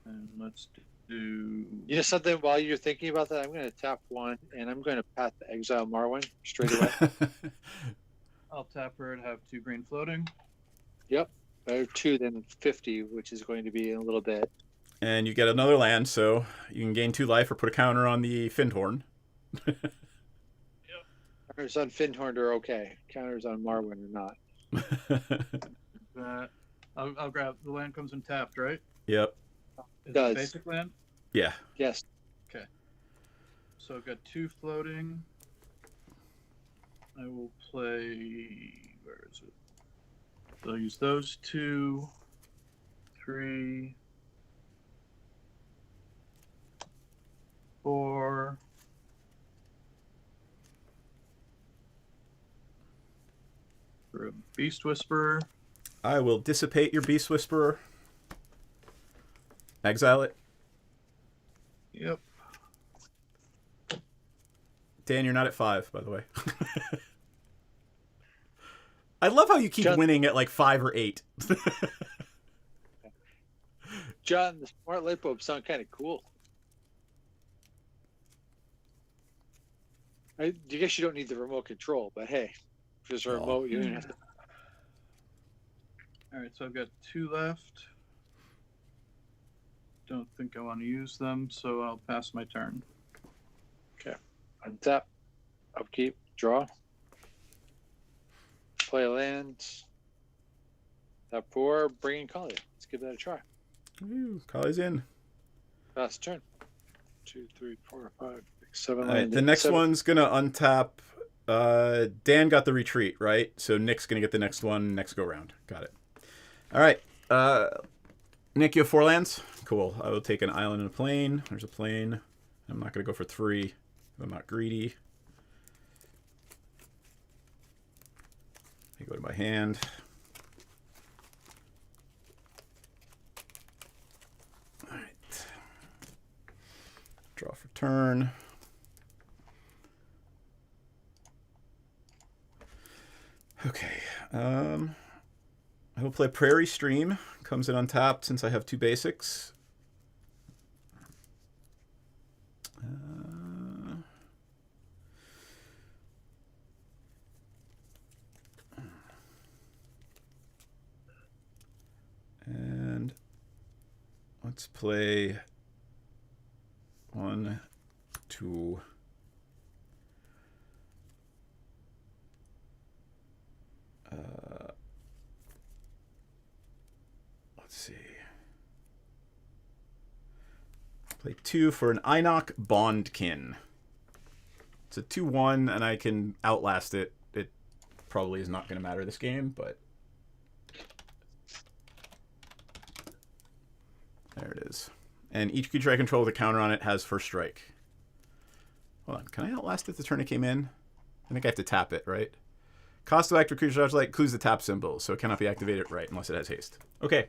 And let's do. You know something? While you're thinking about that, I'm going to tap 1, and I'm going to pat the Exile Marwin straight away. I'll tap her and have 2 green floating. Yep. Better 2 than 50, which is going to be in a little bit. And you get another land, so you can gain 2 life or put a counter on the Findhorn. Counters on Findhorn are okay. Counters on Marwin are not. That I'll grab. The land comes in tapped, right? Yep. Is Does. it basic land? Yeah. Yes. So I've got 2 floating. I will play. Where is it? So I'll use those 2, 3, 4. For a Beast Whisperer. I will dissipate your Beast Whisperer. Exile it. Yep. Dan, you're not at 5, by the way. I love how you keep John- winning at like 5 or 8. John, the smart light bulbs sound kind of cool. I guess you don't need the remote control, but hey, if there's a Oh. remote, you don't have to. All right, so I've got 2 left. Don't think I want to use them, so I'll pass my turn. Untap, upkeep, draw, play a land, tap 4, bring in Kali. Let's give that a try. Ooh, Kali's in. Last turn. 2, 3, 4, 5, 6, 7. All right, land the in. next 7. one's going to untap. Dan got the retreat, right? So Nick's going to get the next one next go round. Got it. All right. Nick, you have 4 lands? Cool. I will take an island and a plane. There's a plane. I'm not going to go for 3. I'm not greedy. I go to my hand. All right. Draw for turn. Okay. I will play Prairie Stream. Comes in untapped since I have 2 basics. And let's play 1, 2. Let's see. Play 2 for an Enoch Bondkin. It's a 2/1, and I can outlast it. It probably is not going to matter this game, but there it is. And each creature I control with a counter on it has first strike. Hold on, can I outlast it the turn it came in? I think I have to tap it, right? Cost of active creature dodge light includes the tap symbol, so it cannot be activated right unless it has haste. Okay.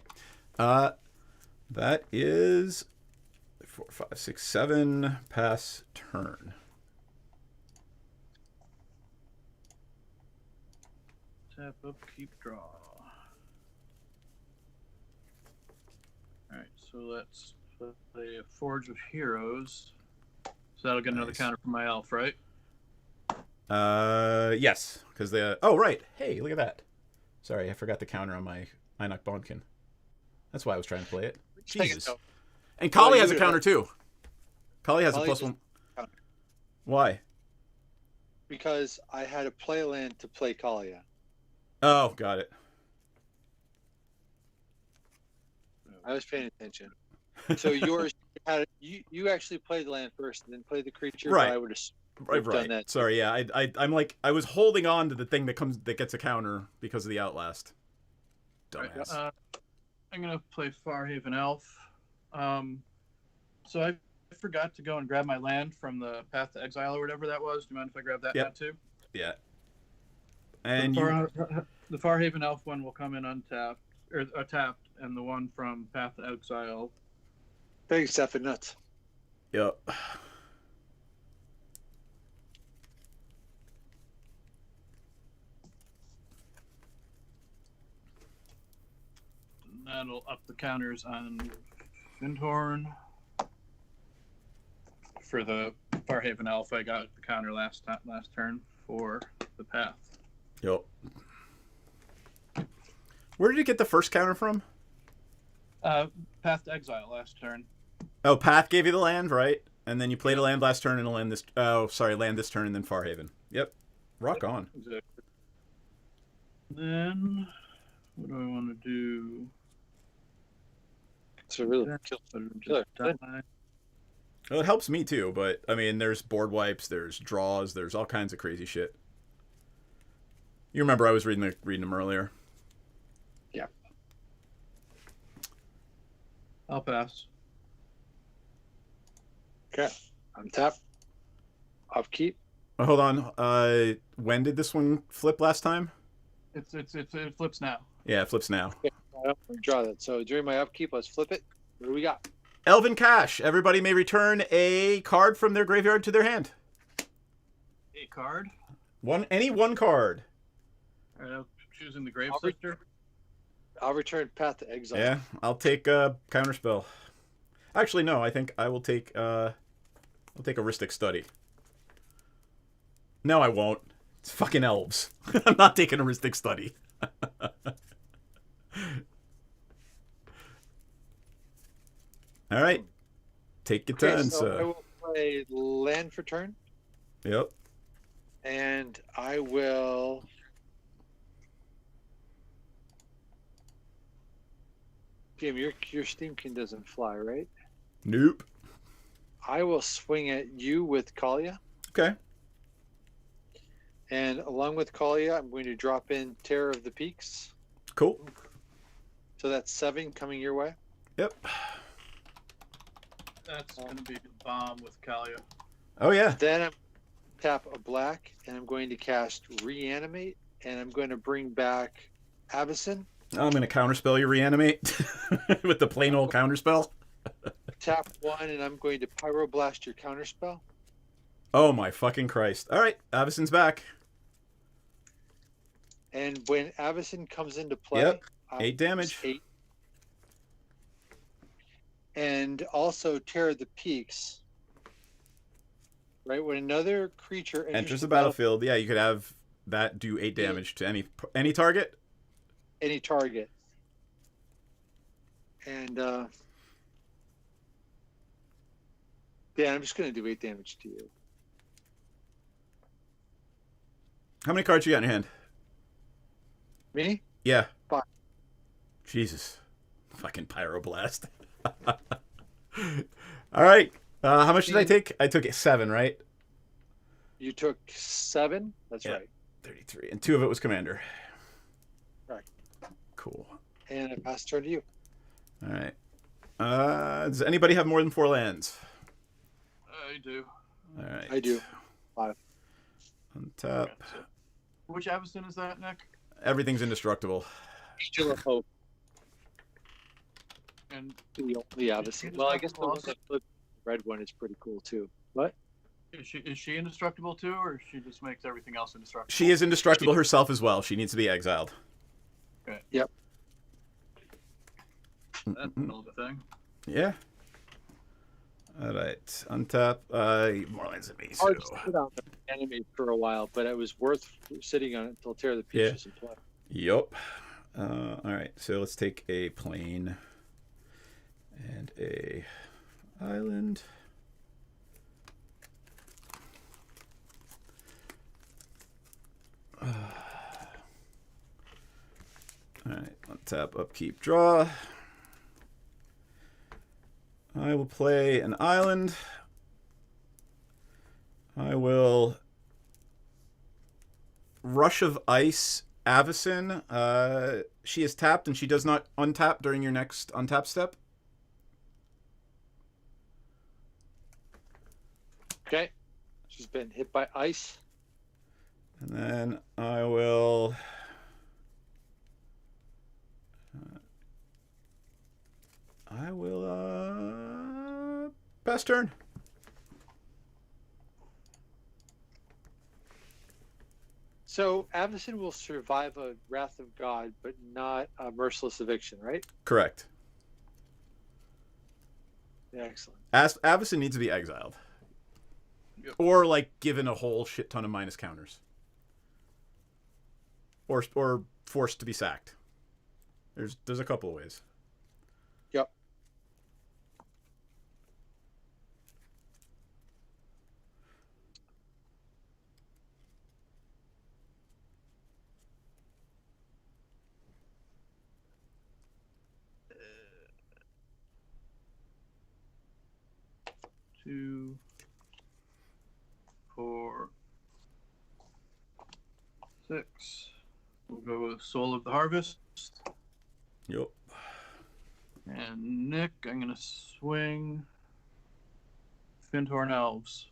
That is 4, 5, 6, 7. Pass turn. Tap up, keep draw. Alright, so let's play a Forge of Heroes. So that'll get another Nice. counter from my elf, right? Yes, because they. Oh, right. Hey, look at that. Sorry, I forgot the counter on my Einok Bondkin. That's why I was trying to play it. Take it, Jesus. though. And Kali Well, has you a would counter too. Kali has a Kali plus does- 1. Why? Because I had a play land to play Kalia. Oh, got it. I was paying attention. So yours had you actually played the land first and then played the creature. Right. But I would have Right. done that. Sorry, yeah. I'm like, I was holding on to the thing that gets a counter because of the Outlast. Dumbass. Right, I'm gonna play Farhaven Elf. So I forgot to go and grab my land from the Path to Exile or whatever that was. Do you mind if I grab that Yep. now too? Yeah. And The Farhaven Elf one will come in untapped or tapped, and the one from Path to Exile. Big stuff and nuts. Yep. That'll up the counters on Findhorn. For the Farhaven Elf, I got the counter last turn for the Path. Yep. Where did you get the first counter from? Path to Exile last turn. Oh, Path gave you the land, right? And then you played a land last turn and a land this. Oh, sorry, land this turn and then Farhaven. Yep. Rock on. Exactly. Then, what do I want to do? So really, killer. Well, it helps me too, but I mean, there's board wipes, there's draws, there's all kinds of crazy shit. You remember I was reading them earlier. Yeah. I'll pass. Okay. I'm tapped. Upkeep. Oh, hold on. When did this one flip last time? It flips now. Yeah, it flips now. Okay. I don't want to draw that. So during my upkeep, let's flip it. What do we got? Elven Cash. Everybody may return a card from their graveyard to their hand. A card. Any one card. All right, I'm choosing the Grave I'll Sifter. I'll return Path to Exile. Yeah, I'll take Counterspell. Actually, no. I think I will take Aristic Study. No, I won't. It's fucking elves. I'm not taking Aristic Study. All right. Take your Okay, turn, so I sir. will play land for turn, Yep. and I will. Jim, your Steamkin doesn't fly, right? Nope. I will swing at you with Kalia, Okay. and along with Kalia, I'm going to drop in Terror of the Peaks. Cool. So that's 7 coming your way. Yep. That's going to be the bomb with Kalia. Oh, yeah. Then I'm tap a black, and I'm going to cast Reanimate, and I'm going to bring back Avacyn. I'm going to Counterspell you Reanimate with the plain old Counterspell. Tap 1, and I'm going to Pyroblast your Counterspell. Oh, my fucking Christ. All right. Avacyn's back. And when Avacyn comes into play, Yep. I'll 8 damage. use 8. And also Terror of the Peaks. Right? When another creature Enters the battlefield. Yeah, you could have that do 8 damage to any target. Any target. And yeah, I'm just going to do 8 damage to you. How many cards you got in your hand? Me? Yeah. 5. Jesus. Fucking Pyroblast. All right. How much did I take? I took 7, right? You took 7? That's Yeah. right. 33. And 2 of it was Commander. Right. Cool. And I pass turn to you. All right. Does anybody have more than 4 lands? I do. All right. I do. 5. Untap. Which Avacyn is that, Nick? Everything's indestructible. Angel of Hope. And The only Avacyn. Well, I guess the one that flipped, the red one is pretty cool too. What? is she indestructible too, or she just makes everything else indestructible? She is indestructible herself as well. She needs to be exiled. Okay. Yep. That's a hell of a thing. Yeah. All right. Untap. More lands than me. Hard So. to sit on the enemy for a while, but it was worth sitting on it until Tear the Peaches and play. Yup. All right, so let's take a plane and a island. All right, untap, upkeep, draw. I will play an island. I will Rush of Ice Avacyn. She is tapped and she does not untap during your next untap step. Okay. She's been hit by ice. And then I will... pass turn. So Avacyn will survive a Wrath of God, but not a Merciless Eviction, right? Correct. Yeah, excellent. Avacyn needs to be exiled. Yep. Or, like, given a whole shit ton of minus counters. Or forced to be sacked. There's a couple of ways. Yep. Two, 4, 6. We'll go with Soul of the Harvest. Yup. And Nick, I'm going to swing Finthorn Elves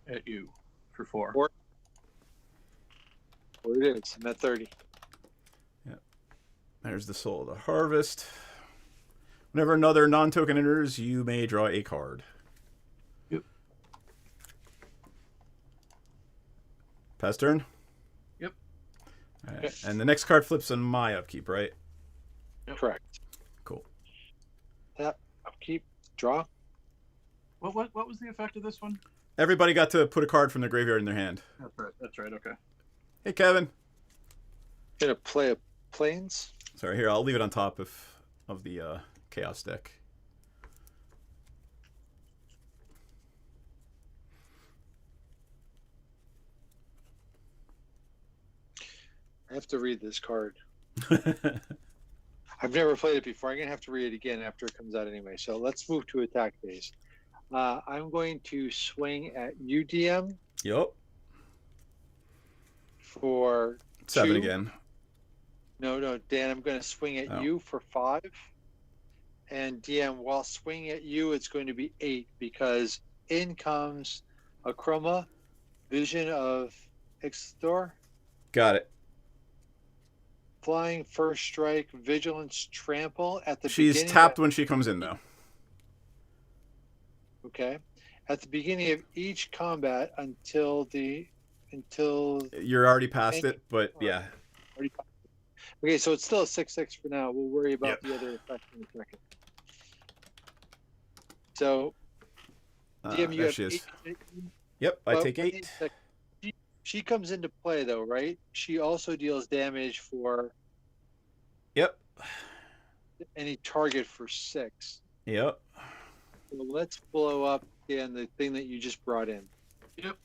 at you for 4. Where it is. I'm at 30. Yep. There's the Soul of the Harvest. Whenever another non-token enters, you may draw a card. Yep. Pass turn? Yep. All right. Okay. And the next card flips on my upkeep, right? Yep. Correct. Cool. Tap, upkeep, draw. What was the effect of this one? Everybody got to put a card from their graveyard in their hand. That's right, okay. Hey, Kevin. Gonna play a planes. Sorry, here, I'll leave it on top of the Chaos deck. I have to read this card. I've never played it before. I'm going to have to read it again after it comes out anyway. So let's move to attack phase. I'm going to swing at UDM Yup. for 7 2. again. No, Dan, I'm going to swing at you for 5. And DM, while swinging at you, it's going to be 8 because in comes a Chroma, Vision of Ixtor, Got it. Flying First Strike, Vigilance, Trample at the She's beginning. tapped when she comes in, though. Okay. At the beginning of each combat until You're already past it, but yeah. Okay, so it's still a 6/6 for now. We'll worry about Yep. the other effect in a second. So, DM, you there have she is. 8. Yep, I Well, take wait 8. a second. She comes into play though, right? She also deals damage for Yep. any target for 6. Yep. So let's blow up again the thing that you just brought in. Yep.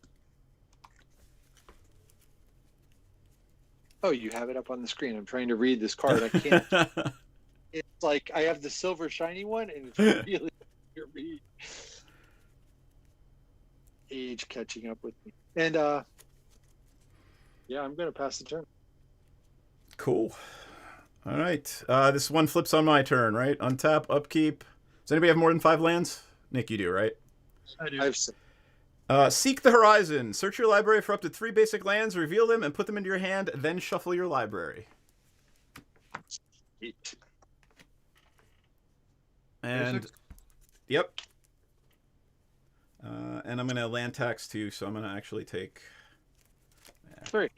Oh, you have it up on the screen. I'm trying to read this card. I can't. It's like I have the silver shiny one, and it's really hard to read. Age catching up with me. And yeah, I'm gonna pass the turn. Cool. All right. This one flips on my turn, right? Untap, upkeep. Does anybody have more than 5 lands? Nick, you do, right? I do. I've said Seek the Horizon. Search your library for up to 3 basic lands, reveal them, and put them into your hand, then shuffle your library. it. And, Basics? yep. And I'm going to land tax too, so I'm going to actually take... 3.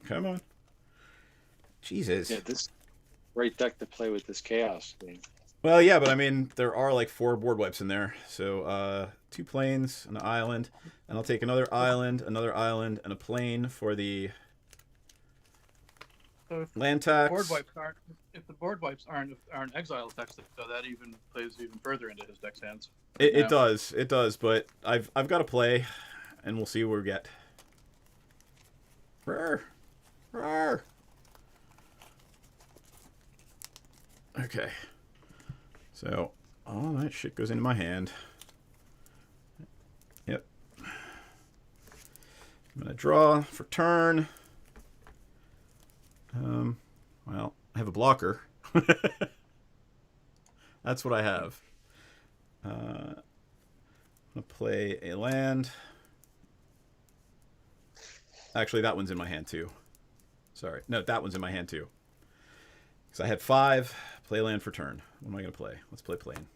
Come on. Jesus. Yeah, this great deck to play with this chaos thing. Well, yeah, but I mean, there are like 4 board wipes in there. So 2 planes, an island, and I'll take another island, and a plane for the So if land the tax. board wipes aren't, if the board wipes aren't exile effects, so that even plays even further into his deck's hands. It does, but I've got to play, and we'll see what we get. Rawr. Rawr. Okay. So, all that shit goes into my hand. Yep. I'm going to draw for turn. Well, I have a blocker. That's what I have. I'm going to play a land. Actually, that one's in my hand too. Sorry. No, that one's in my hand too. Because I had 5. Play land for turn. What am I going to play? Let's play plane.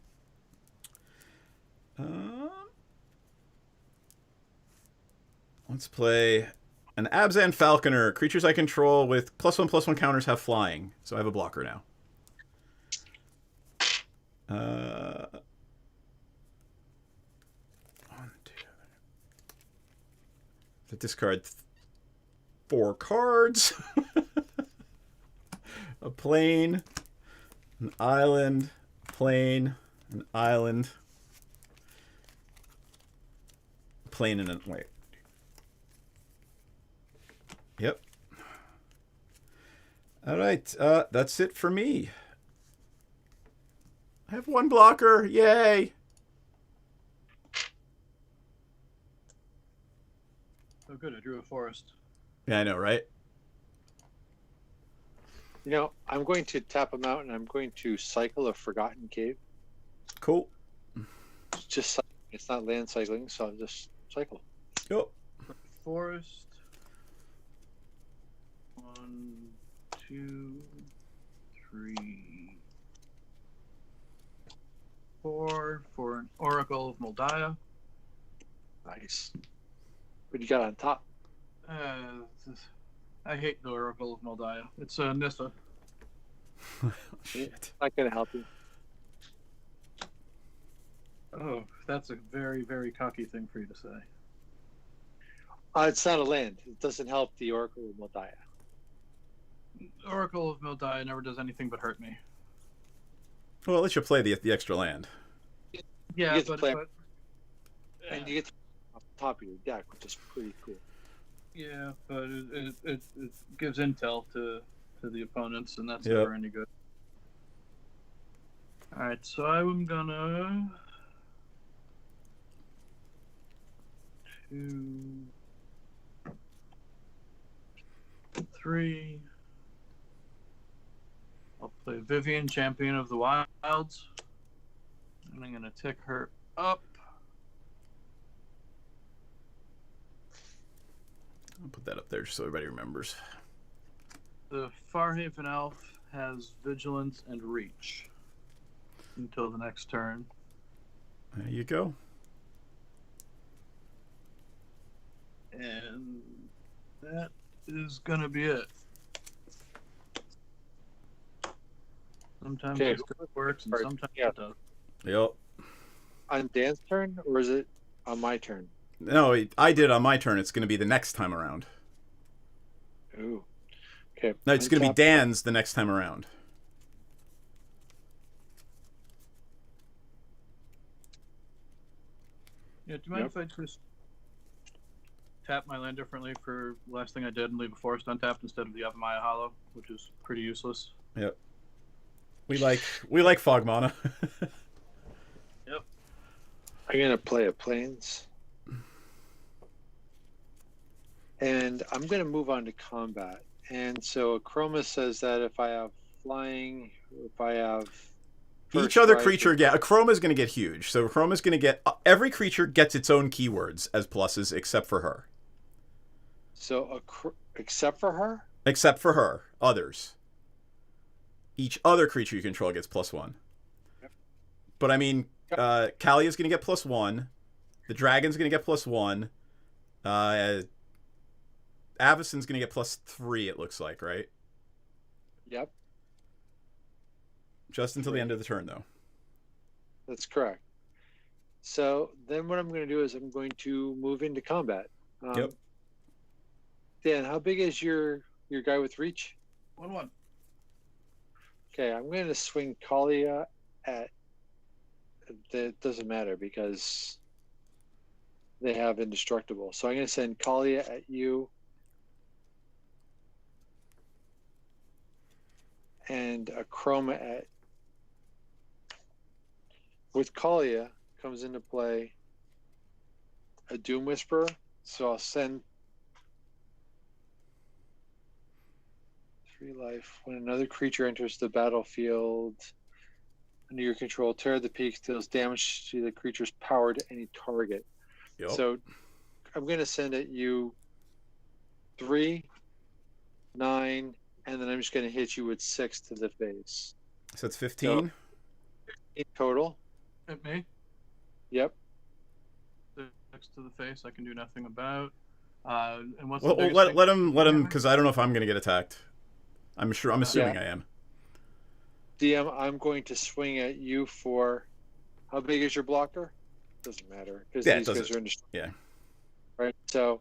Let's play an Abzan Falconer. Creatures I control with +1/+1 counters have flying. So I have a blocker now. To discard 4 cards. A plane. An island. Plane. An island. Plane and a... Wait. Yep. Alright, that's it for me. I have 1 blocker. Yay! Oh, good. I drew a forest. Yeah, I know, right? You know, I'm going to tap him out, and I'm going to cycle a Forgotten Cave. Cool. It's not land cycling, so I'll just cycle. Yep. Forest. 1, 2, 3, 4 for an Oracle of Moldiah. Nice. What do you got on top? I hate the Oracle of Moldiah. It's a Nissa. Shit. Not going to help you. Oh, that's a very, very cocky thing for you to say. It's not a land. It doesn't help the Oracle of Moldiah. Oracle of Moldiah never does anything but hurt me. Well, at least you play the extra land. Yeah, You get to but, play- but And you get to off the top of your deck, which is pretty cool. yeah, but it gives intel to the opponents, and that's Yep. never any good. All right, so I'm gonna 2, 3. I'll play Vivian, Champion of the Wilds, and I'm gonna tick her up. I'll put that up there just so everybody remembers. The Farhaven Elf has Vigilance and Reach until the next turn. There you go. And that is going to be it. Sometimes Okay. this works and sometimes Yeah. it doesn't. Yep. On Dan's turn, or is it on my turn? No, I did on my turn. It's going to be the next time around. Ooh. Okay. No, it's going to be Untap- Dan's the next time around. Yeah, do you mind if I just tap my land differently for the last thing I did and leave a forest untapped instead of the Avamaya Hollow, which is pretty useless? Yep. We like fog mana. Yep. I'm going to play a Plains. And I'm going to move on to combat. And so Chroma says that if I have flying, if I have... Each other creature, yeah, a Chroma is going to get huge. So Chroma is going to get... every creature gets its own keywords as pluses except for her. So except for her? Except for her. Others. Each other creature you control gets +1. Yep. But I mean, Kalia's going to get +1. The Dragon's going to get +1. Avacyn's going to get +3, it looks like, right? Yep. Just until the end of the turn, though. That's correct. So then what I'm going to do is I'm going to move into combat. Yep. Dan, how big is your guy with reach? 1/1. Okay, I'm going to swing Kalia at. That doesn't matter because they have indestructible. So I'm going to send Kalia at you. And a Chroma at. With Kalia comes into play a Doom Whisperer. So I'll send 3 life. When another creature enters the battlefield under your control, Terror of the Peaks deals damage to the creature's power to any target. Yep. So I'm going to send at you 3, 9, and then I'm just going to hit you with 6 to the face. So it's 15? So, in total. Hit me. Yep. 6 to the face. I can do nothing about. And what's Well, the biggest let thing? him, because I don't know if I'm going to get attacked. I'm assuming I am. DM, I'm going to swing at you for. How big is your blocker? Doesn't matter because these guys are indestructible. Yeah. Right. So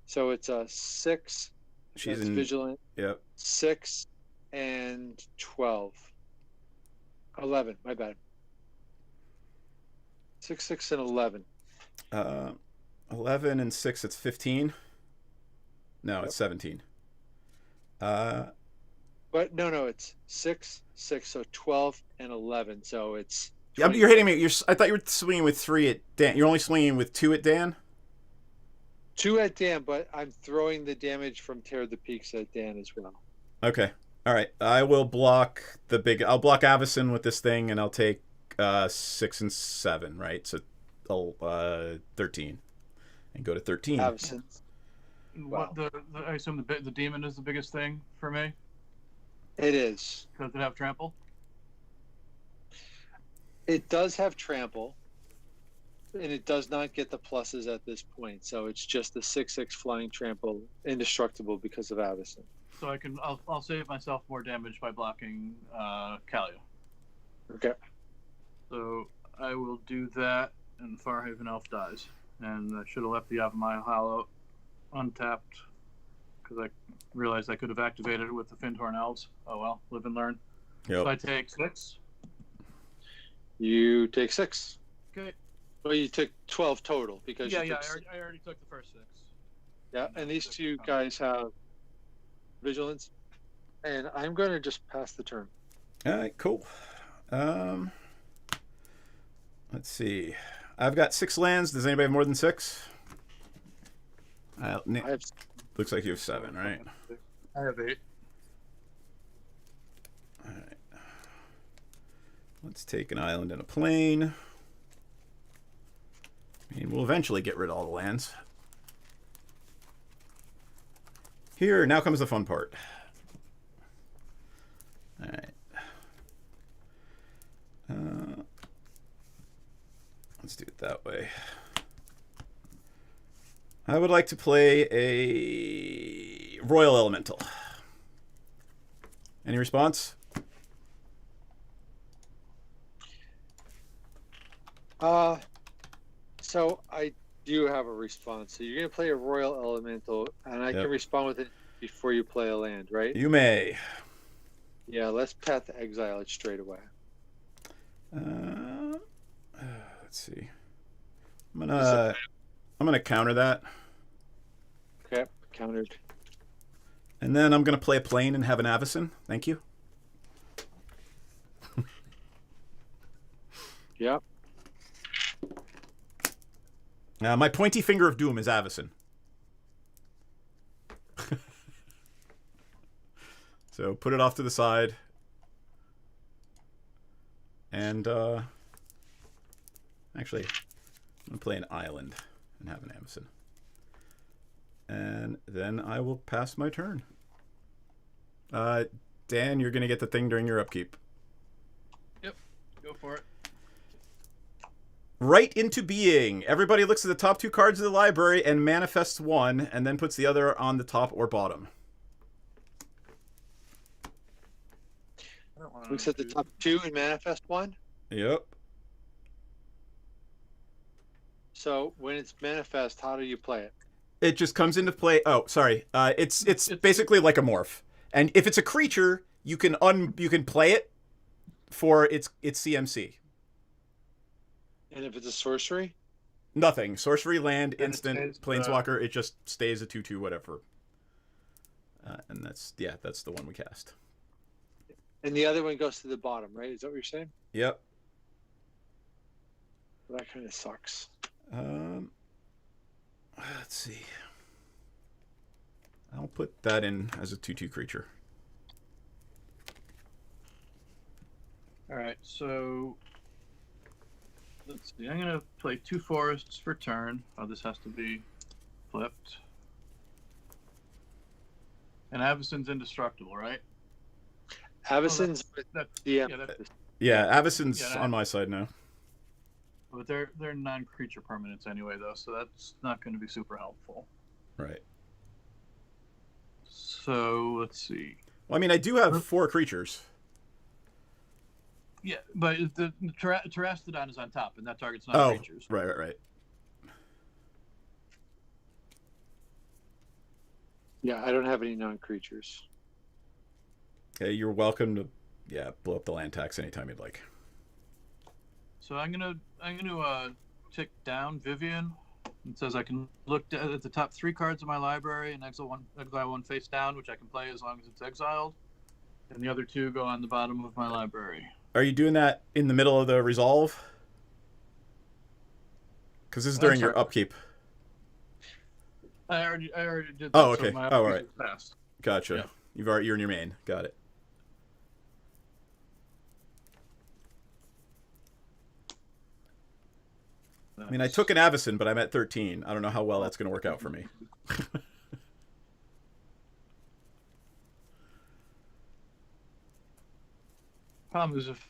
it's a 6. She's that's in vigilant. Yep. 6 and 12. 11. My bad. 6, 6, and 11. 11 and 6. It's 15. No, it's 17. But no, it's 6, 6, so 12 and 11. So it's. Yeah, you're hitting me. I thought you were swinging with 3 at Dan. You're only swinging with 2 at Dan? 2 at Dan, but I'm throwing the damage from Terror of the Peaks at Dan as well. Okay. All right. I will block I'll block Avacyn with this thing, and I'll take 6 and 7, right? So 13. And go to 13. Avacyn. What I assume the demon is the biggest thing for me. It is. Does it have trample? It does have trample, and it does not get the pluses at this point. So it's just the 6/6 flying trample, indestructible because of Avacyn. So I'll save myself more damage by blocking Kalia. Okay. So I will do that, and Farhaven Elf dies. And I should have left the Avamai Hollow untapped because I realized I could have activated it with the Findhorn Elves. Oh well, live and learn. Yep. So I take 6. You take 6. Okay. Well, you took 12 total because I you took already took the first 6. Yeah, and these two guys have vigilance, and I'm going to just pass the turn. All right, cool. Let's see. I've got 6 lands. Does anybody have more than 6? I have. Looks like you have 7, right? I have 8. All right. Let's take an island and a plain. And we'll eventually get rid of all the lands. Here, now comes the fun part. All right. Let's do it that way. I would like to play a Royal Elemental. Any response? So I do have a response. So you're going to play a Royal Elemental, and I can respond with it before you play a land, right? You may. Yeah, let's Path to Exile it straight away. Let's see. I'm gonna counter that. Okay, countered. And then I'm gonna play a plane and have an Avacyn. Thank you. Yep. My pointy finger of doom is Avacyn. So put it off to the side. And actually, I'm going to play an island and have an Avacyn. And then I will pass my turn. Dan, you're going to get the thing during your upkeep. Yep, go for it. Right into being. Everybody looks at the top 2 cards of the library and manifests one, and then puts the other on the top or bottom. Looks at the top 2 and manifest 1? Yep. So when it's manifest, how do you play it? It just comes into play. Oh, sorry. It's basically like a morph, and if it's a creature, you can play it for its CMC. And if it's a sorcery? Nothing. Sorcery, land, And instant, it stays, planeswalker. It just stays a 2/2 whatever. And that's the one we cast. And the other one goes to the bottom, right? Is that what you're saying? Yep. Well, that kind of sucks. Let's see. I'll put that in as a 2/2 creature. All right, so let's see. I'm gonna play 2 forests for turn. Oh, this has to be flipped. And Avacyn's indestructible, right? Avacyn's Yeah, Avacyn's Yeah, on my side now. but they're non-creature permanents anyway, though, so that's not going to be super helpful. Right. So let's see. Well, I mean, I do have 4 creatures. Yeah, but the Terastodon is on top, and that target's not creatures. Right. Yeah, I don't have any non-creatures. Okay, you're welcome to, blow up the land tax anytime you'd like. So I'm gonna tick down Vivian. It says I can look at the top 3 cards of my library and exile one face down, which I can play as long as it's exiled, and the other 2 go on the bottom of my library. Are you doing that in the middle of the resolve? Because this is during your upkeep. I already did that. Oh, okay. So my All right. passed. Gotcha. Yeah. You're in your main. Got it. I mean, I took an Avacyn, but I'm at 13. I don't know how well that's going to work out for me. Problem is, if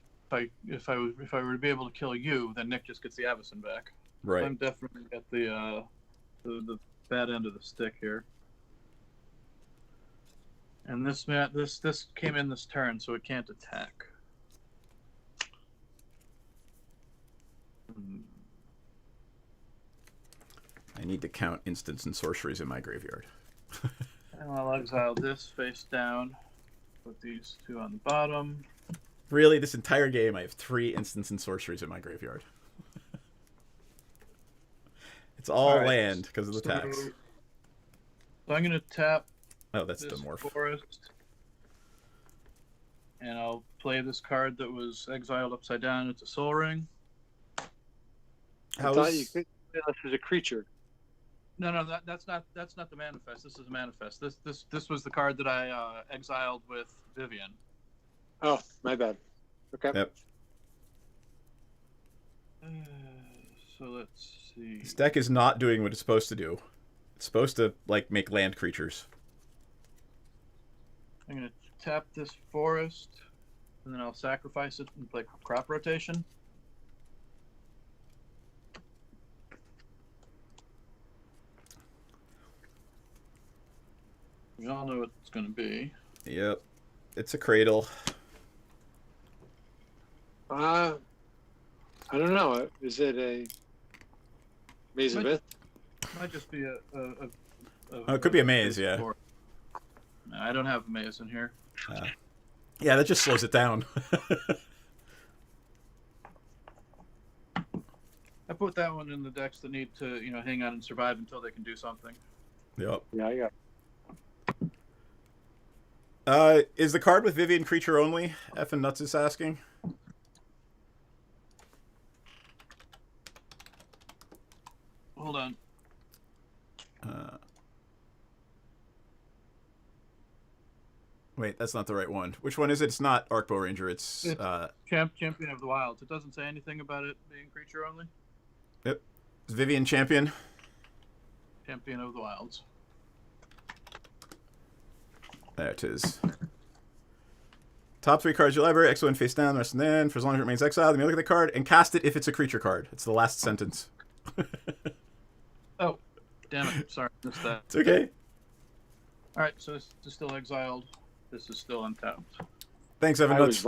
I were to be able to kill you, then Nick just gets the Avacyn back. Right. I'm definitely at the bad end of the stick here. And this came in this turn, so it can't attack. I need to count instants and sorceries in my graveyard. And I'll exile this face down. Put these 2 on the bottom. Really, this entire game, I have 3 instants and sorceries in my graveyard. It's all right. land because of the tax. So I'm going to tap Oh, that's this the morph. forest. And I'll play this card that was exiled upside down. It's a Soul Ring. I thought you could, unless it's a creature. No, that's not the manifest. This is a manifest. This was the card that I exiled with Vivian. Oh, my bad. Okay. Yep. So let's see. This deck is not doing what it's supposed to do. It's supposed to make land creatures. I'm gonna tap this forest, and then I'll sacrifice it and play crop rotation. We all know what it's gonna be. Yep. It's a cradle. I don't know. Is it a Maze of Myth? Might just be It could be a maze, yeah. No, I don't have a maze in here. Yeah, that just slows it down. I put that one in the decks that need to, hang on and survive until they can do something. Yep. Yeah, I got. Is the card with Vivian creature only? F and Nuts is asking. Hold on. Wait, that's not the right one. Which one is it? It's not Arcbow Ranger. It's Champion of the Wilds. It doesn't say anything about it being creature only. Yep. It's Vivian Champion. Champion of the Wilds. There it is. Top 3 cards of your library, X1 face down, the rest and then, for as long as it remains exiled, then you look at the card and cast it if it's a creature card. It's the last sentence. Oh, damn it. Sorry, missed that. It's okay. Alright, so this is still exiled. This is still untapped. Thanks, Evan. I was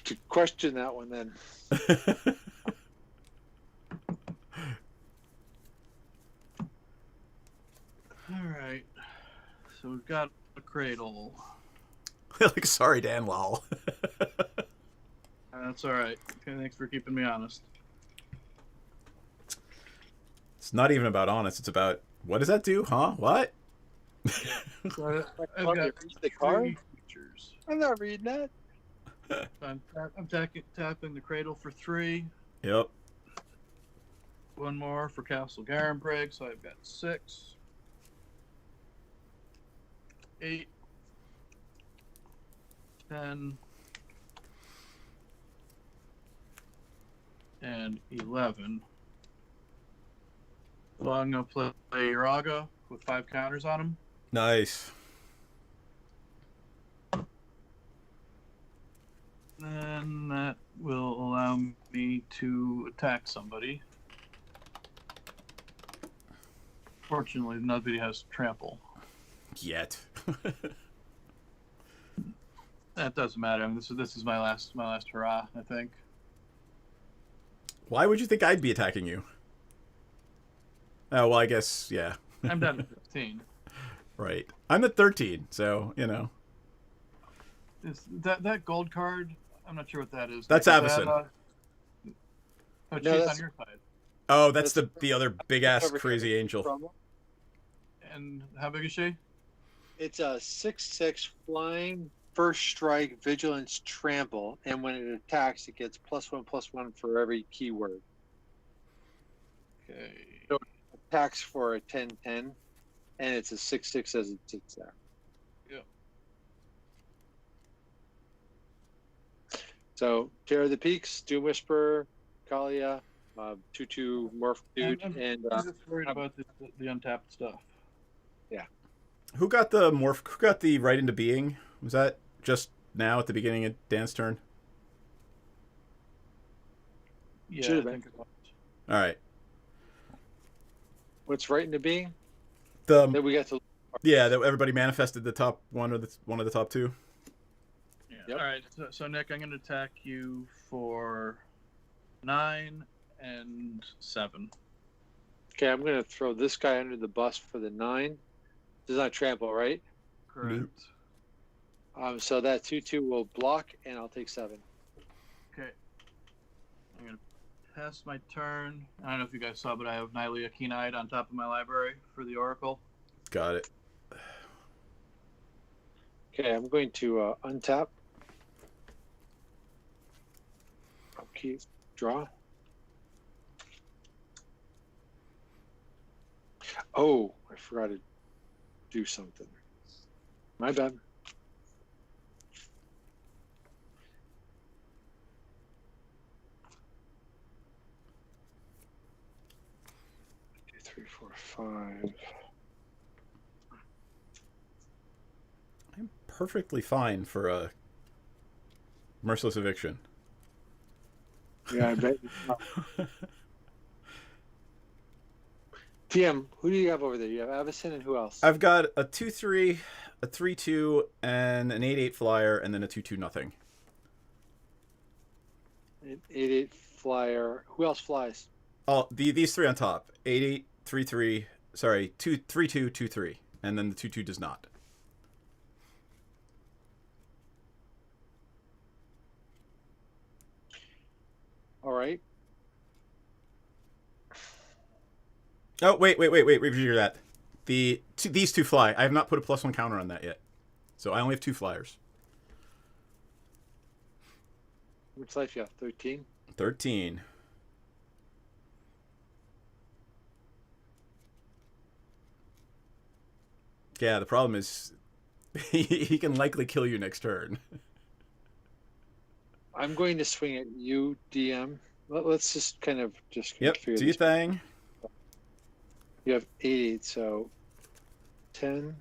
to question that one then. So we've got a cradle. Like, sorry, Dan. Lol. That's all right. Okay, thanks for keeping me honest. It's not even about honest. It's about what does that do? Huh? What? So I've Want me got to read the card? 3 features. I'm not reading that. I'm tapping the cradle for 3. Yep. One more for Castle Garenbrig, so I've got 6. 8. 10. And 11. So I'm going to play Iraga with 5 counters on him. Nice. Then that will allow me to attack somebody. Fortunately, nobody has trample. Yet. That doesn't matter. I mean, this is my last hurrah, I think. Why would you think I'd be attacking you? Oh, well, I guess, yeah. I'm down to 15. Right. I'm at 13, so, you know. Is that gold card? I'm not sure what that is. That's Avacyn. Oh, No, she's that's- on your side. Oh, that's That's the other big-ass cover crazy angel. From- And how big is she? It's a 6/6 flying, first strike, vigilance, trample, and when it attacks, it gets +1/+1 for every keyword. Okay. Attacks for a 10/10, and it's a 6/6 as it sits there. Yep. So, Terror of the Peaks, Doom Whisperer, Kalia, 2/2 Morph Dude, and I'm just worried about the untapped stuff. Who got the morph? Who got the right into being? Was that just now at the beginning of Dan's turn? Yeah, Should've I been. think it was. All right. what's right into being? The That we got to. yeah, that everybody manifested the top one or one of the top 2. Yeah. Yep. All right. So Nick, I'm going to attack you for 9 and 7. Okay, I'm going to throw this guy under the bus for the 9. Does not trample, right? Correct. So that 2/2 will block, and I'll take 7. Okay. I'm going to pass my turn. I don't know if you guys saw, but I have Nylea Keen-Eyed on top of my library for the Oracle. Got it. Okay, I'm going to untap. Okay, draw. Oh, I forgot to do something. My bad. 3, 4, 5. I'm perfectly fine for a merciless eviction. Yeah, I bet. TM, who do you have over there? You have Avacyn and who else? I've got a 2/3, a 3/2, and an 8/8 flyer, and then a 2/2 nothing. An 8/8 flyer. Who else flies? Oh, these 3 on top. 8/8, 3/3. Sorry, 3/2, 2/3, and then the 2/2 does not. All right. Oh, wait. Review that. These 2 fly. I have not put a +1 counter on that yet. So I only have 2 flyers. Which life you have? 13? 13. Yeah, the problem is he can likely kill you next turn. I'm going to swing at you, DM. Let's just kind of Yep, figure do your this. thing. You have 8/8, so 10,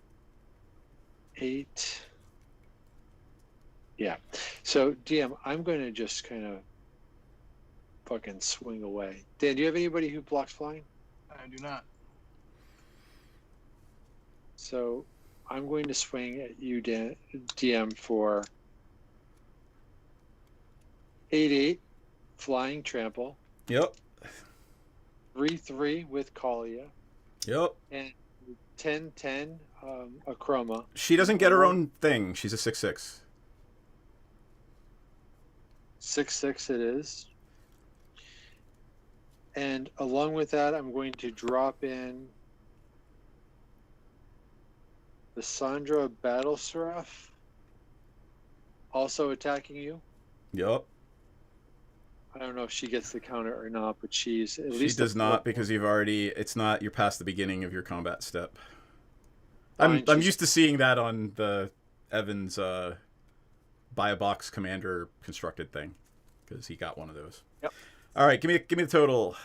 8. Yeah. So DM, I'm going to just kind of fucking swing away. Dan, do you have anybody who blocks flying? I do not. So I'm going to swing at you, Dan, DM, for 8/8 flying trample, Yep. 3/3 with Kalia, Yep. and 10/10 a chroma. She doesn't get her own thing. She's a 6/6. 6/6 it is. And along with that, I'm going to drop in the Sandra Battle Seraph, also attacking you. Yup. I don't know if she gets the counter or not, but she's at She least does not, because you've already. It's not. You're past the beginning of your combat step. I'm Fine, she's- used to seeing that on the Evans buy a box commander constructed thing, because he got one of those. Yep. All right, give me the total.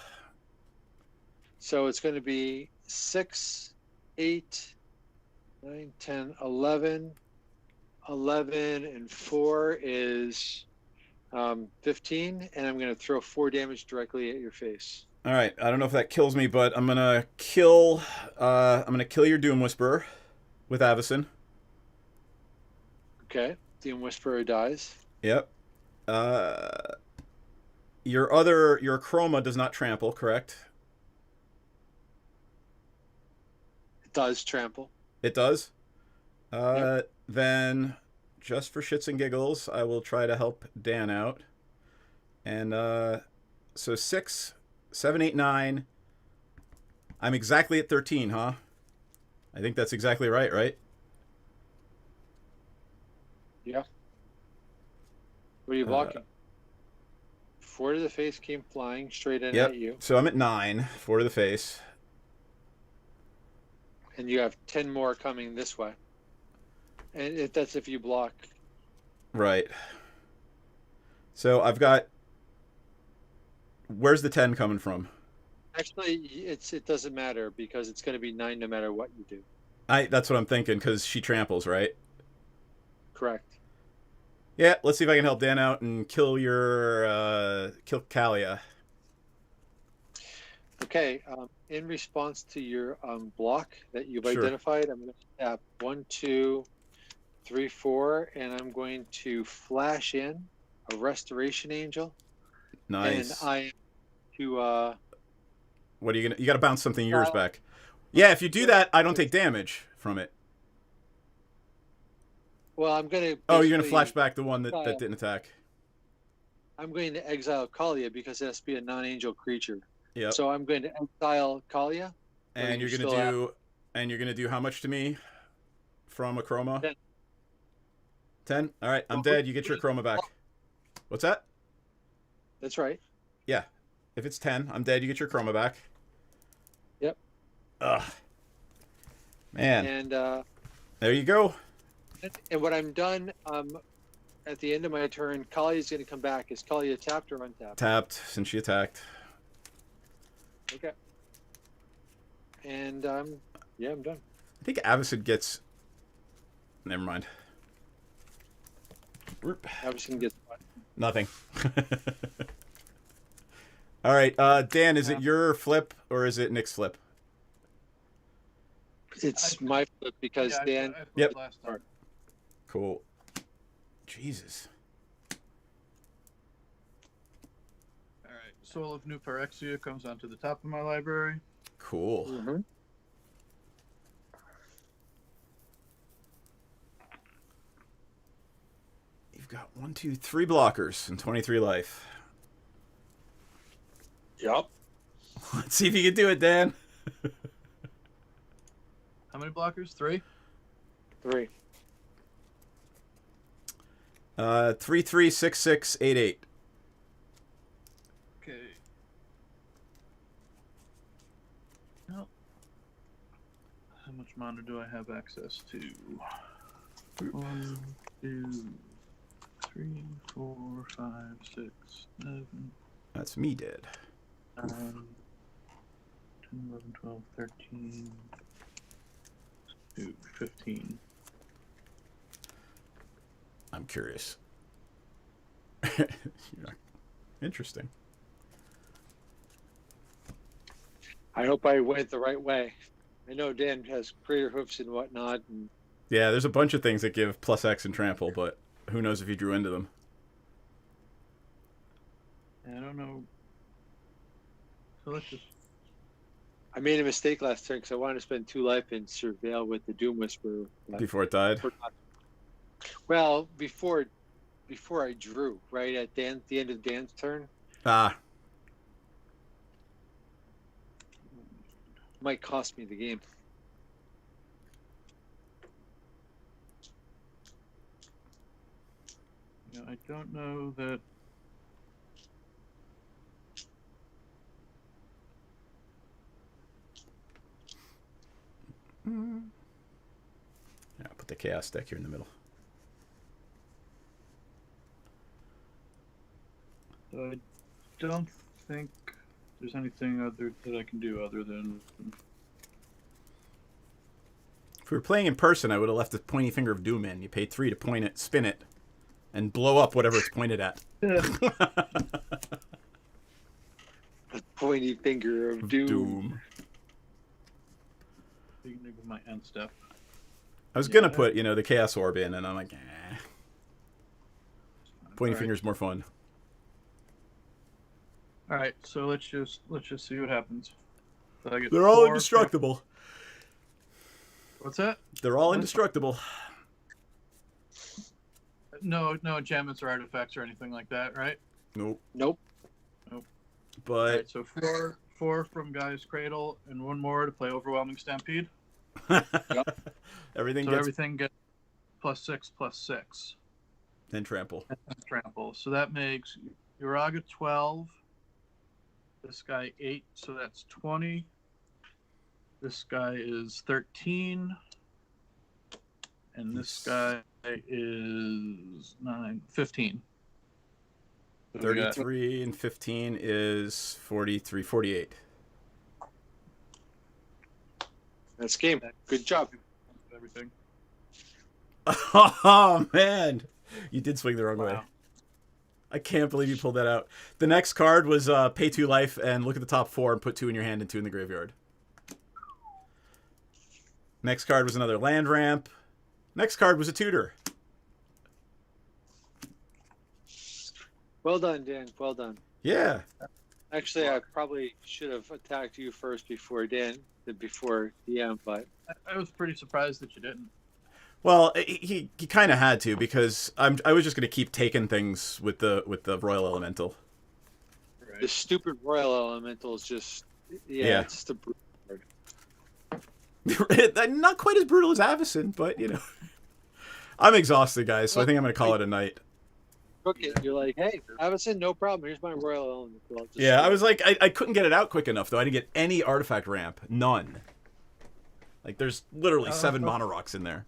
So it's going to be 6, 8, 9, 10, 11. 11 and 4 is 15, and I'm going to throw 4 damage directly at your face. All right, I don't know if that kills me, but I'm gonna kill. I'm gonna kill your Doom Whisperer with Avacyn. Okay, Doom Whisperer dies. Yep. Your Chroma does not trample, correct? It does trample. It does. Yep. Then, just for shits and giggles, I will try to help Dan out. And so 6, 7, 8, 9. I'm exactly at 13, huh? I think that's exactly right, right? Yeah. What are you blocking? 4 to the face came flying straight in Yep. at you. So I'm at 9, 4 to the face. And you have 10 more coming this way. And that's if you block. Right. So I've got. Where's the 10 coming from? Actually, it doesn't matter because it's going to be 9 no matter what you do. That's what I'm thinking, because she tramples, right? Correct. Yeah, let's see if I can help Dan out and kill kill Kalia. Okay. In response to your block that you've Sure. identified, I'm going to tap 1, 2, 3, 4, and I'm going to flash in a Restoration Angel. Nice. And I am to What are you gonna? You gotta bounce something yours back. Yeah, if you do that, I don't take damage from it. well, I'm going to. Oh, you're gonna flash back the one that didn't attack. I'm going to exile Kalia because it has to be a non-angel creature. Yep. So I'm going to exile Kalia. And you're gonna do how much to me from a chroma? 10. 10? All right, I'm dead. You get your chroma back. What's that? That's right. Yeah. If it's 10, I'm dead. You get your chroma back. Yep. Ugh. Man. And there you go. and when I'm done, at the end of my turn, Kalia is going to come back. Is Kalia tapped or untapped? Tapped since she attacked. Okay. And yeah, I'm done. I think Avacyn gets. Never mind. I'm just going to get Nothing. All right, Dan, is it your flip or is it Nick's flip? It's my flip because Yeah, Dan. I flipped Yep. last time. Cool. Jesus. All right. Soul of New Phyrexia comes onto the top of my library. Cool. Mhm. You've got 1, 2, 3 blockers and 23 life. Yep. Let's see if you can do it, Dan. How many blockers? 3? 3. 3, 3, 6, 6, 8, 8. Okay. Well, how much mana do I have access to? 1, 2, 3, 4, 5, 6, 7, That's me dead. 9, 10, 11, 12, 13, 15. I'm curious. Interesting. I hope I went the right way. I know Dan has crater hoofs and whatnot, and Yeah, there's a bunch of things that give +X and trample, but who knows if you drew into them. I don't know. So let's just I made a mistake last turn because I wanted to spend 2 life and surveil with the Doom Whisperer. but Before it died. Well, before I drew, right at the end of Dan's turn, Ah, might cost me the game. Yeah, I don't know that. yeah, put the chaos deck here in the middle. I don't think there's anything other that I can do other than. If we were playing in person, I would have left the pointy finger of doom in. You pay 3 to point it, spin it, and blow up whatever it's pointed at. A pointy finger of doom. Beginning of my end step. I was gonna put, the chaos orb in, and I'm like, eh. Pointy finger's more fun. All right, so let's just see what happens. So I get They're all 4 indestructible. What's that? They're all indestructible. No enchantments or artifacts or anything like that, right? Nope. Nope. But All right, so four from Guy's Cradle and 1 more to play Overwhelming Stampede. everything So gets everything gets +6/+6. then trample. And trample. So that makes Uraga 12. This guy 8, so that's 20. This guy is 13. And this guy is 15. So we got 33 and 15 is 43, 48. That's game. Good job. everything. Oh, man. You did swing the wrong way. Wow. I can't believe you pulled that out. The next card was pay 2 life and look at the top 4 and put 2 in your hand and 2 in the graveyard. Next card was another land ramp. Next card was a tutor. Well done, Dan. Well done. Yeah. Actually, I probably should have attacked you first before Dan, before DM, but I was pretty surprised that you didn't. Well, he kind of had to because I was just going to keep taking things with the Royal Elemental. Right. the stupid Royal Elemental is just, Yeah. it's the brute card. Not quite as brutal as Avacyn, but I'm exhausted, guys, so I think I'm going to call it a night. Cook it. You're like, hey, Avacyn, no problem. Here's my Royal Elemental. I'll just Yeah, I was like, I couldn't get it out quick enough, though. I didn't get any artifact ramp. None. Like, there's literally 7 mono rocks in there.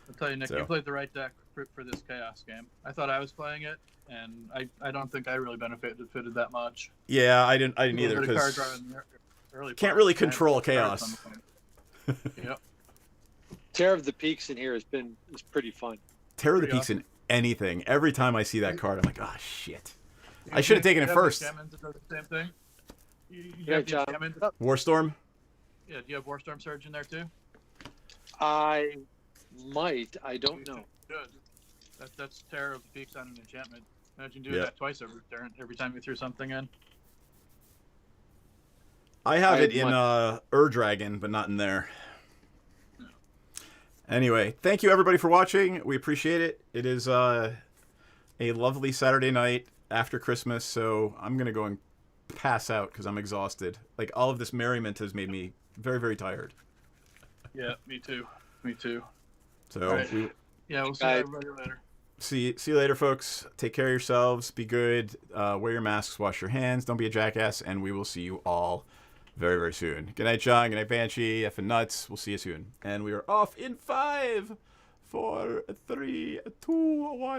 I'll tell you, Nick, So. you played the right deck for this Chaos game. I thought I was playing it, and I don't think I really benefited that much. Yeah, I didn't either, A little bit of card because draw in the early can't part, really and control cards chaos. on the phone. Yep. Tear of the Peaks in here is pretty fun. Terror of the Pretty Peaks in anything. Every time I see that card, I'm like, oh, shit. You I should have taken it have first. enchantments that do the same thing? You Yeah, have the John. enchantment- Warstorm? Yeah, do you have Warstorm Surge in there too? I might. I don't know. Good. That's Terror of the Peaks on an enchantment. Imagine doing Yeah. that twice every turn, every time you threw something in. I have I it in might. Ur-Dragon, but not in there. Anyway, thank you everybody for watching. We appreciate it. It is a lovely Saturday night after Christmas, so I'm going to go and pass out because I'm exhausted. Like, all of this merriment has made me very, very tired. Yeah, me too. Me too. So, All right. we Yeah, we'll see Bye. everybody later. see you later, folks. Take care of yourselves. Be good. Wear your masks. Wash your hands. Don't be a jackass. And we will see you all very, very soon. Good night, John. Good night, Banshee. Effing nuts. We'll see you soon. And we are off in 5, 4, 3, 2, 1.